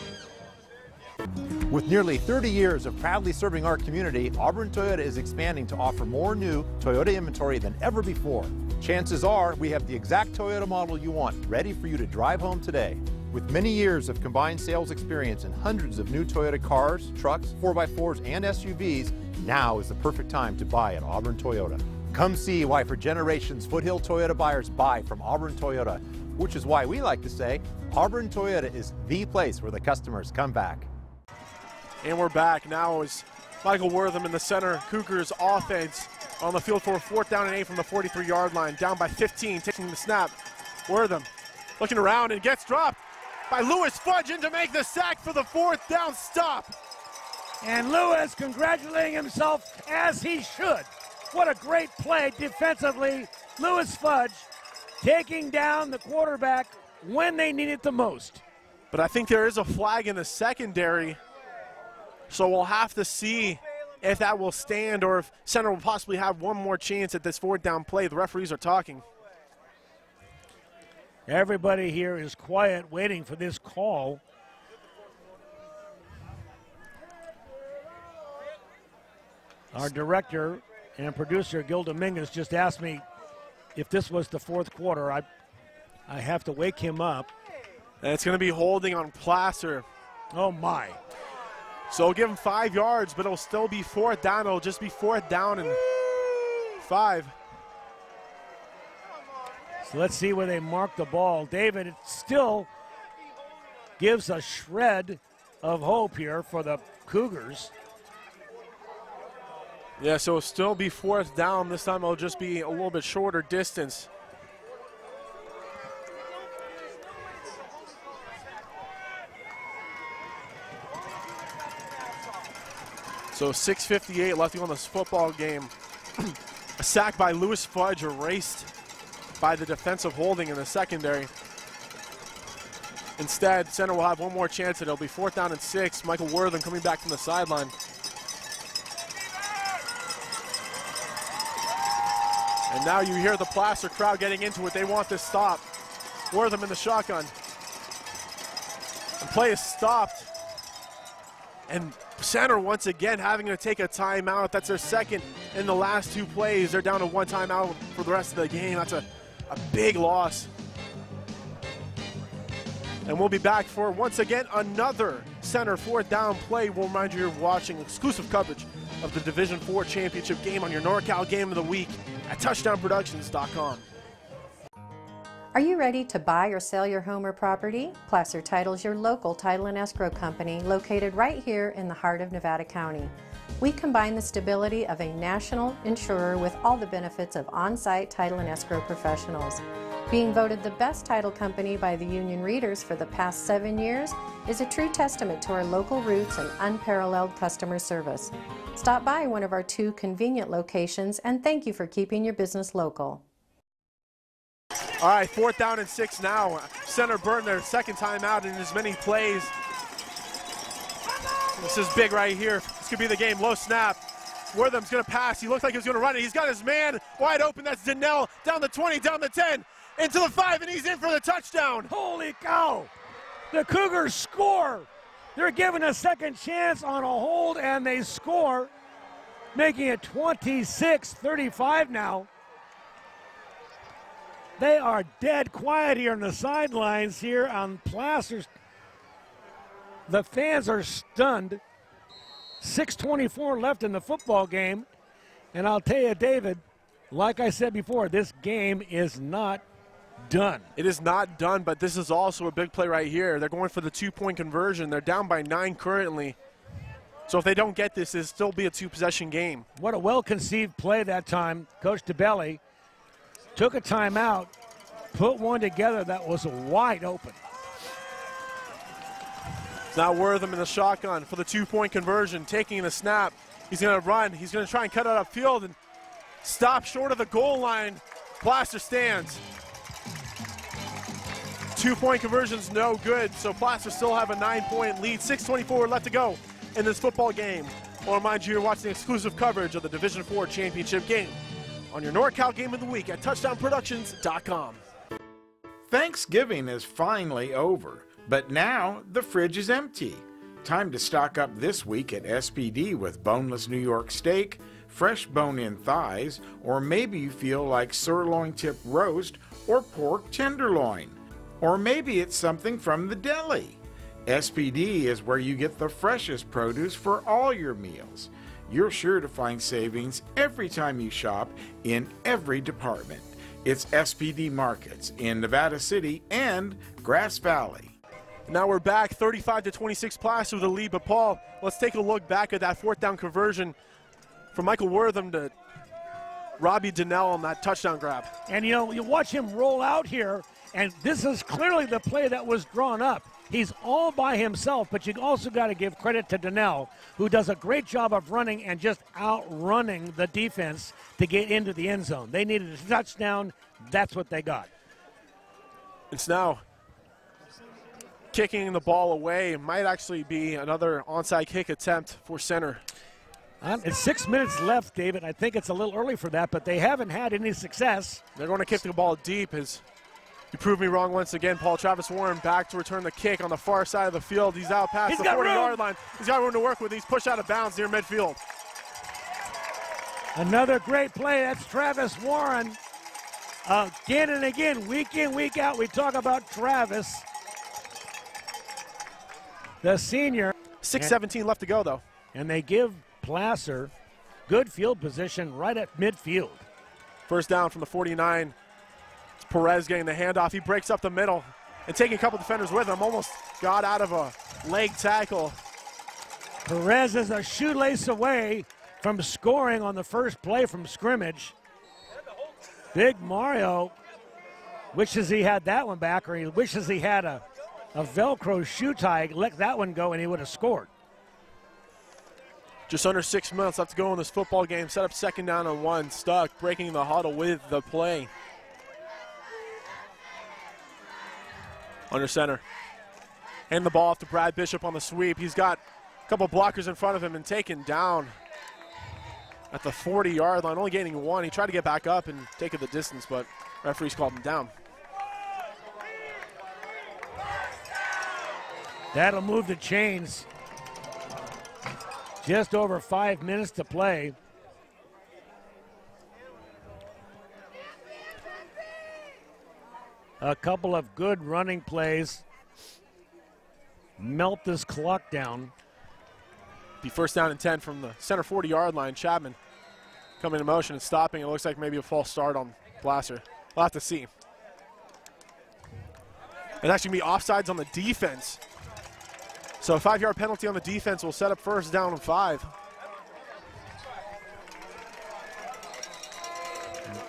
Speaker 3: With nearly 30 years of proudly serving our community, Auburn Toyota is expanding to offer more new Toyota inventory than ever before. Chances are we have the exact Toyota model you want, ready for you to drive home today. With many years of combined sales experience and hundreds of new Toyota cars, trucks, 4x4s, and SUVs, now is the perfect time to buy at Auburn Toyota. Come see why for generations Foothill Toyota buyers buy from Auburn Toyota, which is why we like to say Auburn Toyota is the place where the customers come back.
Speaker 2: And we're back now as Michael Wortham in the center Cougars offense on the field for a 4th down and 8 from the 43-yard line, down by 15, taking the snap. Wortham looking around and gets dropped by Lewis Fudge in to make the sack for the 4th down stop.
Speaker 1: And Lewis congratulating himself as he should. What a great play defensively. Lewis Fudge taking down the quarterback when they need it the most.
Speaker 2: But I think there is a flag in the secondary, so we'll have to see if that will stand or if center will possibly have one more chance at this 4th down play. The referees are talking.
Speaker 1: Everybody here is quiet, waiting for this call. Our director and producer, Gil Dominguez, just asked me if this was the fourth quarter. I have to wake him up.
Speaker 2: And it's going to be holding on Placer.
Speaker 1: Oh, my.
Speaker 2: So it'll give him 5 yards, but it'll still be fourth down. It'll just be fourth down and 5.
Speaker 1: So let's see where they mark the ball. David, it still gives a shred of hope here for the Cougars.
Speaker 2: Yeah, so it'll still be fourth down. This time it'll just be a little bit shorter distance. So 6:58 left to go in this football game. A sack by Lewis Fudge erased by the defensive holding in the secondary. Instead, center will have one more chance. It'll be fourth down and 6. Michael Wortham coming back from the sideline. And now you hear the Placer crowd getting into it. They want this stop. Wortham in the shotgun. The play is stopped. And center once again having to take a timeout. That's their second in the last 2 plays. They're down to 1 timeout for the rest of the game. That's a big loss. And we'll be back for, once again, another center fourth down play. We'll remind you you're watching exclusive coverage of the Division IV championship game on your NorCal Game of the Week at touchdownproductions.com.
Speaker 4: Are you ready to buy or sell your home or property? Placer Title is your local title and escrow company located right here in the heart of Nevada County. We combine the stability of a national insurer with all the benefits of on-site title and escrow professionals. Being voted the best title company by the union readers for the past 7 years is a true testament to our local roots and unparalleled customer service. Stop by one of our 2 convenient locations and thank you for keeping your business local.
Speaker 2: All right, fourth down and 6 now. Center burned their second time out in as many plays. This is big right here. This could be the game. Low snap. Wortham's going to pass. He looks like he's going to run it. He's got his man wide open. That's Donnell. Down the 20, down the 10, into the 5, and he's in for the touchdown.
Speaker 1: Holy cow! The Cougars score. They're given a second chance on a hold, and they score, making it 26-35 now. They are dead quiet here on the sidelines here on Placer's. The fans are stunned. 6:24 left in the football game. And I'll tell you, David, like I said before, this game is not done.
Speaker 2: It is not done, but this is also a big play right here. They're going for the 2-point conversion. They're down by 9 currently. So if they don't get this, it'll still be a 2-possession game.
Speaker 1: What a well-conceived play that time. Coach DeBelli took a timeout, put one together that was wide open.
Speaker 2: Now Wortham in the shotgun for the 2-point conversion, taking the snap. He's going to run. He's going to try and cut it upfield and stop short of the goal line. Placer stands. 2-point conversion's no good, so Placer still have a 9-point lead. 6:24 left to go in this football game. I'll remind you you're watching exclusive coverage of the Division IV championship game on your NorCal Game of the Week at touchdownproductions.com.
Speaker 5: Thanksgiving is finally over, but now the fridge is empty. Time to stock up this week at SPD with boneless New York steak, fresh bone-in thighs, or maybe you feel like sirloin tip roast or pork tenderloin. Or maybe it's something from the deli. SPD is where you get the freshest produce for all your meals. You're sure to find savings every time you shop in every department. It's SPD Markets in Nevada City and Grass Valley.
Speaker 2: Now we're back 35-26 Placer with the lead, but Paul, let's take a look back at that fourth down conversion from Michael Wortham to Robbie Donnell on that touchdown grab.
Speaker 1: And you know, you watch him roll out here, and this is clearly the play that was drawn up. He's all by himself, but you also got to give credit to Donnell, who does a great job of running and just outrunning the defense to get into the end zone. They needed a touchdown. That's what they got.
Speaker 2: It's now kicking the ball away. It might actually be another onside kick attempt for center.
Speaker 1: It's 6 minutes left, David. I think it's a little early for that, but they haven't had any success.
Speaker 2: They're going to kick the ball deep as You proved me wrong once again, Paul. Travis Warren back to return the kick on the far side of the field. He's out past the 40-yard line. He's got room to work with. He's pushed out of bounds near midfield.
Speaker 1: Another great play. That's Travis Warren. Again and again, week in, week out, we talk about Travis, the senior.
Speaker 2: 6:17 left to go, though.
Speaker 1: And they give Placer good field position right at midfield.
Speaker 2: First down from the 49. It's Perez getting the handoff. He breaks up the middle and taking a couple defenders with him. Almost got out of a leg tackle.
Speaker 1: Perez is a shoelace away from scoring on the first play from scrimmage. Big Mario wishes he had that one back, or he wishes he had a Velcro shoe tie, let that one go, and he would have scored.
Speaker 2: Just under 6 minutes left to go in this football game. Set up 2nd down and 1. Stuck, breaking the huddle with the play. Under center. Hand the ball off to Brad Bishop on the sweep. He's got a couple blockers in front of him and taken down at the 40-yard line, only gaining 1. He tried to get back up and take it the distance, but referees called him down.
Speaker 1: That'll move the chains. Just over 5 minutes to play. A couple of good running plays. Melt this clock down.
Speaker 2: Be 1st down and 10 from the center 40-yard line. Chapman coming in motion and stopping. It looks like maybe a false start on Placer. We'll have to see. It's actually going to be offsides on the defense. So a 5-yard penalty on the defense will set up 1st down and 5.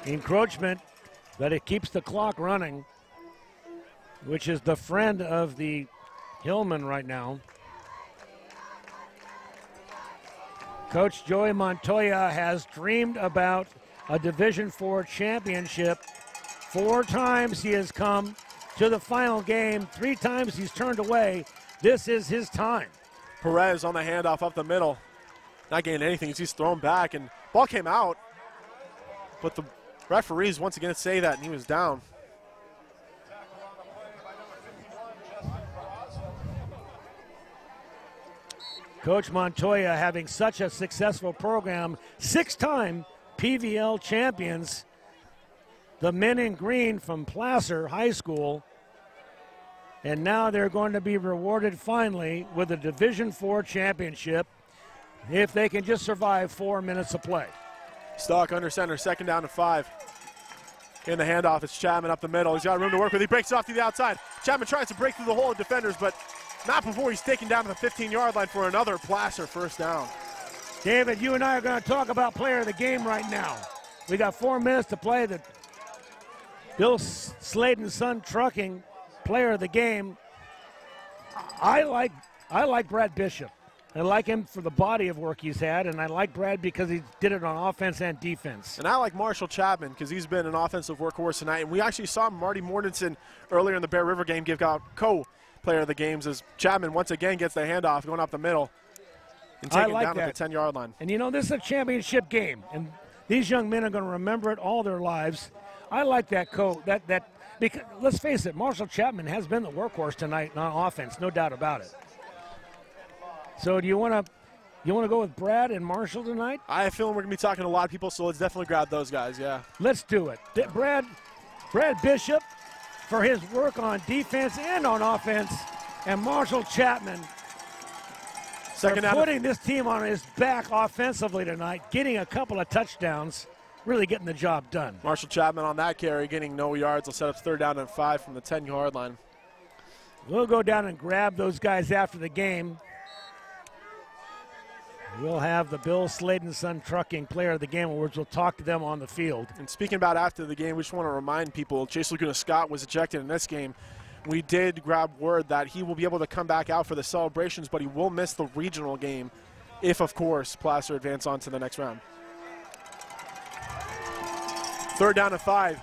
Speaker 1: Encroachment, but it keeps the clock running, which is the friend of the Hillmen right now. Coach Joey Montoya has dreamed about a Division IV championship. 4 times he has come to the final game. 3 times he's turned away. This is his time.
Speaker 2: Perez on the handoff up the middle. Not getting anything. He's just thrown back, and ball came out. But the referees once again say that, and he was down.
Speaker 1: Coach Montoya having such a successful program, 6-time PVL champions. The men in green from Placer High School. And now they're going to be rewarded finally with a Division IV championship if they can just survive 4 minutes of play.
Speaker 2: Stock under center, 2nd down and 5. In the handoff, it's Chapman up the middle. He's got room to work with. He breaks off to the outside. Chapman tries to break through the hole of defenders, but not before he's taken down to the 15-yard line for another Placer 1st down.
Speaker 1: David, you and I are going to talk about player of the game right now. We got 4 minutes to play. The Bill Sladen Son Trucking player of the game. I like Brad Bishop. I like him for the body of work he's had, and I like Brad because he did it on offense and defense.
Speaker 2: And I like Marshall Chapman because he's been an offensive workhorse tonight. And we actually saw Marty Mortensen earlier in the Bear River game give out co-player of the games as Chapman once again gets the handoff going up the middle and taken down at the 10-yard line.
Speaker 1: And you know, this is a championship game, and these young men are going to remember it all their lives. I like that because let's face it, Marshall Chapman has been the workhorse tonight on offense, no doubt about it. So do you want to go with Brad and Marshall tonight?
Speaker 2: I have a feeling we're going to be talking to a lot of people, so let's definitely grab those guys, yeah.
Speaker 1: Let's do it. Brad Bishop for his work on defense and on offense, and Marshall Chapman for putting this team on his back offensively tonight, getting a couple of touchdowns, really getting the job done.
Speaker 2: Marshall Chapman on that carry, getting no yards. Will set up 3rd down and 5 from the 10-yard line.
Speaker 1: We'll go down and grab those guys after the game. We'll have the Bill Sladen Son Trucking player of the game awards. We'll talk to them on the field.
Speaker 2: And speaking about after the game, we just want to remind people, Chase Laguna Scott was ejected in this game. We did grab word that he will be able to come back out for the celebrations, but he will miss the regional game if, of course, Placer advance on to the next round. 3rd down and 5.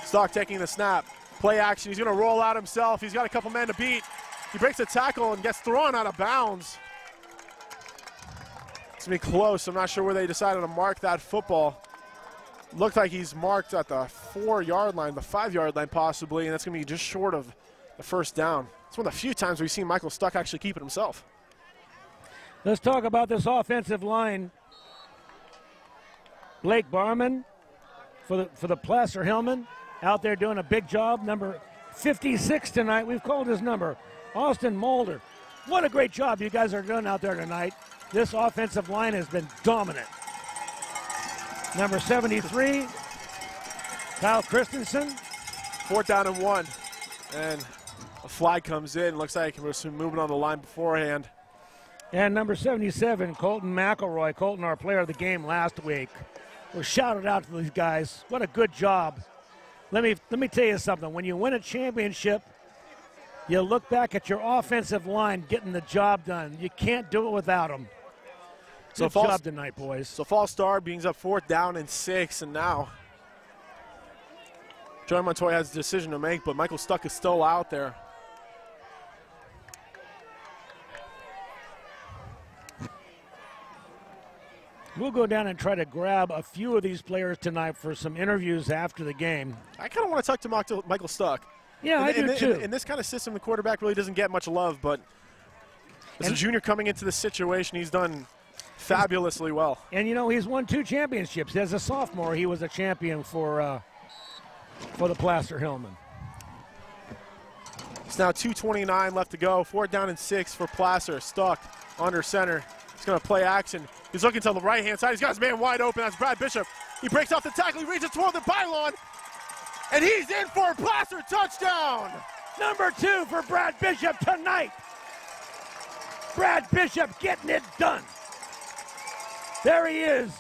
Speaker 2: Stock taking the snap. Play action. He's going to roll out himself. He's got a couple men to beat. He breaks a tackle and gets thrown out of bounds. It's going to be close. I'm not sure where they decided to mark that football. Looked like he's marked at the 4-yard line, the 5-yard line possibly, and that's going to be just short of the first down. It's one of the few times we've seen Michael Stuck actually keep it himself.
Speaker 1: Let's talk about this offensive line. Blake Barman for the Placer Hillmen out there doing a big job. Number 56 tonight. We've called his number. Austin Mulder. What a great job you guys are doing out there tonight. This offensive line has been dominant. Number 73, Kyle Christensen.
Speaker 2: 4th down and 1. And a flag comes in. Looks like we're moving on the line beforehand.
Speaker 1: And number 77, Colton McElroy. Colton, our player of the game last week. We'll shout it out to these guys. What a good job. Let me tell you something. When you win a championship, you look back at your offensive line getting the job done. You can't do it without them. Good job tonight, boys.
Speaker 2: So false start brings up 4th down and 6, and now Joey Montoya has a decision to make, but Michael Stuck is still out there.
Speaker 1: We'll go down and try to grab a few of these players tonight for some interviews after the game.
Speaker 2: I kind of want to talk to Michael Stuck.
Speaker 1: Yeah, I do too.
Speaker 2: In this kind of system, the quarterback really doesn't get much love, but as a junior coming into this situation, he's done fabulously well.
Speaker 1: And, you know, he's won 2 championships. As a sophomore, he was a champion for the Placer Hillmen.
Speaker 2: It's now 2:29 left to go. 4th down and 6 for Placer. Stuck under center. He's going to play action. He's looking to the right-hand side. He's got his man wide open. That's Brad Bishop. He breaks off the tackle. He reaches toward the pylon. And he's in for a Placer touchdown.
Speaker 1: Number 2 for Brad Bishop tonight. Brad Bishop getting it done. There he is.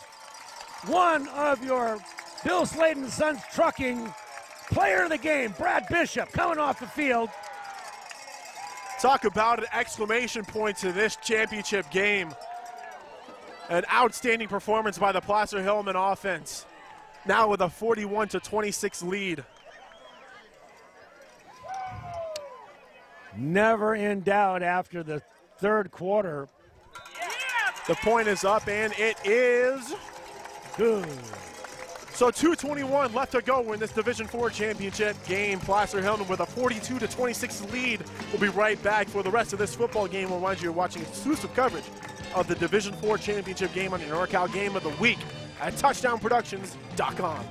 Speaker 1: One of your Bill Sladen Sons Trucking player of the game, Brad Bishop, coming off the field.
Speaker 2: Talk about an exclamation point to this championship game. An outstanding performance by the Placer Hillmen offense. Now with a 41-26 lead.
Speaker 1: Never in doubt after the 3rd quarter.
Speaker 2: The point is up, and it is
Speaker 1: good.
Speaker 2: So 2:21 left to go in this Division IV championship game. Placer Hillmen with a 42-26 lead. We'll be right back for the rest of this football game. We'll remind you you're watching exclusive coverage of the Division IV championship game on the NorCal Game of the Week at touchdownproductions.com.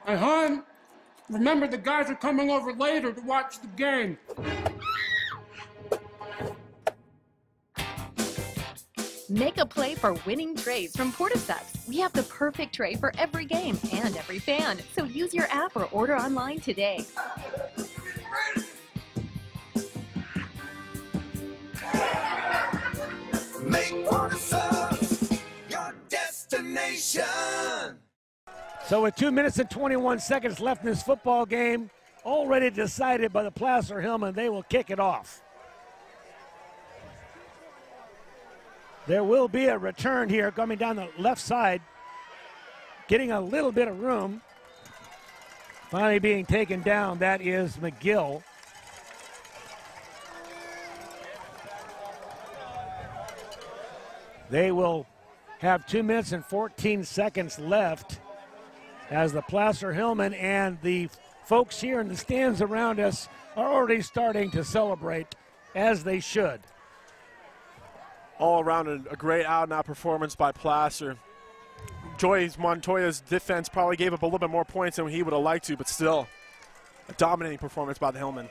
Speaker 9: Hey, hon, remember the guys are coming over later to watch the game.
Speaker 10: Make a play for winning trays from Portasex. We have the perfect tray for every game and every fan. So use your app or order online today.
Speaker 11: Make Portasex your destination.
Speaker 1: So with 2 minutes and 21 seconds left in this football game, already decided by the Placer Hillmen, they will kick it off. There will be a return here coming down the left side, getting a little bit of room. Finally being taken down, that is McGill. They will have 2 minutes and 14 seconds left as the Placer Hillmen and the folks here in the stands around us are already starting to celebrate, as they should.
Speaker 2: All around a great out-and-out performance by Placer. Joey Montoya's defense probably gave up a little bit more points than he would have liked to, but still a dominating performance by the Hillmen.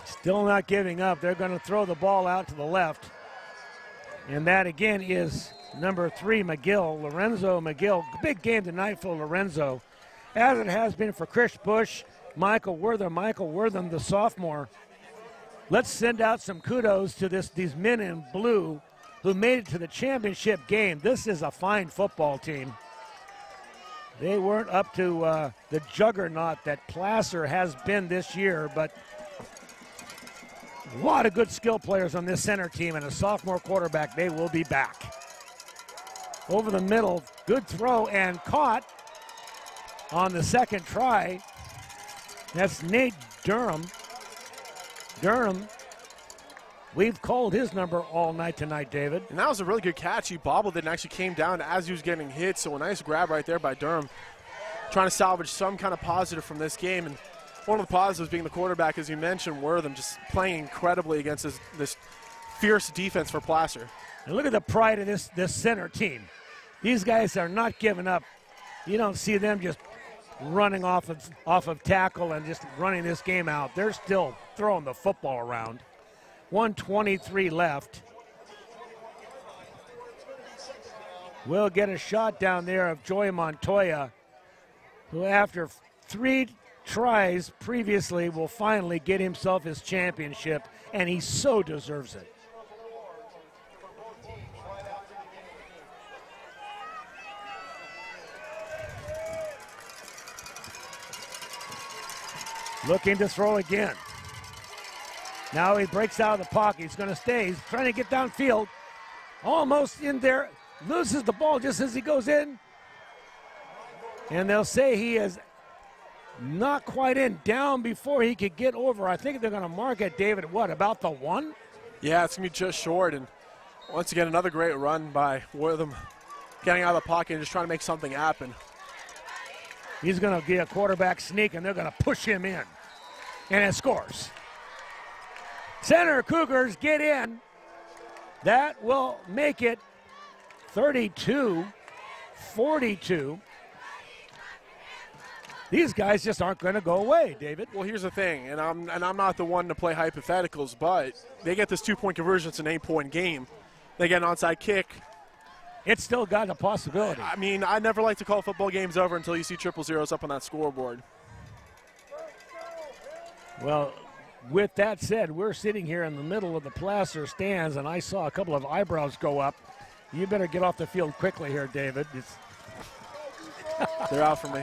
Speaker 1: Still not giving up. They're going to throw the ball out to the left. And that again is number 3, McGill, Lorenzo McGill. Big game tonight for Lorenzo, as it has been for Chris Bush, Michael Wortham, the sophomore. Let's send out some kudos to these men in blue who made it to the championship game. This is a fine football team. They weren't up to the juggernaut that Placer has been this year, but a lot of good skill players on this center team and a sophomore quarterback. They will be back. Over the middle, good throw and caught on the second try. That's Nate Durham. We've called his number all night tonight, David.
Speaker 2: And that was a really good catch. He bobbled it and actually came down as he was getting hit. So a nice grab right there by Durham, trying to salvage some kind of positive from this game. And one of the positives being the quarterback, as you mentioned, Wortham, just playing incredibly against this fierce defense for Placer.
Speaker 1: And look at the pride of this center team. These guys are not giving up. You don't see them just running off of tackle and just running this game out. They're still throwing the football around. 1:23 left. We'll get a shot down there of Joey Montoya, who after 3 tries previously will finally get himself his championship, and he so deserves it. Looking to throw again. Now he breaks out of the pocket. He's going to stay. He's trying to get downfield. Almost in there. Loses the ball just as he goes in. And they'll say he is not quite in. Down before he could get over. I think they're going to mark it, David, what, about the 1?
Speaker 2: Yeah, it's going to be just short. And once again, another great run by Wortham, getting out of the pocket and just trying to make something happen.
Speaker 1: He's going to get a quarterback sneak, and they're going to push him in. And it scores. Center Cougars get in. That will make it 32-42. These guys just aren't going to go away, David.
Speaker 2: Well, here's the thing, and I'm not the one to play hypotheticals, but they get this 2-point conversion. It's an 8-point game. They get an onside kick.
Speaker 1: It's still got a possibility.
Speaker 2: I mean, I never like to call football games over until you see 000s up on that scoreboard.
Speaker 1: Well, with that said, we're sitting here in the middle of the Placer stands, and I saw a couple of eyebrows go up. You better get off the field quickly here, David.
Speaker 2: They're out for me.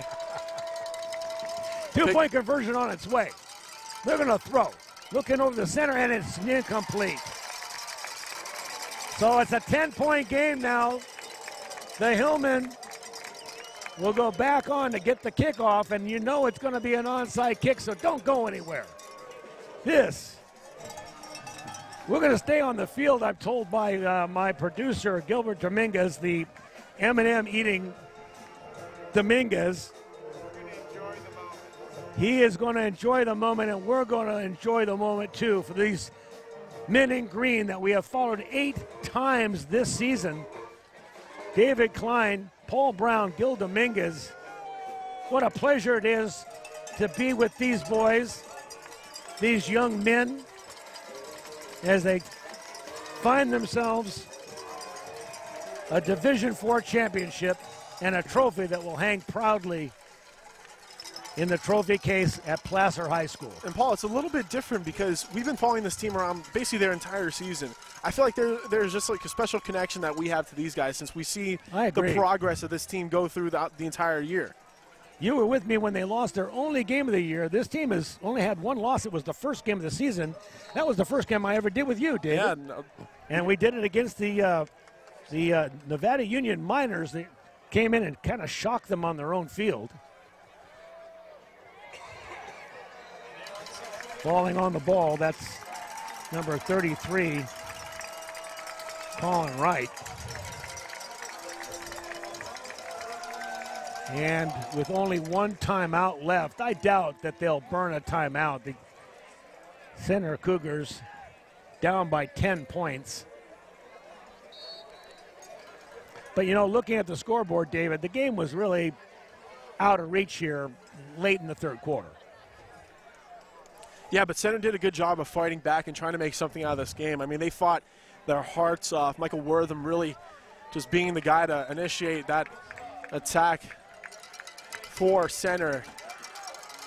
Speaker 1: 2-point conversion on its way. They're going to throw. Looking over the center, and it's incomplete. So it's a 10-point game now. The Hillmen will go back on to get the kickoff, and you know it's going to be an onside kick, so don't go anywhere. We're going to stay on the field, I'm told by my producer, Gilbert Dominguez, the M&M eating Dominguez. He is going to enjoy the moment, and we're going to enjoy the moment, too, for these men in green that we have followed 8 times this season. David Kline, Paul Brown, Gil Dominguez. What a pleasure it is to be with these boys, these young men, as they find themselves a Division IV championship and a trophy that will hang proudly in the trophy case at Placer High School.
Speaker 2: And Paul, it's a little bit different because we've been following this team around basically their entire season. I feel like there's just like a special connection that we have to these guys since we see the progress of this team go through the entire year.
Speaker 1: You were with me when they lost their only game of the year. This team has only had 1 loss. It was the first game of the season. That was the first game I ever did with you, David.
Speaker 2: Yeah, no.
Speaker 1: And we did it against the Nevada Union Miners. They came in and kind of shocked them on their own field. Falling on the ball, that's number 33, Colin Wright. And with only 1 timeout left, I doubt that they'll burn a timeout. The Center Cougars down by 10 points. But, you know, looking at the scoreboard, David, the game was really out of reach here late in the 3rd quarter.
Speaker 2: Yeah, but Center did a good job of fighting back and trying to make something out of this game. I mean, they fought their hearts off. Michael Wortham really just being the guy to initiate that attack for Center.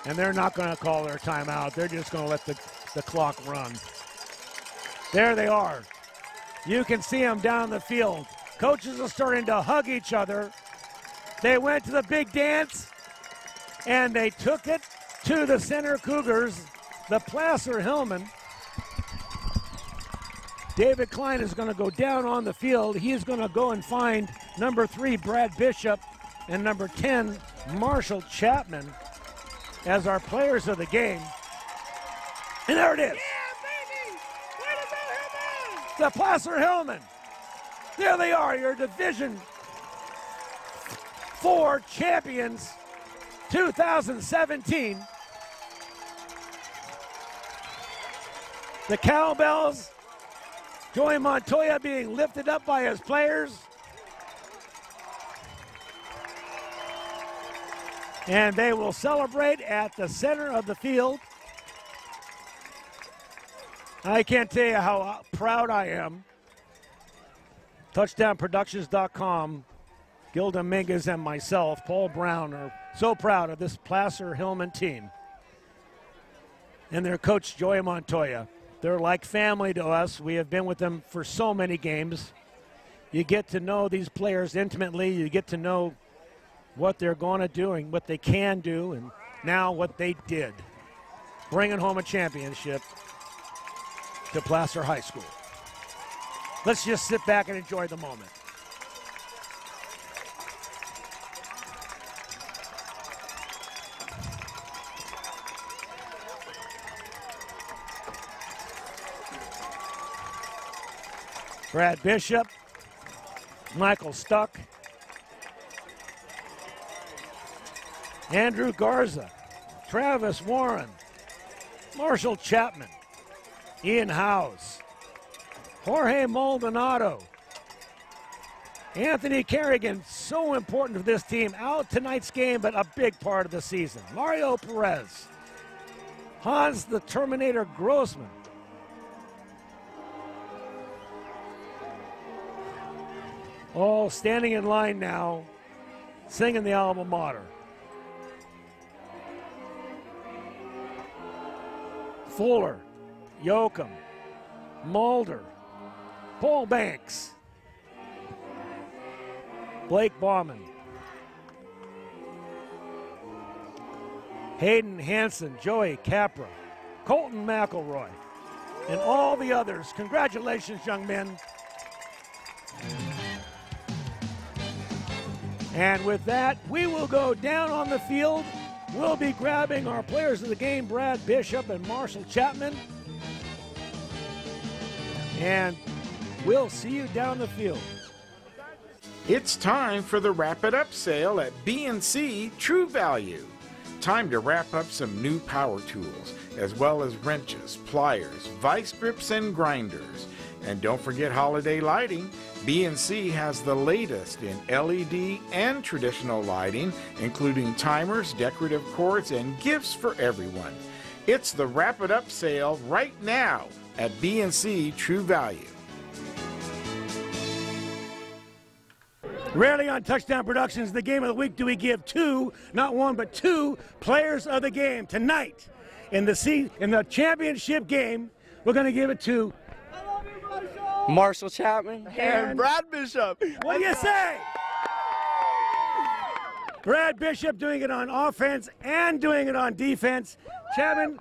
Speaker 1: And they're not going to call their timeout. They're just going to let the clock run. There they are. You can see them down the field. Coaches are starting to hug each other. They went to the big dance, and they took it to the Center Cougars. The Placer Hillmen. David Kline is going to go down on the field. He is going to go and find number 3, Brad Bishop, and number 10, Marshall Chapman, as our players of the game. And there it is.
Speaker 8: Yeah, baby! Way to go,
Speaker 1: The Placer Hillmen. There they are, your Division 4 champions 2017. The cowbells, Joey Montoya being lifted up by his players. And they will celebrate at the center of the field. I can't tell you how proud I am. TouchdownProductions.com, Gil Dominguez and myself, Paul Brown, are so proud of this Placer Hillmen team. And their coach, Joey Montoya. They're like family to us. We have been with them for so many games. You get to know these players intimately. You get to know what they're going to do and what they can do, and now what they did. Bringing home a championship to Placer High School. Let's just sit back and enjoy the moment. Brad Bishop, Michael Stuck, Andrew Garza, Travis Warren, Marshall Chapman, Ian Howes, Jorge Maldonado, Anthony Kerrigan, so important for this team, out tonight's game, but a big part of the season. Mario Perez, Hans the Terminator Grossman, all standing in line now, singing the alma mater. Fuller, Yoakum, Mulder, Paul Banks, Blake Bauman, Hayden Hansen, Joey Capra, Colton McElroy, and all the others. Congratulations, young men. And with that, we will go down on the field. We'll be grabbing our players of the game, Brad Bishop and Marshall Chapman. And we'll see you down the field.
Speaker 5: It's time for the Wrap It Up sale at B&C True Value. Time to wrap up some new power tools, as well as wrenches, pliers, vice grips, and grinders. And don't forget holiday lighting. B&C has the latest in LED and traditional lighting, including timers, decorative cords, and gifts for everyone. It's the Wrap It Up sale right now at B&C True Value.
Speaker 1: Rarely on Touchdown Productions, the game of the week, do we give two, not one, but two players of the game. Tonight, in the championship game, we're going to give it to
Speaker 12: Marshall Chapman
Speaker 1: and
Speaker 12: Brad Bishop.
Speaker 1: What do you say? Brad Bishop doing it on offense and doing it on defense. Chapman,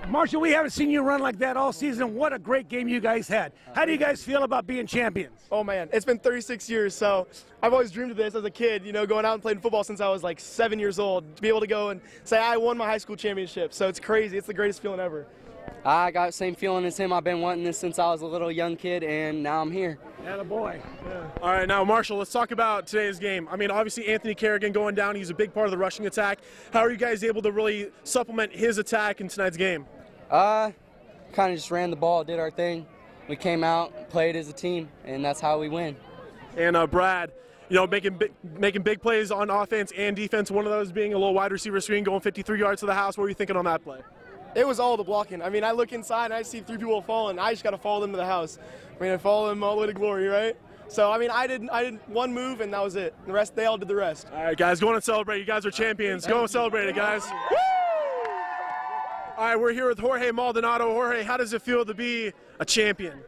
Speaker 1: Marshall, we haven't seen you run like that all season. What a great game you guys had. How do you guys feel about being champions?
Speaker 13: Oh, man, it's been 36 years, so I've always dreamed of this as a kid, you know, going out and playing football since I was like 7 years old, to be able to go and say I won my high school championship. So it's crazy. It's the greatest feeling ever.
Speaker 12: I got the same feeling as him. I've been wanting this since I was a little young kid, and now I'm here.
Speaker 1: Attaboy.
Speaker 2: Yeah. All right, now, Marshall, let's talk about today's game. I mean, obviously, Anthony Kerrigan going down. He's a big part of the rushing attack. How are you guys able to really supplement his attack in tonight's game?
Speaker 12: Kind of just ran the ball, did our thing. We came out, played as a team, and that's how we win.
Speaker 2: And Brad, you know, making big plays on offense and defense, one of those being a little wide receiver screen, going 53 yards to the house. What were you thinking on that play?
Speaker 13: It was all the blocking. I mean, I look inside and I see three people falling. I just got to follow them to the house. I mean, I follow them all the way to glory, right? So, I mean, I did one move, and that was it. The rest, they all did the rest.
Speaker 2: All right, guys, go on and celebrate. You guys are champions. Go and celebrate it, guys. Woo! All right, we're here with Jorge Maldonado. Jorge, how does it feel to be a champion?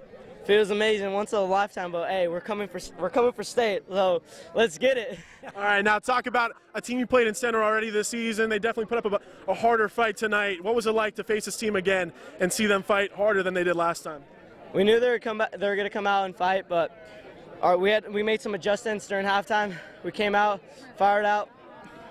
Speaker 14: Feels amazing, once in a lifetime, but hey, we're coming for state, so let's get it.
Speaker 2: All right, now talk about a team you played in center already this season. They definitely put up a harder fight tonight. What was it like to face this team again and see them fight harder than they did last time?
Speaker 14: We knew they were going to come out and fight, but we made some adjustments during halftime. We came out, fired out.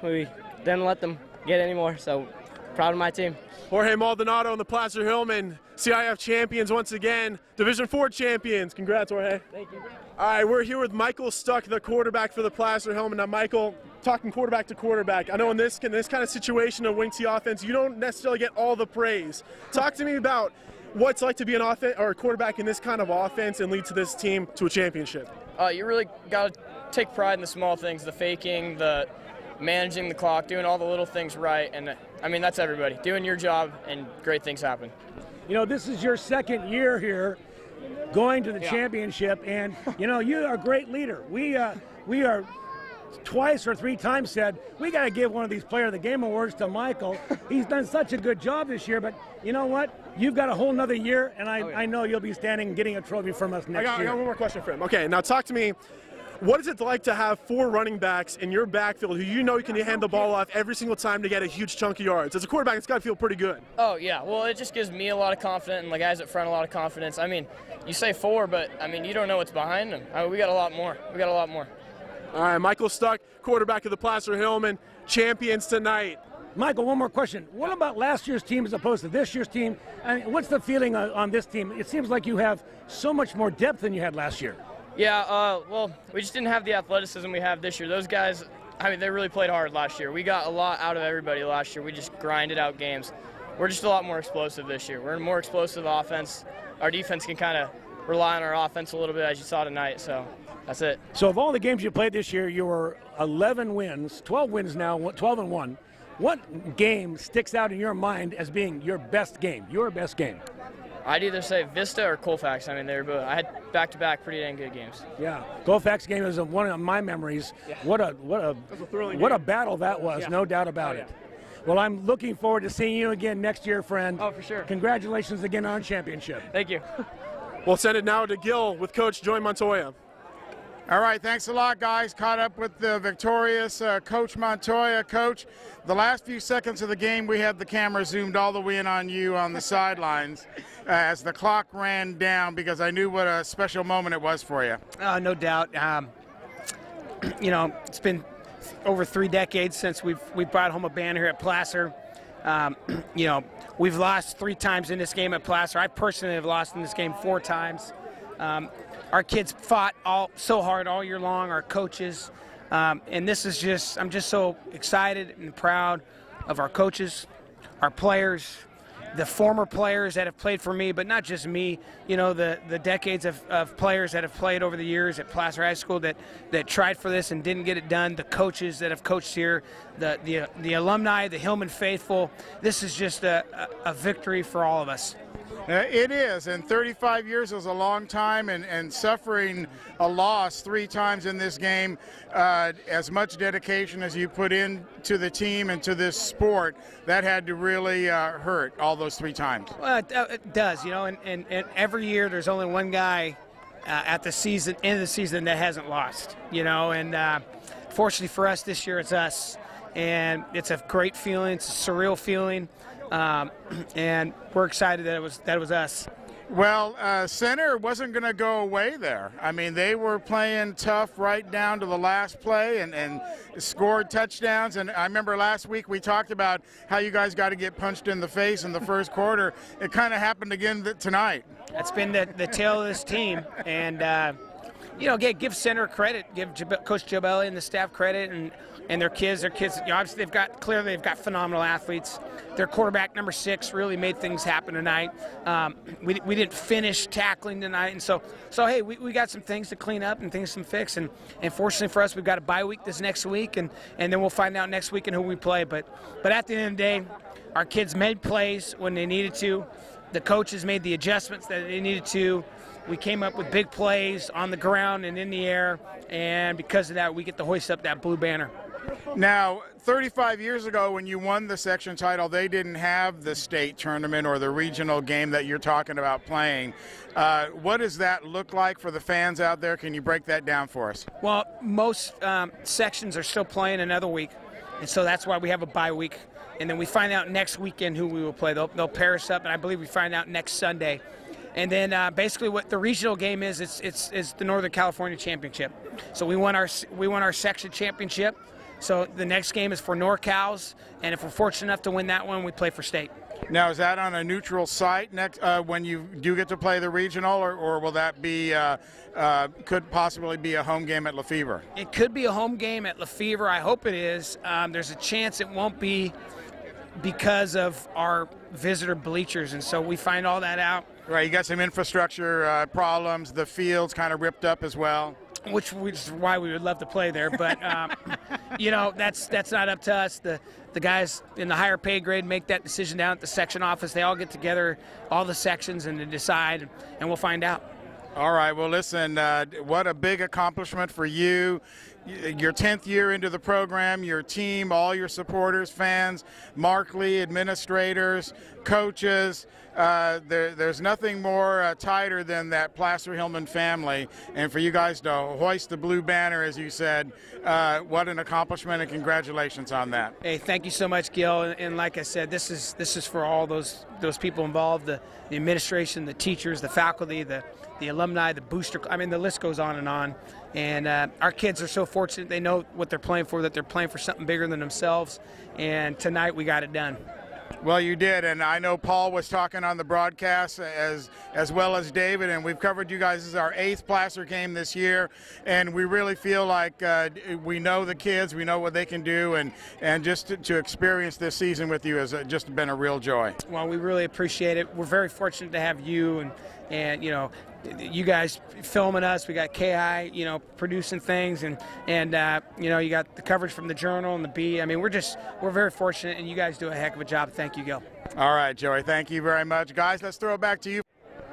Speaker 14: We didn't let them get any more, so proud of my team.
Speaker 2: Jorge Maldonado and the Placer Hillmen CIF champions once again, Division IV champions. Congrats, Jorge.
Speaker 14: Thank you.
Speaker 2: All right, we're here with Michael Stuck, the quarterback for the Placer Hillmen. Now, Michael, talking quarterback to quarterback, I know in this kind of situation of wing T offense, you don't necessarily get all the praise. Talk to me about what it's like to be an offense or a quarterback in this kind of offense and lead to this team to a championship.
Speaker 15: You really got to take pride in the small things, the faking, the managing the clock, doing all the little things right, and I mean, that's everybody. Doing your job and great things happen.
Speaker 1: You know, this is your second year here going to the championship, and you know, you are a great leader. We are twice or three times said we got to give one of these Player of the Game awards to Michael. He's done such a good job this year, but you know what? You've got a whole nother year, and I know you'll be standing and getting a trophy from us next year.
Speaker 2: I got one more question for him. Okay, now talk to me. What is it like to have 4 running backs in your backfield who you know you can hand the ball off every single time to get a huge chunk of yards? As a quarterback, it's got to feel pretty good.
Speaker 15: Oh, yeah. Well, it just gives me a lot of confidence and the guys up front a lot of confidence. I mean, you say 4, but, I mean, you don't know what's behind them. I mean, we got a lot more. We got a lot more.
Speaker 2: All right, Michael Stuck, quarterback of the Placer Hillmen, champions tonight.
Speaker 1: Michael, one more question. What about last year's team as opposed to this year's team? I mean, what's the feeling on this team? It seems like you have so much more depth than you had last year.
Speaker 15: Yeah, well, we just didn't have the athleticism we have this year. Those guys, I mean, they really played hard last year. We got a lot out of everybody last year. We just grinded out games. We're just a lot more explosive this year. We're a more explosive offense. Our defense can kind of rely on our offense a little bit, as you saw tonight, so that's it.
Speaker 1: So of all the games you played this year, you were 11 wins, 12 wins now, 12-1. What game sticks out in your mind as being your best game, your best game?
Speaker 15: I'd either say Vista or Colfax. I mean, they were both. I had back-to-back pretty dang good games.
Speaker 1: Yeah, Colfax game is one of my memories. Yeah. What a battle that was, no doubt about it. Well, I'm looking forward to seeing you again next year, friend.
Speaker 15: Oh, for sure.
Speaker 1: Congratulations again on championship.
Speaker 15: Thank you.
Speaker 2: We'll send it now to Gil with Coach Joey Montoya.
Speaker 5: All right, thanks a lot, guys. Caught up with the victorious Coach Montoya. Coach, the last few seconds of the game, we had the camera zoomed all the way in on you on the sidelines as the clock ran down, because I knew what a special moment it was for you.
Speaker 16: No doubt. You know, it's been over 3 decades since we brought home a banner here at Placer. You know, we've lost 3 times in this game at Placer. I personally have lost in this game 4 times. Our kids fought so hard all year long, our coaches, and this is just, I'm just so excited and proud of our coaches, our players, the former players that have played for me, but not just me, you know, the decades of players that have played over the years at Placer High School that tried for this and didn't get it done, the coaches that have coached here, the alumni, the Hillman faithful. This is just a victory for all of us.
Speaker 5: It is, and 35 years is a long time, and suffering a loss 3 times in this game, as much dedication as you put into the team and to this sport, that had to really hurt all those 3 times.
Speaker 16: Well, it does, you know, and every year there's only one guy at the end of the season that hasn't lost, you know, and fortunately for us this year it's us, and it's a great feeling, it's a surreal feeling. And we're excited that it was us.
Speaker 5: Well, Center wasn't going to go away there. I mean, they were playing tough right down to the last play and scored touchdowns. And I remember last week we talked about how you guys got to get punched in the face in the first quarter. It kind of happened again tonight.
Speaker 16: That's been the tale of this team. And, you know, give Center credit, give Coach Jabelli and the staff credit, and their kids, you know, obviously they've got phenomenal athletes. Their quarterback, number 6, really made things happen tonight. We didn't finish tackling tonight, and so hey, we got some things to clean up and things to fix, and fortunately for us, we've got a bye week this next week, and then we'll find out next week and who we play. But at the end of the day, our kids made plays when they needed to. The coaches made the adjustments that they needed to. We came up with big plays on the ground and in the air, and because of that, we get to hoist up that blue banner.
Speaker 5: Now, 35 years ago when you won the section title, they didn't have the state tournament or the regional game that you're talking about playing. What does that look like for the fans out there? Can you break that down for us?
Speaker 16: Well, most sections are still playing another week, and so that's why we have a bye week. And then we find out next weekend who we will play. They'll pair us up, and I believe we find out next Sunday. And then basically what the regional game is, it's the Northern California Championship. So we won our section championship. So the next game is for NorCals, and if we're fortunate enough to win that one, we play for state.
Speaker 5: Now, is that on a neutral site next when you do get to play the regional, or will that be could possibly be a home game at Lefevre?
Speaker 16: It could be a home game at Lefevre. I hope it is. There's a chance it won't be because of our visitor bleachers, and so we find all that out.
Speaker 5: Right, you got some infrastructure problems. The field's kind of ripped up as well.
Speaker 16: Which is why we would love to play there, but you know, that's not up to us. The guys in the higher pay grade make that decision down at the section office. They all get together, all the sections, and they decide, and we'll find out.
Speaker 5: All right, well, listen, what a big accomplishment for you. Your 10th year into the program, your team, all your supporters, fans, Markley, administrators, coaches. There's nothing more tighter than that Placer Hillmen family. And for you guys to hoist the blue banner, as you said, what an accomplishment, and congratulations on that.
Speaker 16: Hey, thank you so much, Gil. And like I said, this is for all those people involved, the administration, the teachers, the faculty, the alumni, the booster. I mean, the list goes on. And our kids are so fortunate. They know what they're playing for, that they're playing for something bigger than themselves. And tonight we got it done.
Speaker 5: Well, you did, and I know Paul was talking on the broadcast as well as David, and we've covered you guys. This is our 8th Placer game this year, and we really feel like we know the kids, we know what they can do, and just to experience this season with you has just been a real joy.
Speaker 16: Well, we really appreciate it. We're very fortunate to have you and you know, you guys filming us. We got KI, you know, producing things, and you know, you got the coverage from the Journal and the Bee. I mean, we're very fortunate, and you guys do a heck of a job. Thank you, Gil.
Speaker 5: All right, Joey, thank you very much. Guys, let's throw it back to you.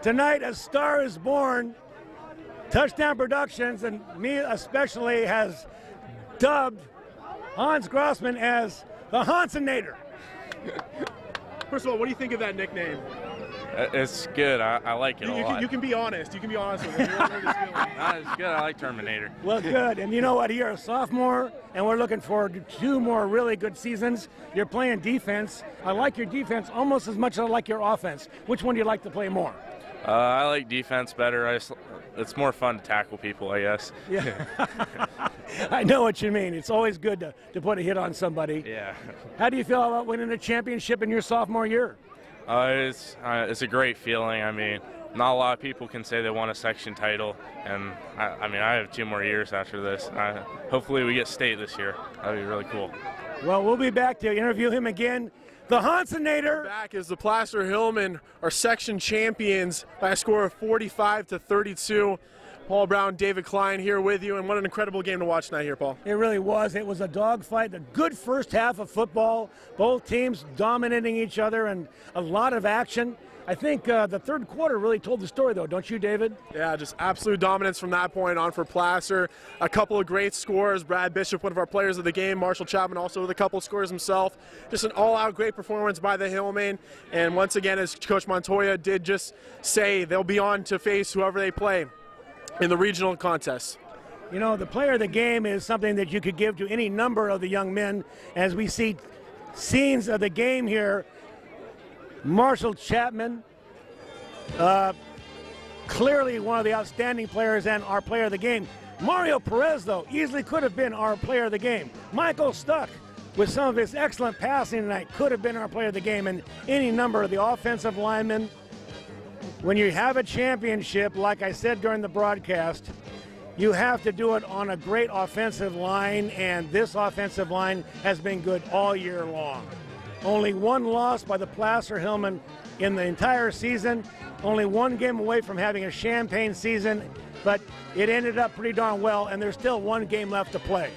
Speaker 1: Tonight, A Star is Born, Touchdown Productions, and me especially, has dubbed Hans Grossman as the Hansenator.
Speaker 2: First of all, what do you think of that nickname?
Speaker 17: It's good. I like it a lot.
Speaker 2: You can be honest. You can be honest with me.
Speaker 17: It's good. I like Terminator.
Speaker 1: Well, good. And you know what? You're a sophomore, and we're looking forward to 2 more really good seasons. You're playing defense. I like your defense almost as much as I like your offense. Which one do you like to play more?
Speaker 17: I like defense better. It's more fun to tackle people, I guess.
Speaker 1: Yeah. I know what you mean. It's always good to put a hit on somebody.
Speaker 17: Yeah.
Speaker 1: How do you feel about winning a championship in your sophomore year?
Speaker 17: It's a great feeling. I mean, not a lot of people can say they won a section title, and I mean, I have 2 more years after this. Hopefully we get state this year. That'd be really cool.
Speaker 1: Well, we'll be back to interview him again. The Hansenator.
Speaker 2: Back as the Placer Hillmen are section champions by a score of 45-32. Paul Brown, David Kline here with you, and what an incredible game to watch tonight here, Paul.
Speaker 1: It really was. It was a dogfight, a good first half of football. Both teams dominating each other and a lot of action. I think the third quarter really told the story, though, don't you, David?
Speaker 2: Yeah, just absolute dominance from that point on for Placer. A couple of great scores. Brad Bishop, one of our players of the game. Marshall Chapman also with a couple of scores himself. Just an all-out great performance by the Hillmen. And once again, as Coach Montoya did just say, they'll be on to face whoever they play in the regional contest.
Speaker 1: You know, the player of the game is something that you could give to any number of the young men. As we see scenes of the game here, Marshall Chapman, clearly one of the outstanding players and our player of the game. Mario Perez, though, easily could have been our player of the game. Michael Stuck, with some of his excellent passing tonight, could have been our player of the game. And any number of the offensive linemen. When you have a championship, like I said during the broadcast, you have to do it on a great offensive line, and this offensive line has been good all year long. Only 1 loss by the Placer Hillmen in the entire season. Only 1 game away from having a champagne season, but it ended up pretty darn well, and there's still 1 game left to play.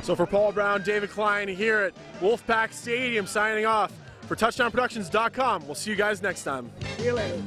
Speaker 2: So for Paul Brown, David Kline here at Wolfpack Stadium, signing off. For TouchdownProductions.com, we'll see you guys next time.
Speaker 1: See you later.